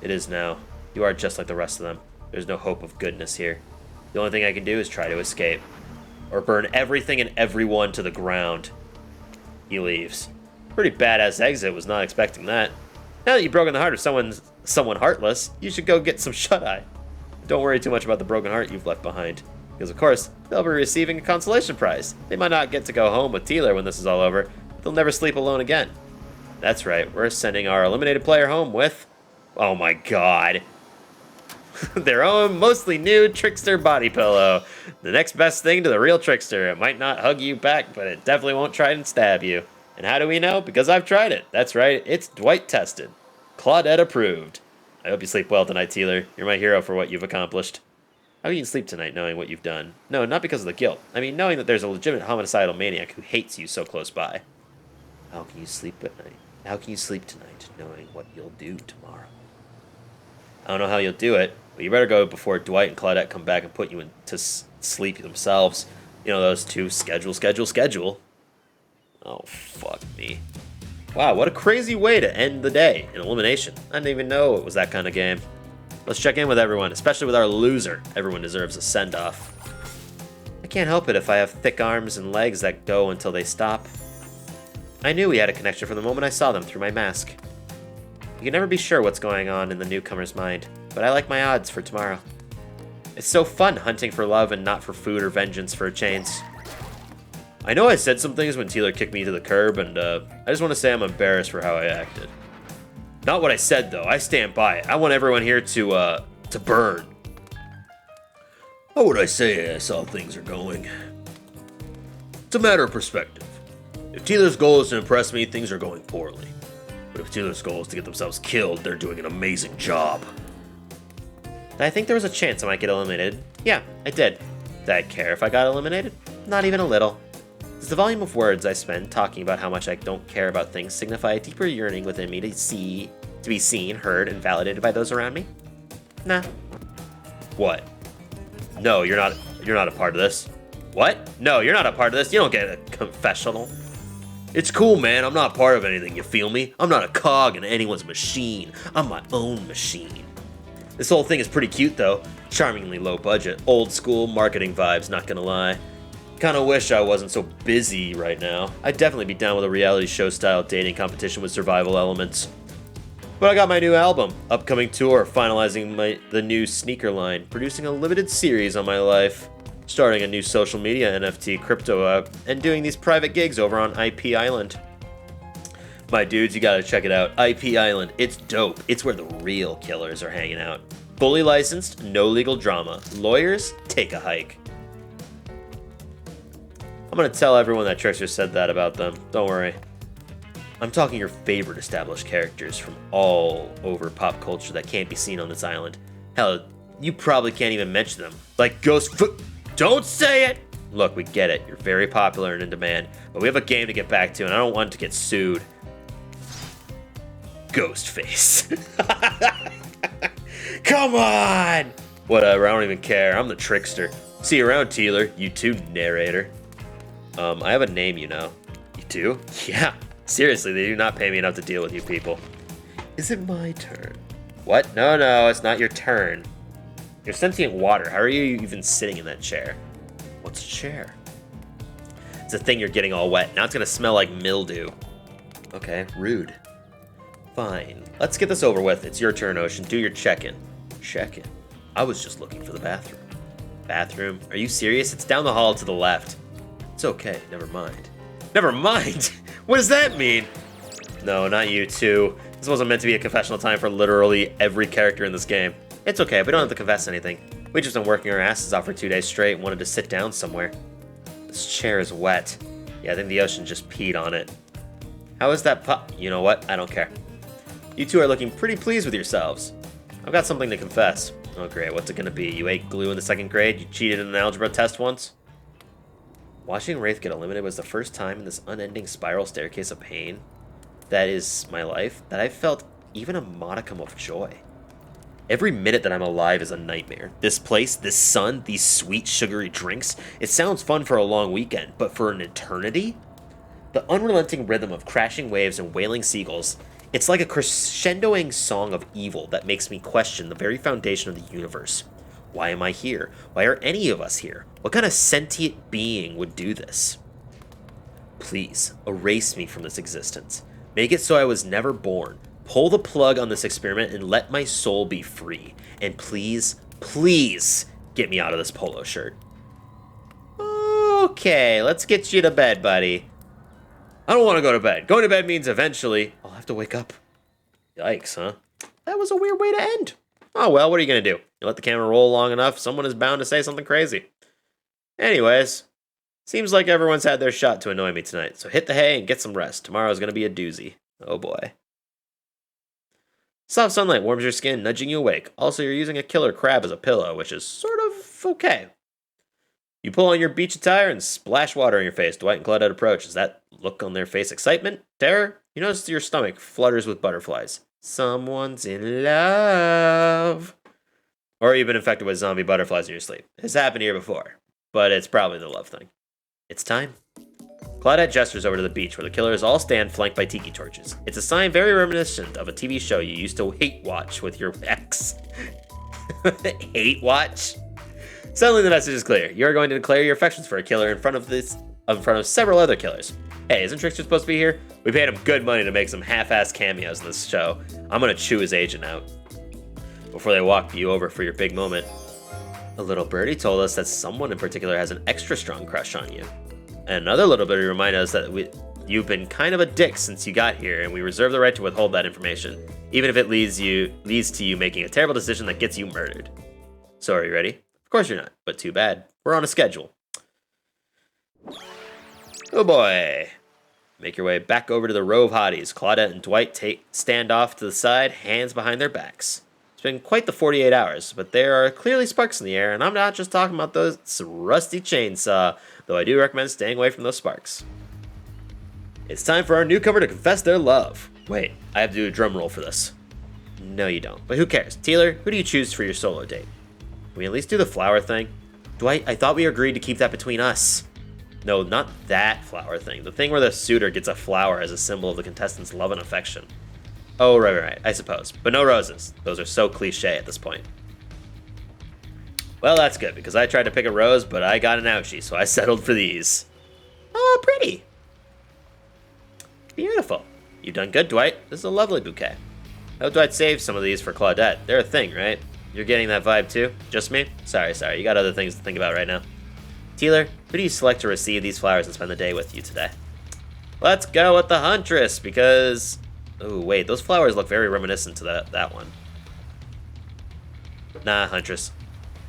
[SPEAKER 1] It is now. You are just like the rest of them. There's no hope of goodness here. The only thing I can do is try to escape. Or burn everything and everyone to the ground. He leaves. Pretty badass exit, was not expecting that. Now that you've broken the heart of someone heartless, you should go get some shut-eye. Don't worry too much about the broken heart you've left behind. Because of course, they'll be receiving a consolation prize. They might not get to go home with Teeler when this is all over, but they'll never sleep alone again. That's right, we're sending our eliminated player home with... Oh my god. Their own mostly new Trickster body pillow. The next best thing to the real Trickster. It might not hug you back, but it definitely won't try and stab you. And how do we know? Because I've tried it. That's right, it's Dwight tested. Claudette approved. I hope you sleep well tonight, Teeler. You're my hero for what you've accomplished. How can you sleep tonight knowing what you've done? No, not because of the guilt. I mean, knowing that there's a legitimate homicidal maniac who hates you so close by. How can you sleep at night? How can you sleep tonight knowing what you'll do tomorrow? I don't know how you'll do it, but you better go before Dwight and Claudette come back and put you into sleep themselves. You know, those two schedule. Oh, fuck me. Wow, what a crazy way to end the day in elimination. I didn't even know it was that kind of game. Let's check in with everyone, especially with our loser. Everyone deserves a send-off. I can't help it if I have thick arms and legs that go until they stop. I knew we had a connection from the moment I saw them through my mask. You can never be sure what's going on in the newcomer's mind, but I like my odds for tomorrow. It's so fun hunting for love and not for food or vengeance for a change. I know I said some things when Teeler kicked me to the curb, and I just want to say I'm embarrassed for how I acted. Not what I said, though. I stand by it. I want everyone here to burn. How would I say that's how things are going? It's a matter of perspective. If Teeler's goal is to impress me, things are going poorly. But if Teeler's goal is to get themselves killed, they're doing an amazing job. Did I think there was a chance I might get eliminated? Yeah, I did. Did I care if I got eliminated? Not even a little. Does the volume of words I spend talking about how much I don't care about things signify a deeper yearning within me to be seen, heard, and validated by those around me? Nah. What? No, you're not a part of this. What? No, you're not a part of this. You don't get a confessional. It's cool, man. I'm not part of anything, you feel me? I'm not a cog in anyone's machine. I'm my own machine. This whole thing is pretty cute, though. Charmingly low budget. Old school marketing vibes, not gonna lie. Kinda wish I wasn't so busy right now. I'd definitely be down with a reality show style dating competition with survival elements. But I got my new album, upcoming tour, finalizing the new sneaker line, producing a limited series on my life, starting a new social media NFT crypto app, and doing these private gigs over on IP Island. My dudes, you gotta check it out. IP Island, it's dope. It's where the real killers are hanging out. Fully licensed, no legal drama. Lawyers, take a hike. I'm gonna tell everyone that Trickster said that about them. Don't worry. I'm talking your favorite established characters from all over pop culture that can't be seen on this island. Hell, you probably can't even mention them. Like Don't say it! Look, we get it. You're very popular and in demand, but we have a game to get back to, and I don't want to get sued. Ghostface. Come on! Whatever, I don't even care. I'm the Trickster. See you around, Teeler. You too, narrator. I have a name, you know. You do? Yeah. Seriously, they do not pay me enough to deal with you people. Is it my turn? What? No, it's not your turn. You're sentient water. How are you even sitting in that chair? What's a chair? It's a thing you're getting all wet. Now it's gonna smell like mildew. Okay, rude. Fine. Let's get this over with. It's your turn, Ocean. Do your check-in. Check-in? I was just looking for the bathroom. Bathroom? Are you serious? It's down the hall to the left. It's okay. Never mind. Never mind? What does that mean? No, not you too. This wasn't meant to be a confessional time for literally every character in this game. It's okay. We don't have to confess anything. We just been working our asses off for 2 days straight and wanted to sit down somewhere. This chair is wet. Yeah, I think the Ocean just peed on it. How is that You know what? I don't care. You two are looking pretty pleased with yourselves. I've got something to confess. Oh great, what's it gonna be? You ate glue in the 2nd grade? You cheated in an algebra test once? Watching Wraith get eliminated was the first time in this unending spiral staircase of pain that is my life that I felt even a modicum of joy. Every minute that I'm alive is a nightmare. This place, this sun, these sweet sugary drinks, it sounds fun for a long weekend, but for an eternity? The unrelenting rhythm of crashing waves and wailing seagulls, it's like a crescendoing song of evil that makes me question the very foundation of the universe. Why am I here? Why are any of us here? What kind of sentient being would do this? Please, erase me from this existence. Make it so I was never born. Pull the plug on this experiment and let my soul be free. And please, please, get me out of this polo shirt. Okay, let's get you to bed, buddy. I don't want to go to bed. Going to bed means eventually I'll have to wake up. Yikes, huh? That was a weird way to end. Oh well, what are you gonna do? You let the camera roll long enough, someone is bound to say something crazy. Anyways, seems like everyone's had their shot to annoy me tonight, so hit the hay and get some rest. Tomorrow's gonna be a doozy. Oh boy. Soft sunlight warms your skin, nudging you awake. Also, you're using a killer crab as a pillow, which is sort of okay. You pull on your beach attire and splash water in your face. Dwight and Claudette approach. Is that look on their face excitement? Terror? You notice your stomach flutters with butterflies. Someone's in love. Or you've been infected with zombie butterflies in your sleep. It's happened here before, but it's probably the love thing. It's time. Claudette gestures over to the beach where the killers all stand flanked by tiki torches. It's a sign very reminiscent of a TV show you used to hate watch with your ex. Hate watch? Suddenly the message is clear. You're going to declare your affections for a killer in front of several other killers. Hey, isn't Trickster supposed to be here? We paid him good money to make some half-assed cameos in this show. I'm gonna chew his agent out before they walk you over for your big moment. A little birdie told us that someone in particular has an extra strong crush on you. And another little birdie reminded us that you've been kind of a dick since you got here, and we reserve the right to withhold that information, even if it leads to you making a terrible decision that gets you murdered. So are you ready? Of course you're not, but too bad. We're on a schedule. Oh boy. Make your way back over to the row of hotties. Claudette and Dwight stand off to the side, hands behind their backs. It's been quite the 48 hours, but there are clearly sparks in the air, and I'm not just talking about those rusty chainsaw, though I do recommend staying away from those sparks. It's time for our newcomer to confess their love. Wait, I have to do a drum roll for this. No, you don't, but who cares? Teeler, who do you choose for your solo date? Can we at least do the flower thing? Dwight, I thought we agreed to keep that between us. No, not that flower thing. The thing where the suitor gets a flower as a symbol of the contestant's love and affection. Oh, right, I suppose. But no roses. Those are so cliche at this point. Well, that's good, because I tried to pick a rose, but I got an ouchie, so I settled for these. Oh, pretty. Beautiful. You've done good, Dwight. This is a lovely bouquet. I hope Dwight saved some of these for Claudette. They're a thing, right? You're getting that vibe too? Just me? Sorry. You got other things to think about right now. Teeler, who do you select to receive these flowers and spend the day with you today? Let's go with the Huntress, because... Oh, wait, those flowers look very reminiscent to that one. Nah, Huntress.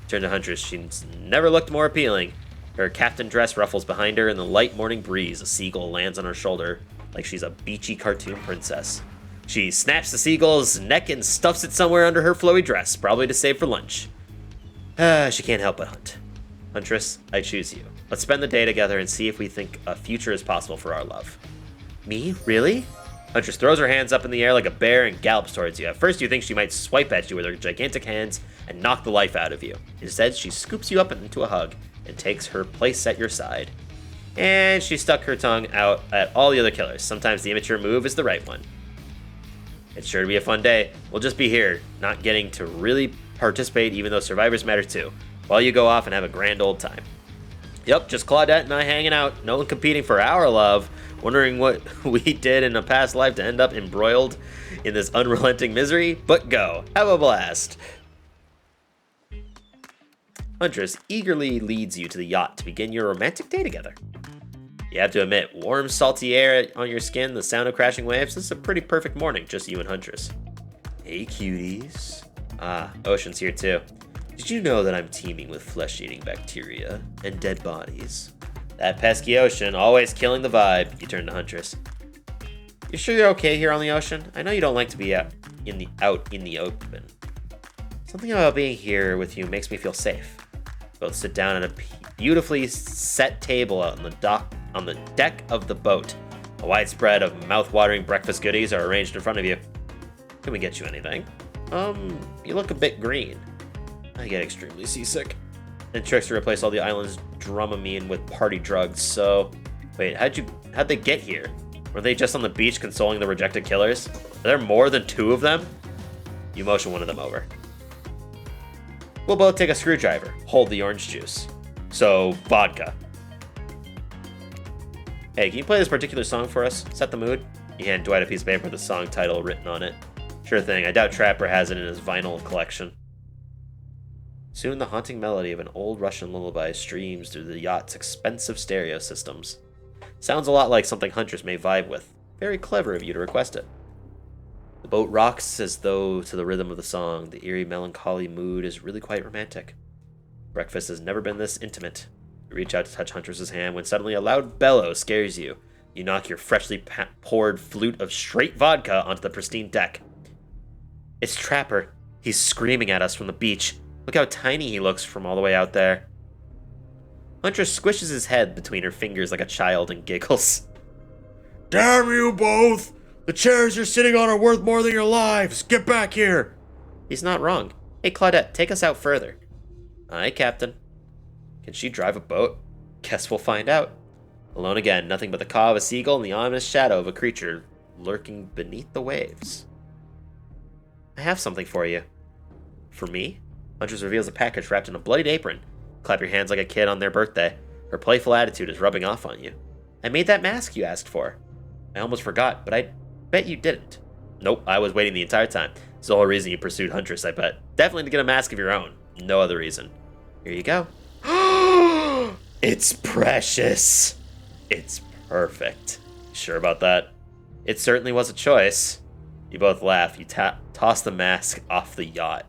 [SPEAKER 1] Turn to Huntress. She's never looked more appealing. Her captain dress ruffles behind her in the light morning breeze. A seagull lands on her shoulder like she's a beachy cartoon princess. She snaps the seagull's neck and stuffs it somewhere under her flowy dress, probably to save for lunch. She can't help but hunt. Huntress, I choose you. Let's spend the day together and see if we think a future is possible for our love. Me? Really? Huntress throws her hands up in the air like a bear and gallops towards you. At first, you think she might swipe at you with her gigantic hands and knock the life out of you. Instead, she scoops you up into a hug and takes her place at your side. And she stuck her tongue out at all the other killers. Sometimes the immature move is the right one. It's sure to be a fun day. We'll just be here, not getting to really participate, even though survivors matter too, while you go off and have a grand old time. Yep, just Claudette and I hanging out. No one competing for our love, wondering what we did in a past life to end up embroiled in this unrelenting misery. But go, have a blast. Huntress eagerly leads you to the yacht to begin your romantic day together. You have to admit, warm, salty air on your skin, the sound of crashing waves, this is a pretty perfect morning, just you and Huntress. Hey, cuties. Ah, Ocean's here too. Did you know that I'm teeming with flesh-eating bacteria and dead bodies? That pesky Ocean, always killing the vibe. You turn to Huntress. You sure you're okay here on the ocean? I know you don't like to be out in the open. Something about being here with you makes me feel safe. Both sit down at a beautifully set table out on the deck of the boat. A wide spread of mouth-watering breakfast goodies are arranged in front of you. Can we get you anything? You look a bit green. I get extremely seasick. And tricks to replace all the island's Dramamine with party drugs, so... Wait, how'd they get here? Were they just on the beach consoling the rejected killers? Are there more than 2 of them? You motion one of them over. We'll both take a screwdriver. Hold the orange juice. So, vodka. Hey, can you play this particular song for us? Set the mood? You hand Dwight a piece of paper with the song title written on it. Sure thing, I doubt Trapper has it in his vinyl collection. Soon the haunting melody of an old Russian lullaby streams through the yacht's expensive stereo systems. Sounds a lot like something Huntress may vibe with. Very clever of you to request it. The boat rocks as though to the rhythm of the song. The eerie, melancholy mood is really quite romantic. Breakfast has never been this intimate. You reach out to touch Huntress's hand when suddenly a loud bellow scares you. You knock your freshly poured flute of straight vodka onto the pristine deck. It's Trapper. He's screaming at us from the beach. Look how tiny he looks from all the way out there. Huntress squishes his head between her fingers like a child and giggles. Damn you both! The chairs you're sitting on are worth more than your lives! Get back here! He's not wrong. Hey, Claudette, take us out further. Aye, Captain. Can she drive a boat? Guess we'll find out. Alone again, nothing but the caw of a seagull and the ominous shadow of a creature lurking beneath the waves. I have something for you. For me? Huntress reveals a package wrapped in a bloodied apron. Clap your hands like a kid on their birthday. Her playful attitude is rubbing off on you. I made that mask you asked for. I almost forgot, but I bet you didn't. Nope, I was waiting the entire time. It's the whole reason you pursued Huntress, I bet. Definitely to get a mask of your own. No other reason. Here you go. It's precious. It's perfect. You sure about that? It certainly was a choice. You both laugh. You toss the mask off the yacht.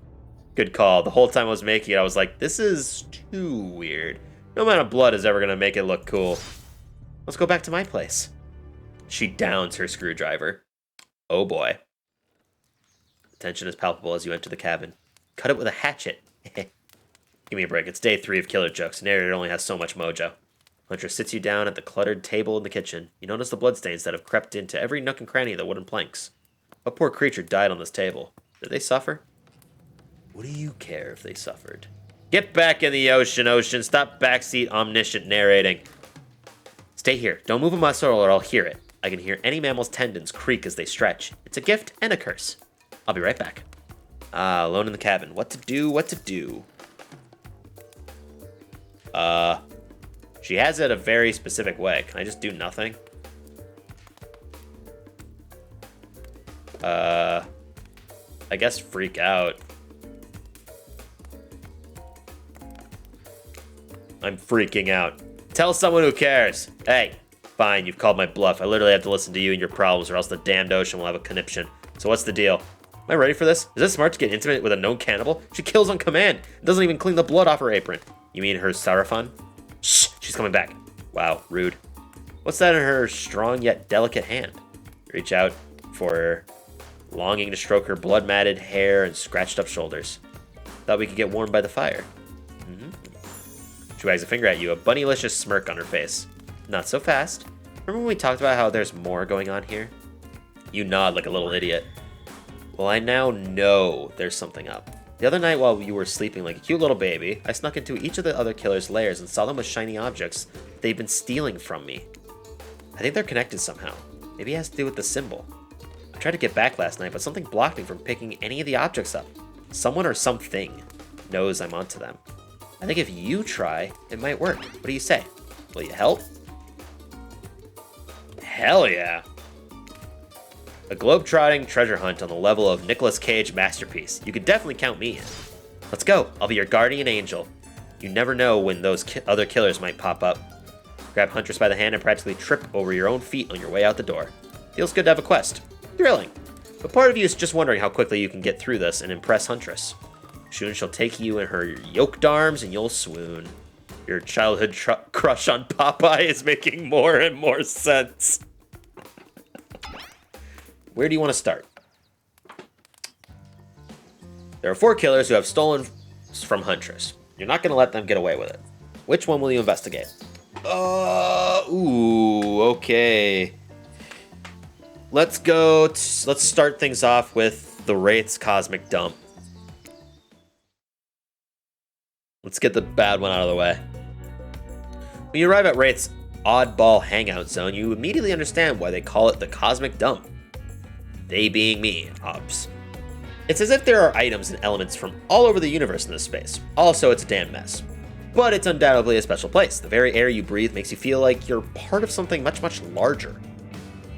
[SPEAKER 1] Good call. The whole time I was making it, I was like, this is too weird. No amount of blood is ever going to make it look cool. Let's go back to my place. She downs her screwdriver. Oh boy. The tension is palpable as you enter the cabin. Cut it with a hatchet. Give me a break. It's day 3 of killer jokes. Narrator only has so much mojo. Huntress sits you down at the cluttered table in the kitchen. You notice the bloodstains that have crept into every nook and cranny of the wooden planks. What poor creature died on this table? Did they suffer? What do you care if they suffered? Get back in the ocean, Ocean. Stop backseat omniscient narrating. Stay here. Don't move a muscle or I'll hear it. I can hear any mammal's tendons creak as they stretch. It's a gift and a curse. I'll be right back. Alone in the cabin. What to do, what to do. She has it a very specific way. Can I just do nothing? I guess freak out. I'm freaking out. Tell someone who cares. Hey, fine, you've called my bluff. I literally have to listen to you and your problems or else the damned ocean will have a conniption. So what's the deal? Am I ready for this? Is it smart to get intimate with a known cannibal? She kills on command and doesn't even clean the blood off her apron. You mean her Sarafan? Shh, she's coming back. Wow, rude. What's that in her strong yet delicate hand? Reach out for her, longing to stroke her blood-matted hair and scratched up shoulders. Thought we could get warm by the fire. She wags a finger at you, a bunnylicious smirk on her face. Not so fast. Remember when we talked about how there's more going on here? You nod like a little idiot. Well, I now know there's something up. The other night while you were sleeping like a cute little baby, I snuck into each of the other killers' lairs and saw them with shiny objects they've been stealing from me. I think they're connected somehow. Maybe it has to do with the symbol. I tried to get back last night, but something blocked me from picking any of the objects up. Someone or something knows I'm onto them. I think if you try, it might work. What do you say? Will you help? Hell yeah. A globe-trotting treasure hunt on the level of Nicolas Cage masterpiece. You could definitely count me in. Let's go. I'll be your guardian angel. You never know when those other killers might pop up. Grab Huntress by the hand and practically trip over your own feet on your way out the door. Feels good to have a quest. Thrilling. But part of you is just wondering how quickly you can get through this and impress Huntress. Soon she'll take you in her yoked arms and you'll swoon. Your childhood crush on Popeye is making more and more sense. Where do you want to start? There are 4 killers who have stolen from Huntress. You're not going to let them get away with it. Which one will you investigate? Okay. Let's start things off with the Wraith's Cosmic Dump. Let's get the bad one out of the way. When you arrive at Wraith's oddball hangout zone, you immediately understand why they call it the Cosmic Dump. They being me, Ops. It's as if there are items and elements from all over the universe in this space. Also, it's a damn mess. But it's undoubtedly a special place. The very air you breathe makes you feel like you're part of something much, much larger.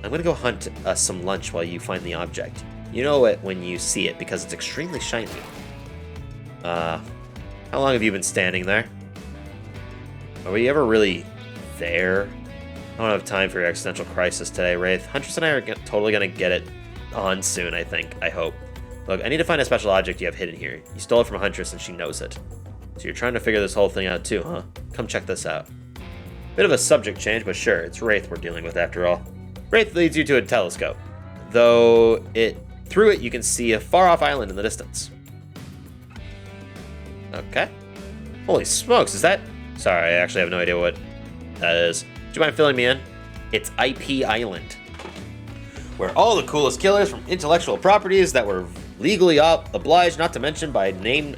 [SPEAKER 1] I'm gonna go hunt some lunch while you find the object. You know it when you see it because it's extremely shiny. How long have you been standing there? Are we ever really there? I don't have time for your existential crisis today, Wraith. Huntress and I are totally gonna get it on soon, I think. I hope. Look, I need to find a special object you have hidden here. You stole it from Huntress and she knows it. So you're trying to figure this whole thing out too, huh? Come check this out. Bit of a subject change, but sure, it's Wraith we're dealing with after all. Wraith leads you to a telescope. Through it you can see a far-off island in the distance. Okay. Holy smokes, is that... Sorry, I actually have no idea what that is. Do you mind filling me in? It's IP Island, where all the coolest killers from intellectual properties that were legally obliged not to mention by name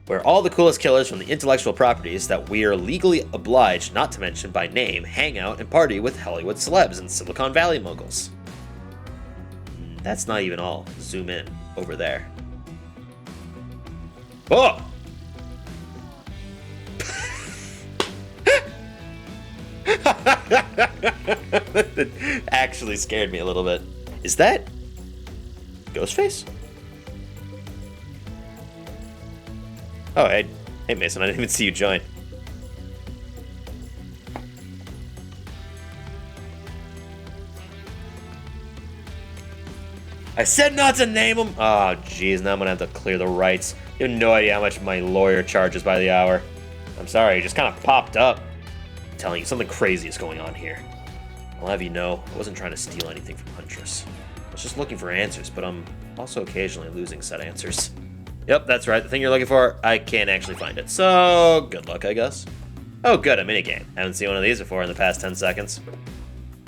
[SPEAKER 1] where all the coolest killers from the intellectual properties that we are legally obliged not to mention by name hang out and party with Hollywood celebs and Silicon Valley moguls. That's not even all. Zoom in over there. Oh! That actually scared me a little bit. Is that Ghostface? Oh, hey Mason, I didn't even see you join. I said not to name him! Oh, jeez, now I'm gonna have to clear the rights. You have no idea how much my lawyer charges by the hour. I'm sorry, it just kind of popped up. I'm telling you, something crazy is going on here. I'll have you know, I wasn't trying to steal anything from Huntress. I was just looking for answers, but I'm also occasionally losing said answers. Yep, that's right, the thing you're looking for, I can't actually find it. So, good luck, I guess. Oh, good, a minigame. Haven't seen one of these before in the past 10 seconds.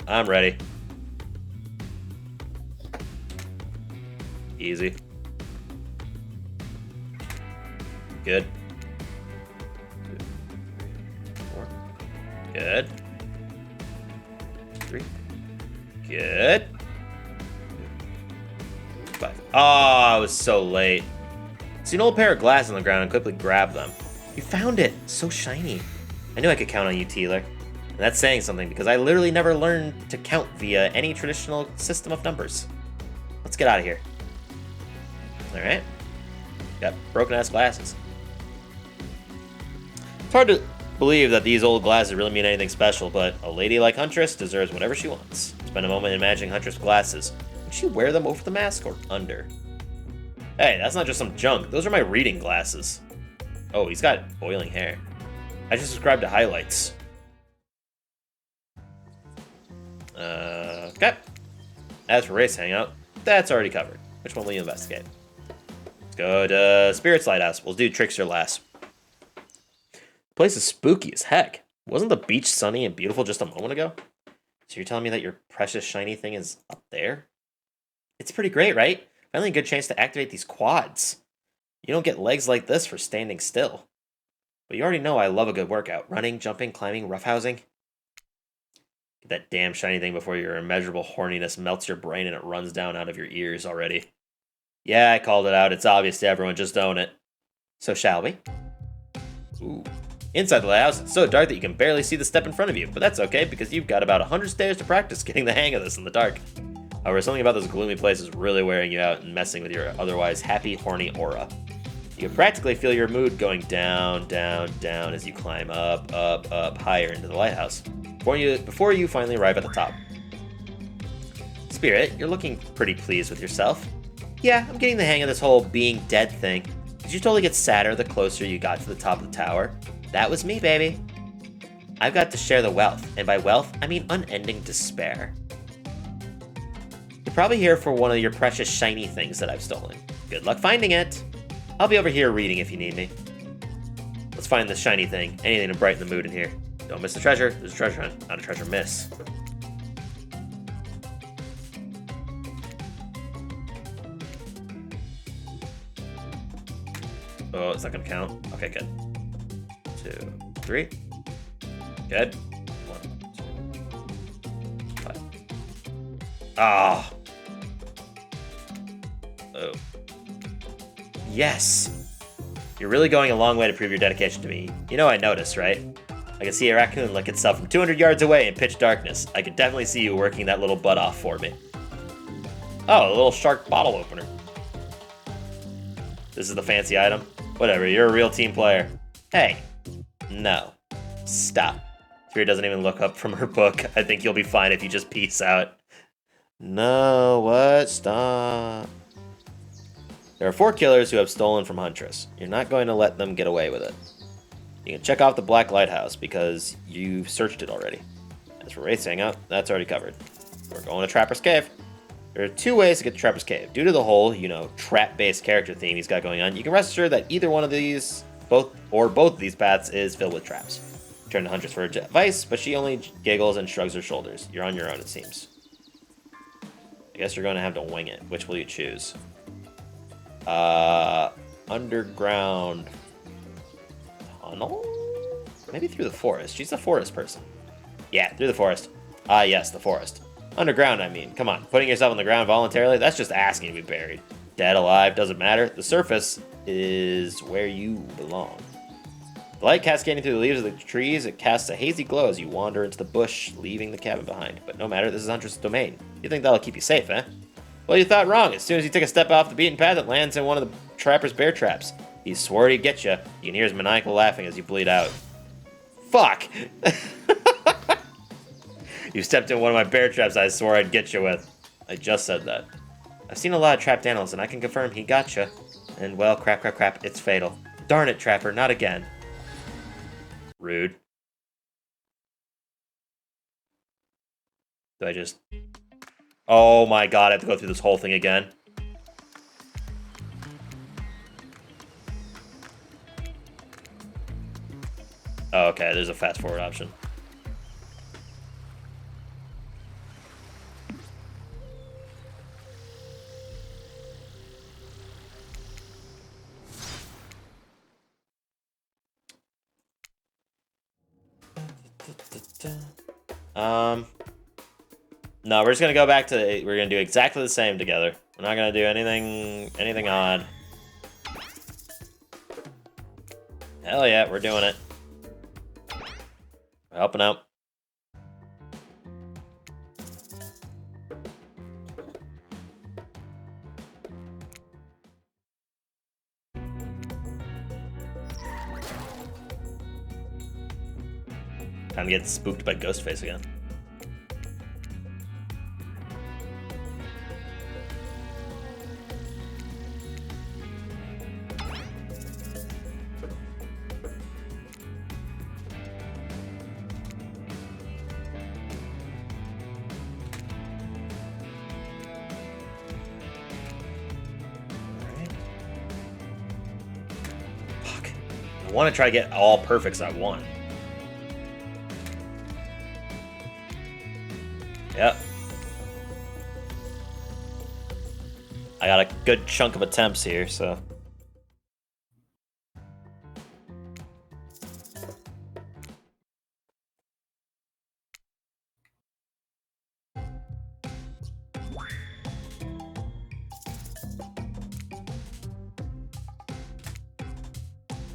[SPEAKER 1] I'm ready. Easy. Good. 4. Good. 3. Good. 5. Oh, I was so late. See an old pair of glasses on the ground and quickly grab them. You found it! So shiny. I knew I could count on you, Teeler. And that's saying something, because I literally never learned to count via any traditional system of numbers. Let's get out of here. Alright. Got broken-ass glasses. It's hard to believe that these old glasses really mean anything special, but a lady like Huntress deserves whatever she wants. Spend a moment imagining Huntress' glasses. Would she wear them over the mask or under? Hey, that's not just some junk. Those are my reading glasses. Oh, he's got boiling hair. I just subscribed to highlights. Okay. As for Race Hangout, that's already covered. Which one will you investigate? Let's go to Spirit's Lighthouse. We'll do Trickster last. The place is spooky as heck. Wasn't the beach sunny and beautiful just a moment ago? So you're telling me that your precious shiny thing is up there? It's pretty great, right? Finally a good chance to activate these quads. You don't get legs like this for standing still. But you already know I love a good workout. Running, jumping, climbing, roughhousing. Get that damn shiny thing before your immeasurable horniness melts your brain and it runs down out of your ears already. Yeah, I called it out. It's obvious to everyone. Just own it. So shall we? Ooh. Inside the lighthouse, it's so dark that you can barely see the step in front of you. But that's okay, because you've got about 100 stairs to practice getting the hang of this in the dark. However, something about this gloomy place is really wearing you out and messing with your otherwise happy, horny aura. You can practically feel your mood going down, down, down as you climb up, up, up, higher into the lighthouse, before you finally arrive at the top. Spirit, you're looking pretty pleased with yourself. Yeah, I'm getting the hang of this whole being dead thing. Did you totally get sadder the closer you got to the top of the tower? That was me, baby. I've got to share the wealth, and by wealth, I mean unending despair. You're probably here for one of your precious shiny things that I've stolen. Good luck finding it. I'll be over here reading if you need me. Let's find this shiny thing. Anything to brighten the mood in here. Don't miss the treasure. There's a treasure hunt, not a treasure miss. Oh, it's not gonna count. Okay, good. 2, 3. Good. 1, 2, 5. Ah. Oh. Yes! You're really going a long way to prove your dedication to me. You know I noticed, right? I can see a raccoon lick itself from 200 yards away in pitch darkness. I could definitely see you working that little butt off for me. Oh, a little shark bottle opener. This is the fancy item? Whatever, you're a real team player. Hey. No. Stop. Spirit doesn't even look up from her book. I think you'll be fine if you just peace out. No, what? Stop. There are 4 killers who have stolen from Huntress. You're not going to let them get away with it. You can check off the Black Lighthouse because you've searched it already. As for Wraith's Hangout, that's already covered. We're going to Trapper's Cave. There are 2 ways to get to Trapper's Cave. Due to the whole, trap-based character theme he's got going on, you can rest assured that either one of these, both of these paths is filled with traps. Turn to Huntress for advice, but she only giggles and shrugs her shoulders. You're on your own, it seems. I guess you're going to have to wing it. Which will you choose? Underground tunnel? Maybe through the forest. She's a forest person. Yeah, through the forest. Ah, yes, the forest. Underground, I mean. Come on, putting yourself on the ground voluntarily? That's just asking to be buried. Dead, alive, doesn't matter. The surface is where you belong. The light cascading through the leaves of the trees, it casts a hazy glow as you wander into the bush, leaving the cabin behind. But no matter, this is Huntress' domain. You think that'll keep you safe, eh? Well, you thought wrong. As soon as you take a step off the beaten path, it lands in one of the Trapper's bear traps. He swore he'd get you. You can hear his maniacal laughing as you bleed out. Fuck! You stepped in one of my bear traps I swore I'd get you with. I just said that. I've seen a lot of trapped animals, and I can confirm he got you. And, well, crap, crap, crap, it's fatal. Darn it, Trapper, not again. Rude. Do I just... Oh my god, I have to go through this whole thing again. Oh, okay, there's a fast forward option. No, we're just gonna go back to, we're gonna do exactly the same together. We're not gonna do anything odd. Hell yeah, we're doing it. We're helping out. Time to get spooked by Ghostface again. Fuck. I want to try to get all perfects I want. Yep. I got a good chunk of attempts here, so.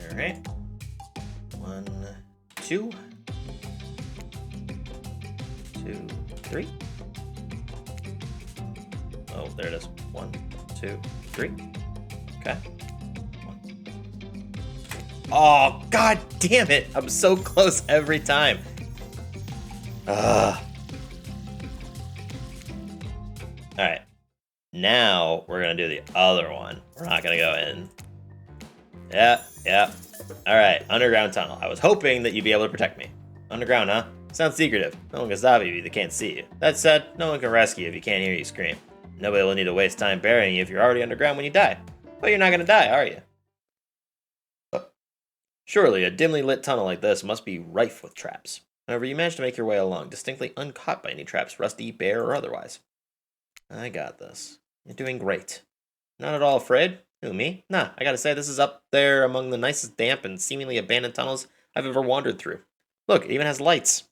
[SPEAKER 1] All right. 1, 2. 2, 3. Oh, there it is. 1, 2, 3. Okay. 1. Oh, god damn it! I'm so close every time. Ugh. Alright. Now we're gonna do the other one. We're not gonna go in. Yeah. Alright, underground tunnel. I was hoping that you'd be able to protect me. Underground, huh? Sounds secretive. No one can stop you if they can't see you. That said, no one can rescue you if you can't hear you scream. Nobody will need to waste time burying you if you're already underground when you die. But you're not gonna die, are you? Surely, a dimly lit tunnel like this must be rife with traps. However, you managed to make your way along, distinctly uncaught by any traps, rusty, bare, or otherwise. I got this. You're doing great. Not at all afraid? Who, me? Nah, I gotta say, this is up there among the nicest damp and seemingly abandoned tunnels I've ever wandered through. Look, it even has lights.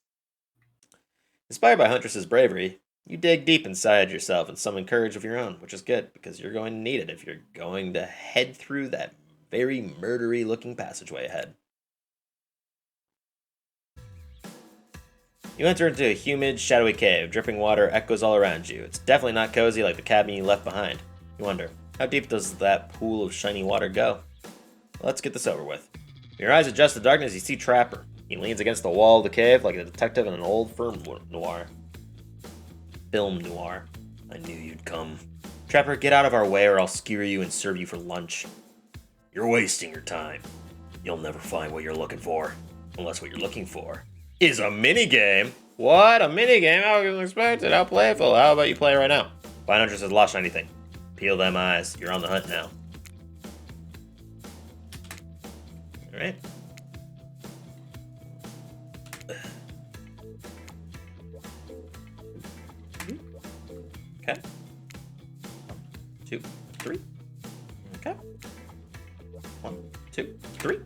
[SPEAKER 1] Inspired by Huntress's bravery, you dig deep inside yourself and summon courage of your own, which is good, because you're going to need it if you're going to head through that very murdery-looking passageway ahead. You enter into a humid, shadowy cave. Dripping water echoes all around you. It's definitely not cozy like the cabin you left behind. You wonder, how deep does that pool of shiny water go? Let's get this over with. When your eyes adjust to darkness, you see Trapper. He leans against the wall of the cave like a detective in an old film noir. I knew you'd come. Trapper, get out of our way or I'll skewer you and serve you for lunch. You're wasting your time. You'll never find what you're looking for. Unless what you're looking for is a minigame. What? A minigame? How can you expect it? How playful. How about you play right now? Find Huntress has lost anything. Peel them eyes. You're on the hunt now. Alright. Okay. 2, 3. Okay. 1, 2, 3.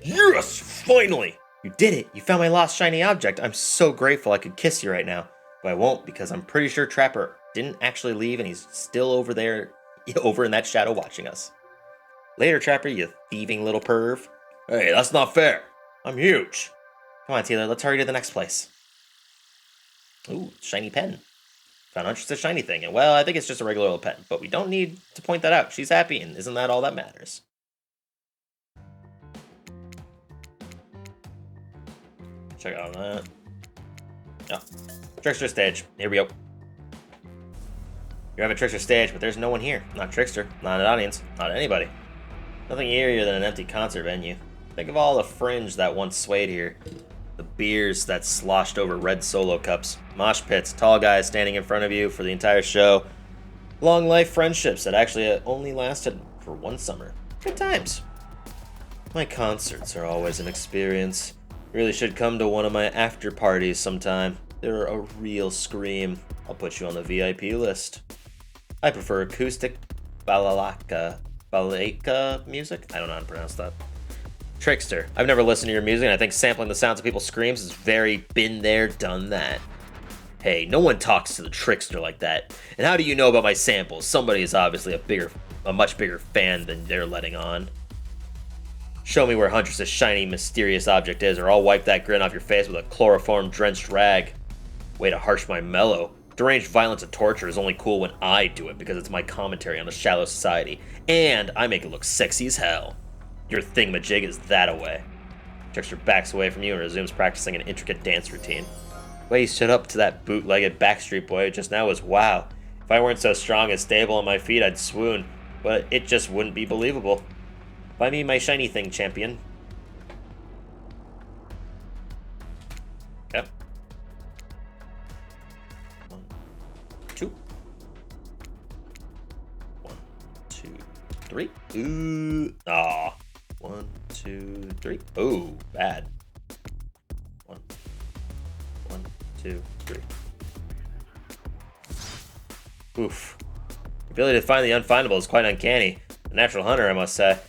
[SPEAKER 1] Yes! Finally! You did it! You found my lost shiny object. I'm so grateful I could kiss you right now. But I won't because I'm pretty sure Trapper didn't actually leave and he's still over there, over in that shadow watching us. Later, Trapper, you thieving little perv. Hey, that's not fair. I'm huge. Come on, Taylor, let's hurry to the next place. Ooh, shiny pen. Found Huntress' shiny thing, and well, I think it's just a regular old pen, but we don't need to point that out. She's happy, and isn't that all that matters? Check out that. Oh, Trickster stage. Here we go. You're having Trickster stage, but there's no one here. Not Trickster, not an audience, not anybody. Nothing eerier than an empty concert venue. Think of all the fringe that once swayed here. The beers that sloshed over red Solo cups. Mosh pits, tall guys standing in front of you for the entire show. Long life friendships that actually only lasted for one summer. Good times. My concerts are always an experience. You really should come to one of my after parties sometime. They're a real scream. I'll put you on the VIP list. I prefer acoustic balalaika music? I don't know how to pronounce that. Trickster. I've never listened to your music, and I think sampling the sounds of people's screams is very been there, done that. Hey, no one talks to the Trickster like that. And how do you know about my samples? Somebody is obviously a much bigger fan than they're letting on. Show me where Huntress's shiny, mysterious object is, or I'll wipe that grin off your face with a chloroform-drenched rag. Way to harsh my mellow. Deranged violence and torture is only cool when I do it because it's my commentary on a shallow society, and I make it look sexy as hell. Your thingamajig is that-a-way. Trickster backs away from you and resumes practicing an intricate dance routine. The way he stood up to that bootlegged Backstreet Boy just now was wow. If I weren't so strong and stable on my feet, I'd swoon, but it just wouldn't be believable. Buy me my shiny thing, champion. Yep. 1, 2. 1, 2, 3. Ooh. Aw. 1, 2, 3. Ooh, bad. 1, 2, 3. Oof. The ability to find the unfindable is quite uncanny. A natural hunter, I must say.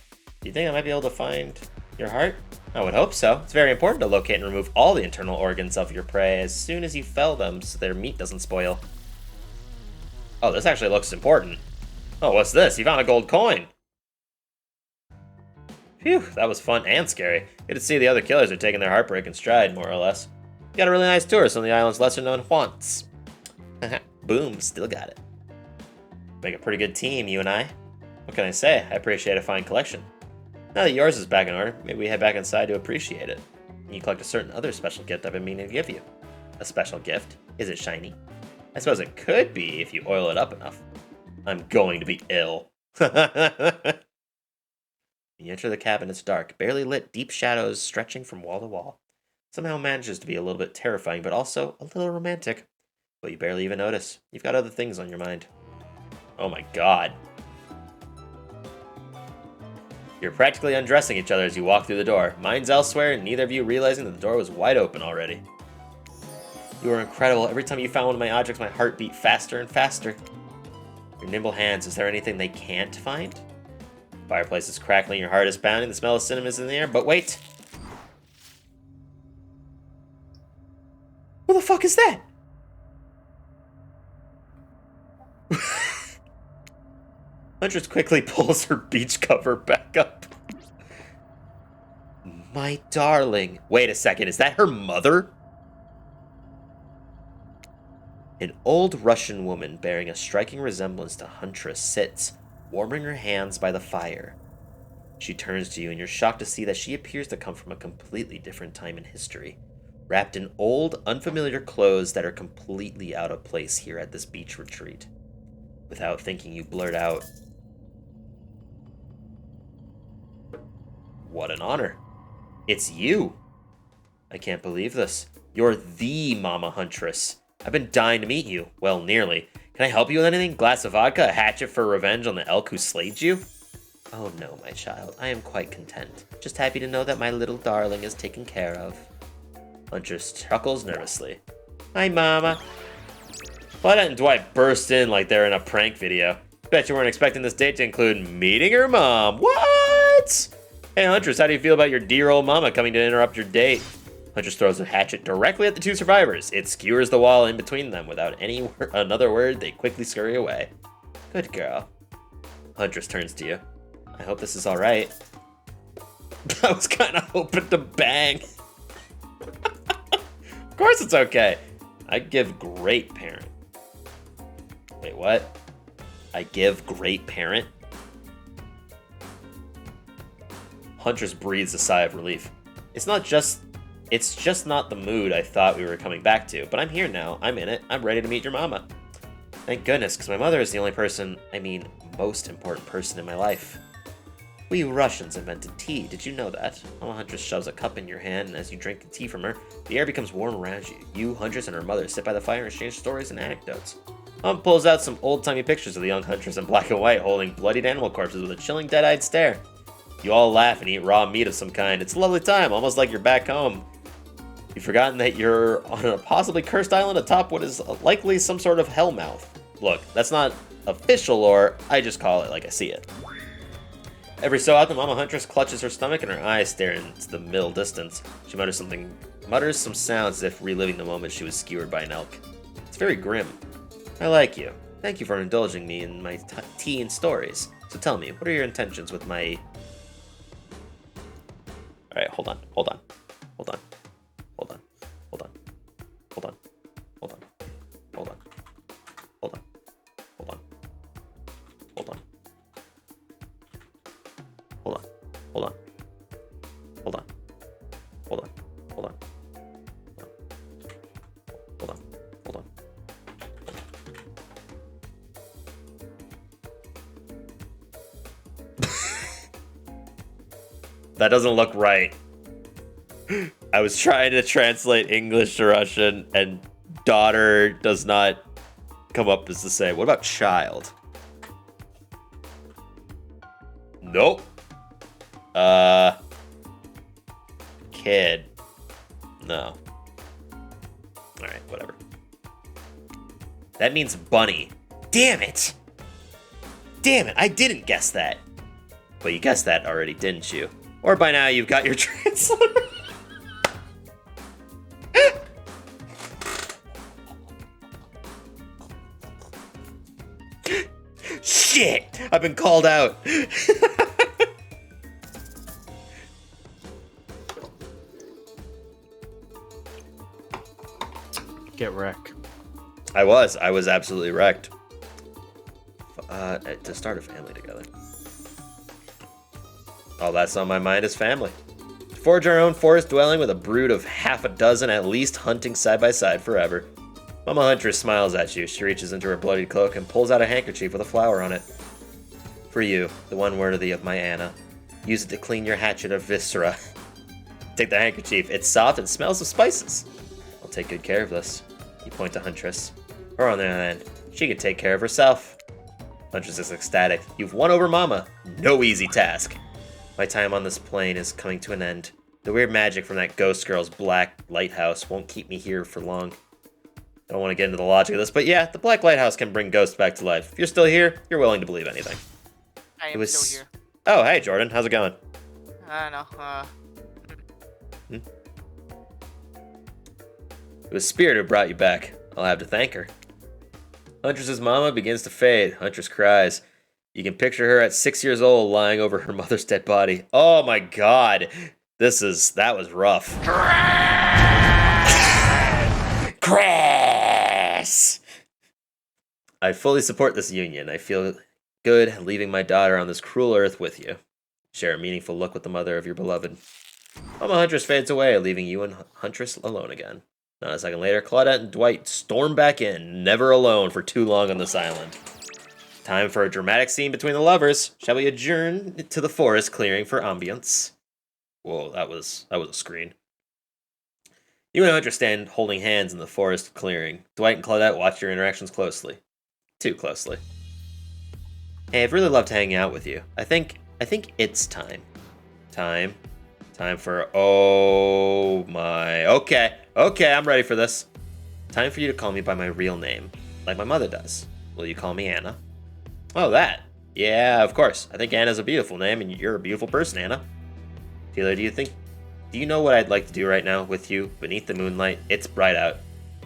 [SPEAKER 1] Do you think I might be able to find your heart? I would hope so. It's very important to locate and remove all the internal organs of your prey as soon as you fell them so their meat doesn't spoil. Oh, this actually looks important. Oh, what's this? You found a gold coin. Phew, that was fun and scary. Good to see the other killers are taking their heartbreak in stride, more or less. You got a really nice tour of some of the island's lesser-known haunts. Boom, still got it. Make a pretty good team, you and I. What can I say? I appreciate a fine collection. Now that yours is back in order, maybe we head back inside to appreciate it. And you collect a certain other special gift I've been meaning to give you. A special gift? Is it shiny? I suppose it could be if you oil it up enough. I'm going to be ill. You enter the cabin, it's dark, barely lit, deep shadows stretching from wall to wall. Somehow manages to be a little bit terrifying, but also a little romantic. But you barely even notice. You've got other things on your mind. Oh my god. You're practically undressing each other as you walk through the door. Mind's elsewhere, and neither of you realizing that the door was wide open already. You were incredible. Every time you found one of my objects, my heart beat faster and faster. Your nimble hands, is there anything they can't find? Fireplace is crackling, your heart is pounding, the smell of cinnamon is in the air, but wait! What the fuck is that? Huntress quickly pulls her beach cover back up. My darling. Wait a second, is that her mother? An old Russian woman bearing a striking resemblance to Huntress sits, warming her hands by the fire. She turns to you and you're shocked to see that she appears to come from a completely different time in history, wrapped in old, unfamiliar clothes that are completely out of place here at this beach retreat. Without thinking, you blurt out, "What an honor. It's you. I can't believe this. You're the Mama Huntress. I've been dying to meet you. Well, nearly. Can I help you with anything? Glass of vodka? A hatchet for revenge on the elk who slayed you?" "Oh no, my child. I am quite content. Just happy to know that my little darling is taken care of." Huntress chuckles nervously. "Hi, Mama." Paulette and Dwight burst in like they're in a prank video. Bet you weren't expecting this date to include meeting her mom. What? Hey, Huntress, how do you feel about your dear old mama coming to interrupt your date? Huntress throws a hatchet directly at the two survivors. It skewers the wall in between them. Without another word, they quickly scurry away. Good girl. Huntress turns to you. I hope this is alright. I was kind of hoping to bang. Of course it's okay. I give great parent. Wait, what? I give great parent? Huntress breathes a sigh of relief. It's just not the mood I thought we were coming back to, but I'm here now. I'm in it. I'm ready to meet your mama. Thank goodness, because my mother is the only person, most important person in my life. We Russians invented tea. Did you know that? Mama Huntress shoves a cup in your hand, and as you drink the tea from her, the air becomes warm around you. You, Huntress, and her mother sit by the fire and exchange stories and anecdotes. Mom pulls out some old-timey pictures of the young Huntress in black and white, holding bloodied animal corpses with a chilling, dead-eyed stare. You all laugh and eat raw meat of some kind. It's a lovely time, almost like you're back home. You've forgotten that you're on a possibly cursed island atop what is likely some sort of hellmouth. Look, that's not official lore, I just call it like I see it. Every so often, Mama Huntress clutches her stomach and her eyes stare into the middle distance. She mutters some sounds as if reliving the moment she was skewered by an elk. It's very grim. I like you. Thank you for indulging me in my tea and stories. So tell me, what are your intentions with my All right, hold on. Hold on. Hold on. Hold on. Hold on. Hold on. Hold on. Hold on. Hold on. Hold on. Hold on. Hold on. Hold on. Hold on. Hold on. Hold on. Hold on. Hold on. That doesn't look right. I was trying to translate English to Russian, and daughter does not come up as the same. What about child? Nope. Kid. No. Alright, whatever. That means bunny. Damn it! Damn it, I didn't guess that. But you guessed that already, didn't you? Or by now you've got your translator. Shit! I've been called out.
[SPEAKER 2] Get wrecked.
[SPEAKER 1] I was absolutely wrecked. To start a family together. All that's on my mind is family. To forge our own forest dwelling with a brood of half a dozen at least hunting side by side forever. Mama Huntress smiles at you. She reaches into her bloodied cloak and pulls out a handkerchief with a flower on it. For you, the one worthy of my Anna. Use it to clean your hatchet of viscera. Take the handkerchief. It's soft and smells of spices. I'll take good care of this. You point to Huntress. Her on the other hand, she can take care of herself. Huntress is ecstatic. You've won over Mama. No easy task. My time on this plane is coming to an end. The weird magic from that ghost girl's black lighthouse won't keep me here for long. I don't want to get into the logic of this, but yeah, the black lighthouse can bring ghosts back to life. If you're still here, you're willing to believe anything.
[SPEAKER 5] I am still here.
[SPEAKER 1] Oh, hey, Jordan. How's it going?
[SPEAKER 5] I don't know.
[SPEAKER 1] It was Spirit who brought you back. I'll have to thank her. Huntress's mama begins to fade. Huntress cries. You can picture her at 6 years old lying over her mother's dead body. Oh my god. That was rough. Crass! I fully support this union. I feel good leaving my daughter on this cruel earth with you. Share a meaningful look with the mother of your beloved. Mama Huntress fades away, leaving you and Huntress alone again. Not a second later, Claudette and Dwight storm back in, never alone for too long on this island. Time for a dramatic scene between the lovers. Shall we adjourn to the forest clearing for ambience? Whoa, that was a screen. You and Huntress stand holding hands in the forest clearing. Dwight and Claudette watch your interactions closely. Too closely. Hey, I've really loved hanging out with you. I think it's time. Time for, oh my, okay, I'm ready for this. Time for you to call me by my real name, like my mother does. Will you call me Anna? Oh, that. Yeah, of course. I think Anna's a beautiful name, and you're a beautiful person, Anna. Taylor, do you know what I'd like to do right now with you beneath the moonlight? It's bright out.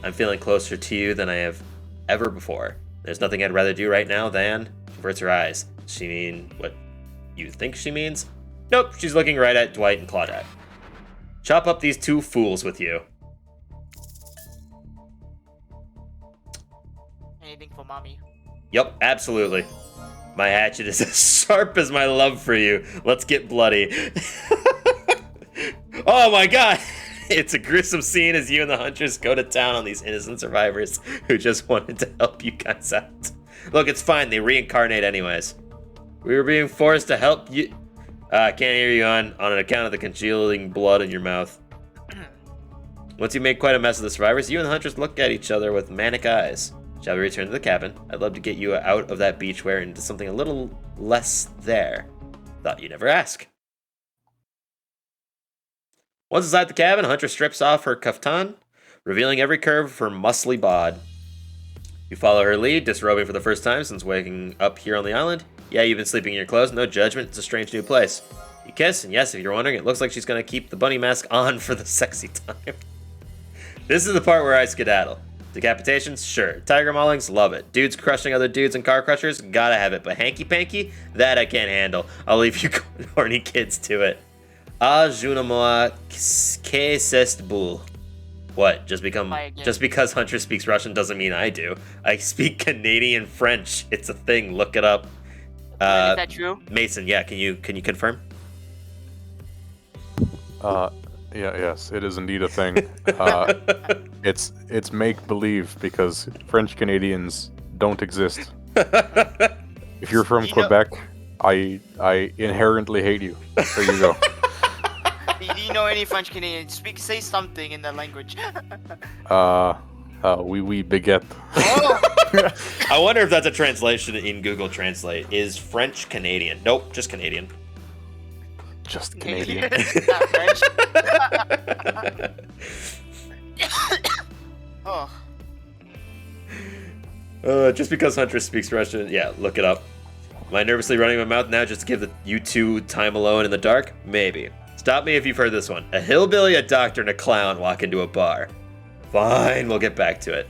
[SPEAKER 1] I'm feeling closer to you than I have ever before. There's nothing I'd rather do right now than... She averts her eyes. Does she mean what you think she means? Nope, she's looking right at Dwight and Claudette. Chop up these two fools with you.
[SPEAKER 5] Anything for mommy.
[SPEAKER 1] Yep, absolutely. My hatchet is as sharp as my love for you. Let's get bloody. Oh my god! It's a gruesome scene as you and the Huntress go to town on these innocent survivors who just wanted to help you guys out. Look, it's fine. They reincarnate anyways. We were being forced to help you. I can't hear you on account of the congealing blood in your mouth. Once you make quite a mess of the survivors, you and the Huntress look at each other with manic eyes. Shall we return to the cabin? I'd love to get you out of that beachwear and into something a little less there. Thought you'd never ask. Once inside the cabin, Huntress strips off her kaftan, revealing every curve of her muscly bod. You follow her lead, disrobing for the first time since waking up here on the island. Yeah, you've been sleeping in your clothes, no judgment, it's a strange new place. You kiss, and yes, if you're wondering, it looks like she's gonna keep the bunny mask on for the sexy time. This is the part where I skedaddle. Decapitations? Sure. Tiger maulings? Love it. Dudes crushing other dudes and car crushers? Gotta have it. But hanky-panky? That I can't handle. I'll leave you horny kids to it. Ah, je ne moi que c'est boule. What? Just because Hunter speaks Russian doesn't mean I do. I speak Canadian French. It's a thing. Look it up.
[SPEAKER 5] Is that true?
[SPEAKER 1] Mason, yeah, can you confirm?
[SPEAKER 6] Yes, it is indeed a thing. It's make believe because French Canadians don't exist. If you're from Quebec, I inherently hate you. There you go.
[SPEAKER 5] Do you know any French Canadian? Say something in that language.
[SPEAKER 6] We baguette.
[SPEAKER 5] Oh!
[SPEAKER 1] I wonder if that's a translation in Google Translate. Is French Canadian? Nope, just Canadian.
[SPEAKER 6] Just Canadian.
[SPEAKER 5] Not French. Oh.
[SPEAKER 1] Just because Hunter speaks Russian, yeah, look it up. Am I nervously running my mouth now just to give you two time alone in the dark? Maybe. Stop me if you've heard this one. A hillbilly, a doctor, and a clown walk into a bar. Fine, we'll get back to it.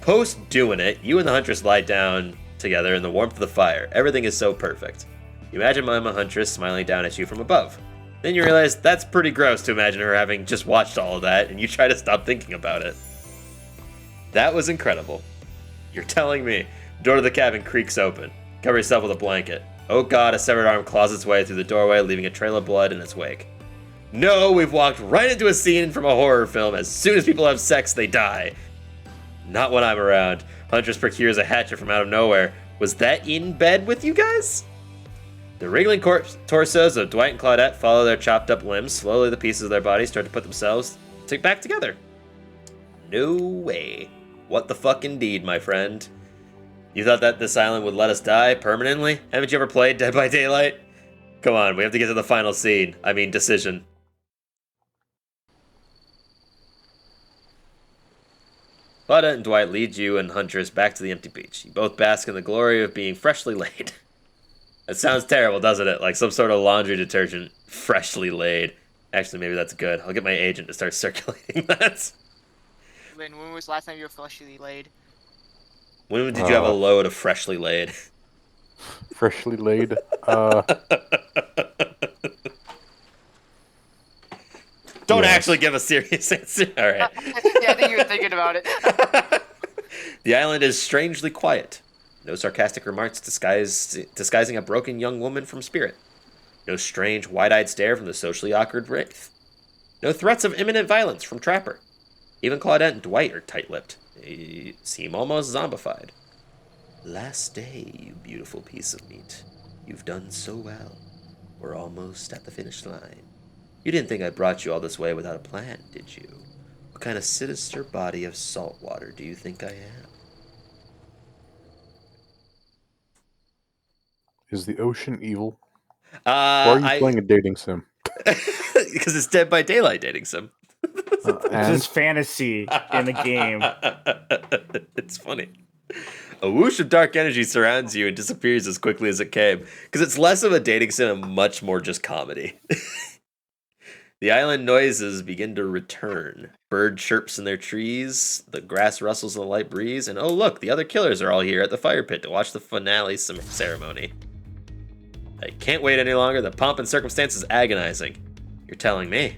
[SPEAKER 1] Post doing it, you and the Huntress lie down together in the warmth of the fire. Everything is so perfect. You imagine Mama Huntress smiling down at you from above. Then you realize that's pretty gross to imagine her having just watched all of that, and you try to stop thinking about it. That was incredible. You're telling me. The door to the cabin creaks open. Cover yourself with a blanket. Oh god, a severed arm claws its way through the doorway, leaving a trail of blood in its wake. No, we've walked right into a scene from a horror film. As soon as people have sex, they die. Not when I'm around. Huntress procures a hatchet from out of nowhere. Was that in bed with you guys? The wriggling torsos of Dwight and Claudette follow their chopped up limbs. Slowly, the pieces of their bodies start to put themselves back together. No way. What the fuck indeed, my friend. You thought that this island would let us die permanently? Haven't you ever played Dead by Daylight? Come on, we have to get to the final scene. I mean, decision. Claudette and Dwight lead you and Huntress back to the empty beach. You both bask in the glory of being freshly laid. That sounds terrible, doesn't it? Like some sort of laundry detergent. Freshly laid. Actually, maybe that's good. I'll get my agent to start circulating that.
[SPEAKER 5] When was the last time you were freshly laid?
[SPEAKER 1] When did you have a load of freshly laid?
[SPEAKER 6] Freshly laid.
[SPEAKER 1] Don't
[SPEAKER 6] Yes.
[SPEAKER 1] actually give a serious answer. All right.
[SPEAKER 5] Yeah, I think you were thinking about it.
[SPEAKER 1] The island is strangely quiet. No sarcastic remarks disguising a broken young woman from Spirit. No strange, wide-eyed stare from the socially awkward Wraith. No threats of imminent violence from Trapper. Even Claudette and Dwight are tight-lipped. They seem almost zombified. Last day, you beautiful piece of meat. You've done so well. We're almost at the finish line. You didn't think I brought you all this way without a plan, did you? What kind of sinister body of salt water do you think I am?
[SPEAKER 6] Is the ocean evil?
[SPEAKER 1] Why
[SPEAKER 6] Why are you playing a dating sim?
[SPEAKER 1] Because it's Dead by Daylight dating sim.
[SPEAKER 2] It's
[SPEAKER 6] And
[SPEAKER 2] just fantasy in the game.
[SPEAKER 1] It's funny. A whoosh of dark energy surrounds you and disappears as quickly as it came. Because it's less of a dating sim and much more just comedy. The island noises begin to return. Bird chirps in their trees, the grass rustles in the light breeze, and oh look, the other killers are all here at the fire pit to watch the finale ceremony. I can't wait any longer. The pomp and circumstance is agonizing. You're telling me.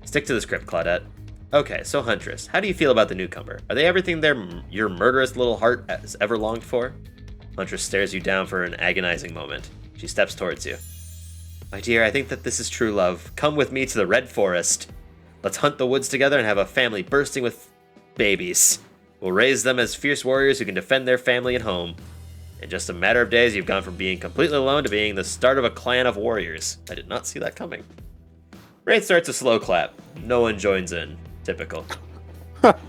[SPEAKER 1] Stick to the script, Claudette. Okay, so Huntress, how do you feel about the newcomer? Are they everything your murderous little heart has ever longed for? Huntress stares you down for an agonizing moment. She steps towards you. My dear, I think that this is true love. Come with me to the Red Forest. Let's hunt the woods together and have a family bursting with babies. We'll raise them as fierce warriors who can defend their family and home. In just a matter of days, you've gone from being completely alone to being the start of a clan of warriors. I did not see that coming. Wraith starts a slow clap. No one joins in. Typical.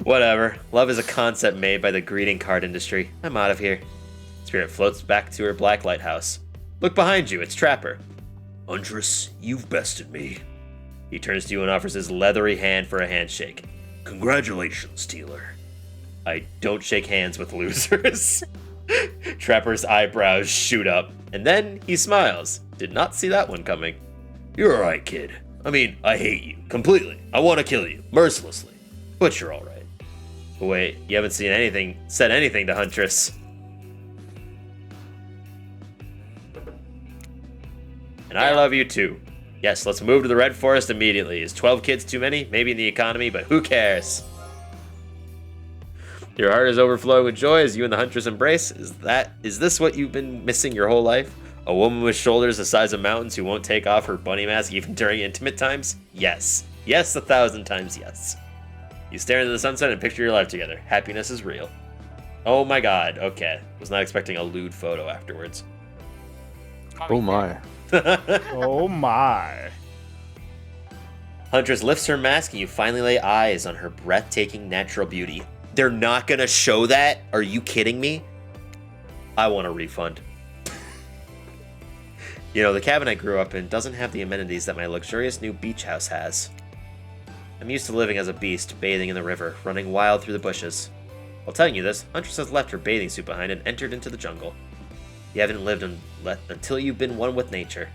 [SPEAKER 1] Whatever. Love is a concept made by the greeting card industry. I'm out of here. Spirit floats back to her black lighthouse. Look behind you. It's Trapper. Huntress, you've bested me. He turns to you and offers his leathery hand for a handshake. Congratulations, Stealer. I don't shake hands with losers. Trapper's eyebrows shoot up, and then he smiles. Did not see that one coming. You're alright, kid. I mean, I hate you. Completely. I want to kill you. Mercilessly. But you're alright. But wait, you haven't said anything to Huntress. And I love you too. Yes, let's move to the Red Forest immediately. Is 12 kids too many? Maybe in the economy, but who cares? Your heart is overflowing with joy as you and the Huntress embrace. Is this what you've been missing your whole life? A woman with shoulders the size of mountains who won't take off her bunny mask even during intimate times? Yes. Yes, 1,000 times yes. You stare into the sunset and picture your life together. Happiness is real. Oh my god, okay. Was not expecting a lewd photo afterwards.
[SPEAKER 6] Oh my.
[SPEAKER 2] Oh my.
[SPEAKER 1] Huntress lifts her mask and you finally lay eyes on her breathtaking natural beauty. They're not gonna show that? Are you kidding me? I want a refund. You know, the cabin I grew up in doesn't have the amenities that my luxurious new beach house has. I'm used to living as a beast, bathing in the river, running wild through the bushes. While telling you this, Huntress has left her bathing suit behind and entered into the jungle. You haven't lived until you've been one with nature.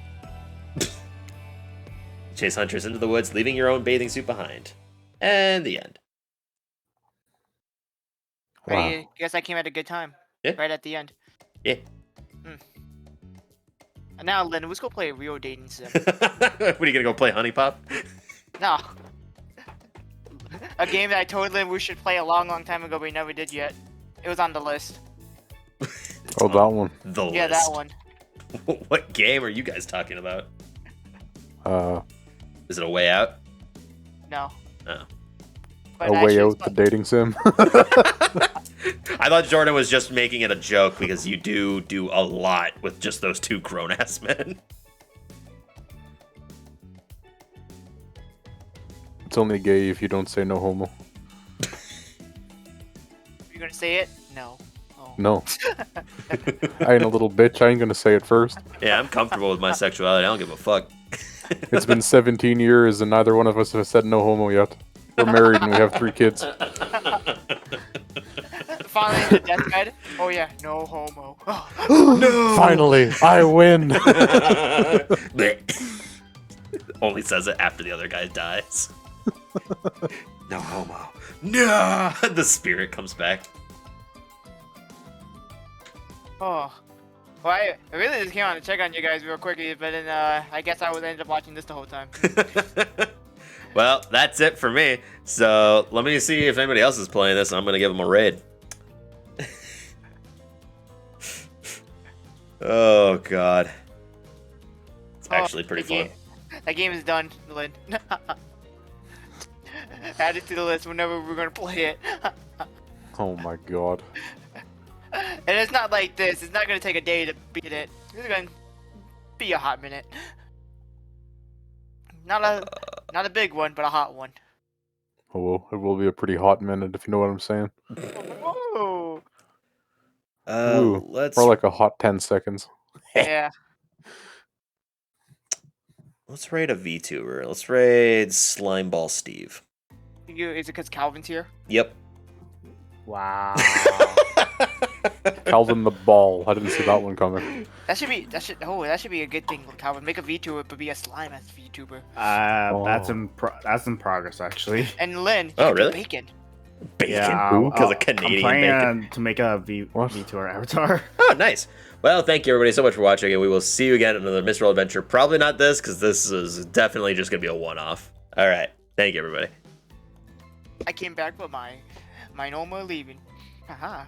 [SPEAKER 1] Chase Huntress into the woods, leaving your own bathing suit behind. And the end.
[SPEAKER 6] Wow.
[SPEAKER 5] Right, guess I came at a good time.
[SPEAKER 1] Yeah.
[SPEAKER 5] Right at the end.
[SPEAKER 1] Yeah.
[SPEAKER 5] And now, Lynn, let's go play a real dating sim.
[SPEAKER 1] What are you gonna go play, Honey Pop?
[SPEAKER 5] No. A game that I told Lynn we should play a long, long time ago, but we never did yet. It was on the list.
[SPEAKER 6] Oh, that one.
[SPEAKER 1] The
[SPEAKER 5] Yeah,
[SPEAKER 1] list.
[SPEAKER 5] that one.
[SPEAKER 1] What game are you guys talking about?
[SPEAKER 6] Uh,
[SPEAKER 1] Is it A Way Out?
[SPEAKER 5] No.
[SPEAKER 1] Oh.
[SPEAKER 5] But
[SPEAKER 6] A Way
[SPEAKER 5] actually,
[SPEAKER 6] Out, the dating sim.
[SPEAKER 1] I thought Jordan was just making it a joke because you do a lot with just those two grown-ass men.
[SPEAKER 6] It's only gay if you don't say no homo.
[SPEAKER 5] You're gonna say it? No. Oh.
[SPEAKER 6] No. I ain't a little bitch. I ain't gonna say it first.
[SPEAKER 1] Yeah, I'm comfortable with my sexuality. I don't give a fuck.
[SPEAKER 6] It's been 17 years and neither one of us has said no homo yet. We're married and we have 3 kids.
[SPEAKER 5] Finally in the deathbed. Oh yeah, no homo.
[SPEAKER 1] No!
[SPEAKER 6] Finally, I win.
[SPEAKER 1] Only says it after the other guy dies. No homo. No! The spirit comes back.
[SPEAKER 5] Oh. Well, I really just came on to check on you guys real quickly, but then I guess I would end up watching this the whole time.
[SPEAKER 1] Well, that's it for me. So let me see if anybody else is playing this. I'm gonna give them a raid. Oh god, it's actually pretty fun.
[SPEAKER 5] That game is done, Lynn. Add it to the list whenever we're gonna play it.
[SPEAKER 6] Oh my god.
[SPEAKER 5] And it's not like this. It's not gonna take a day to beat it. It's gonna be a hot minute. Not a big one, but a hot one.
[SPEAKER 6] Oh well, it will be a pretty hot minute if you know what I'm saying.
[SPEAKER 5] Oh.
[SPEAKER 6] Ooh,
[SPEAKER 1] Let's
[SPEAKER 6] or like a hot 10 seconds.
[SPEAKER 5] Yeah.
[SPEAKER 1] let's raid a VTuber. Let's raid Slimeball Steve.
[SPEAKER 5] Is it because Calvin's here?
[SPEAKER 1] Yep.
[SPEAKER 2] Wow.
[SPEAKER 6] Calvin the Ball. I didn't see that one coming.
[SPEAKER 5] That should be a good thing, Calvin. Make a VTuber, but be a slime as VTuber.
[SPEAKER 2] That's in progress actually.
[SPEAKER 5] And Lynn, you
[SPEAKER 1] Oh,
[SPEAKER 5] can do
[SPEAKER 1] really?
[SPEAKER 5] Bacon.
[SPEAKER 1] Bacon.
[SPEAKER 2] Yeah,
[SPEAKER 1] Because of Canadian
[SPEAKER 2] I'm
[SPEAKER 1] bacon.
[SPEAKER 2] planning to make a
[SPEAKER 6] What?
[SPEAKER 2] VTuber avatar.
[SPEAKER 1] Oh, nice. Well, thank you everybody so much for watching, and we will see you again in another Misroll adventure. Probably not this, because this is definitely just gonna be a one-off. All right. Thank you, everybody.
[SPEAKER 5] I came back, but my normal leaving. Haha.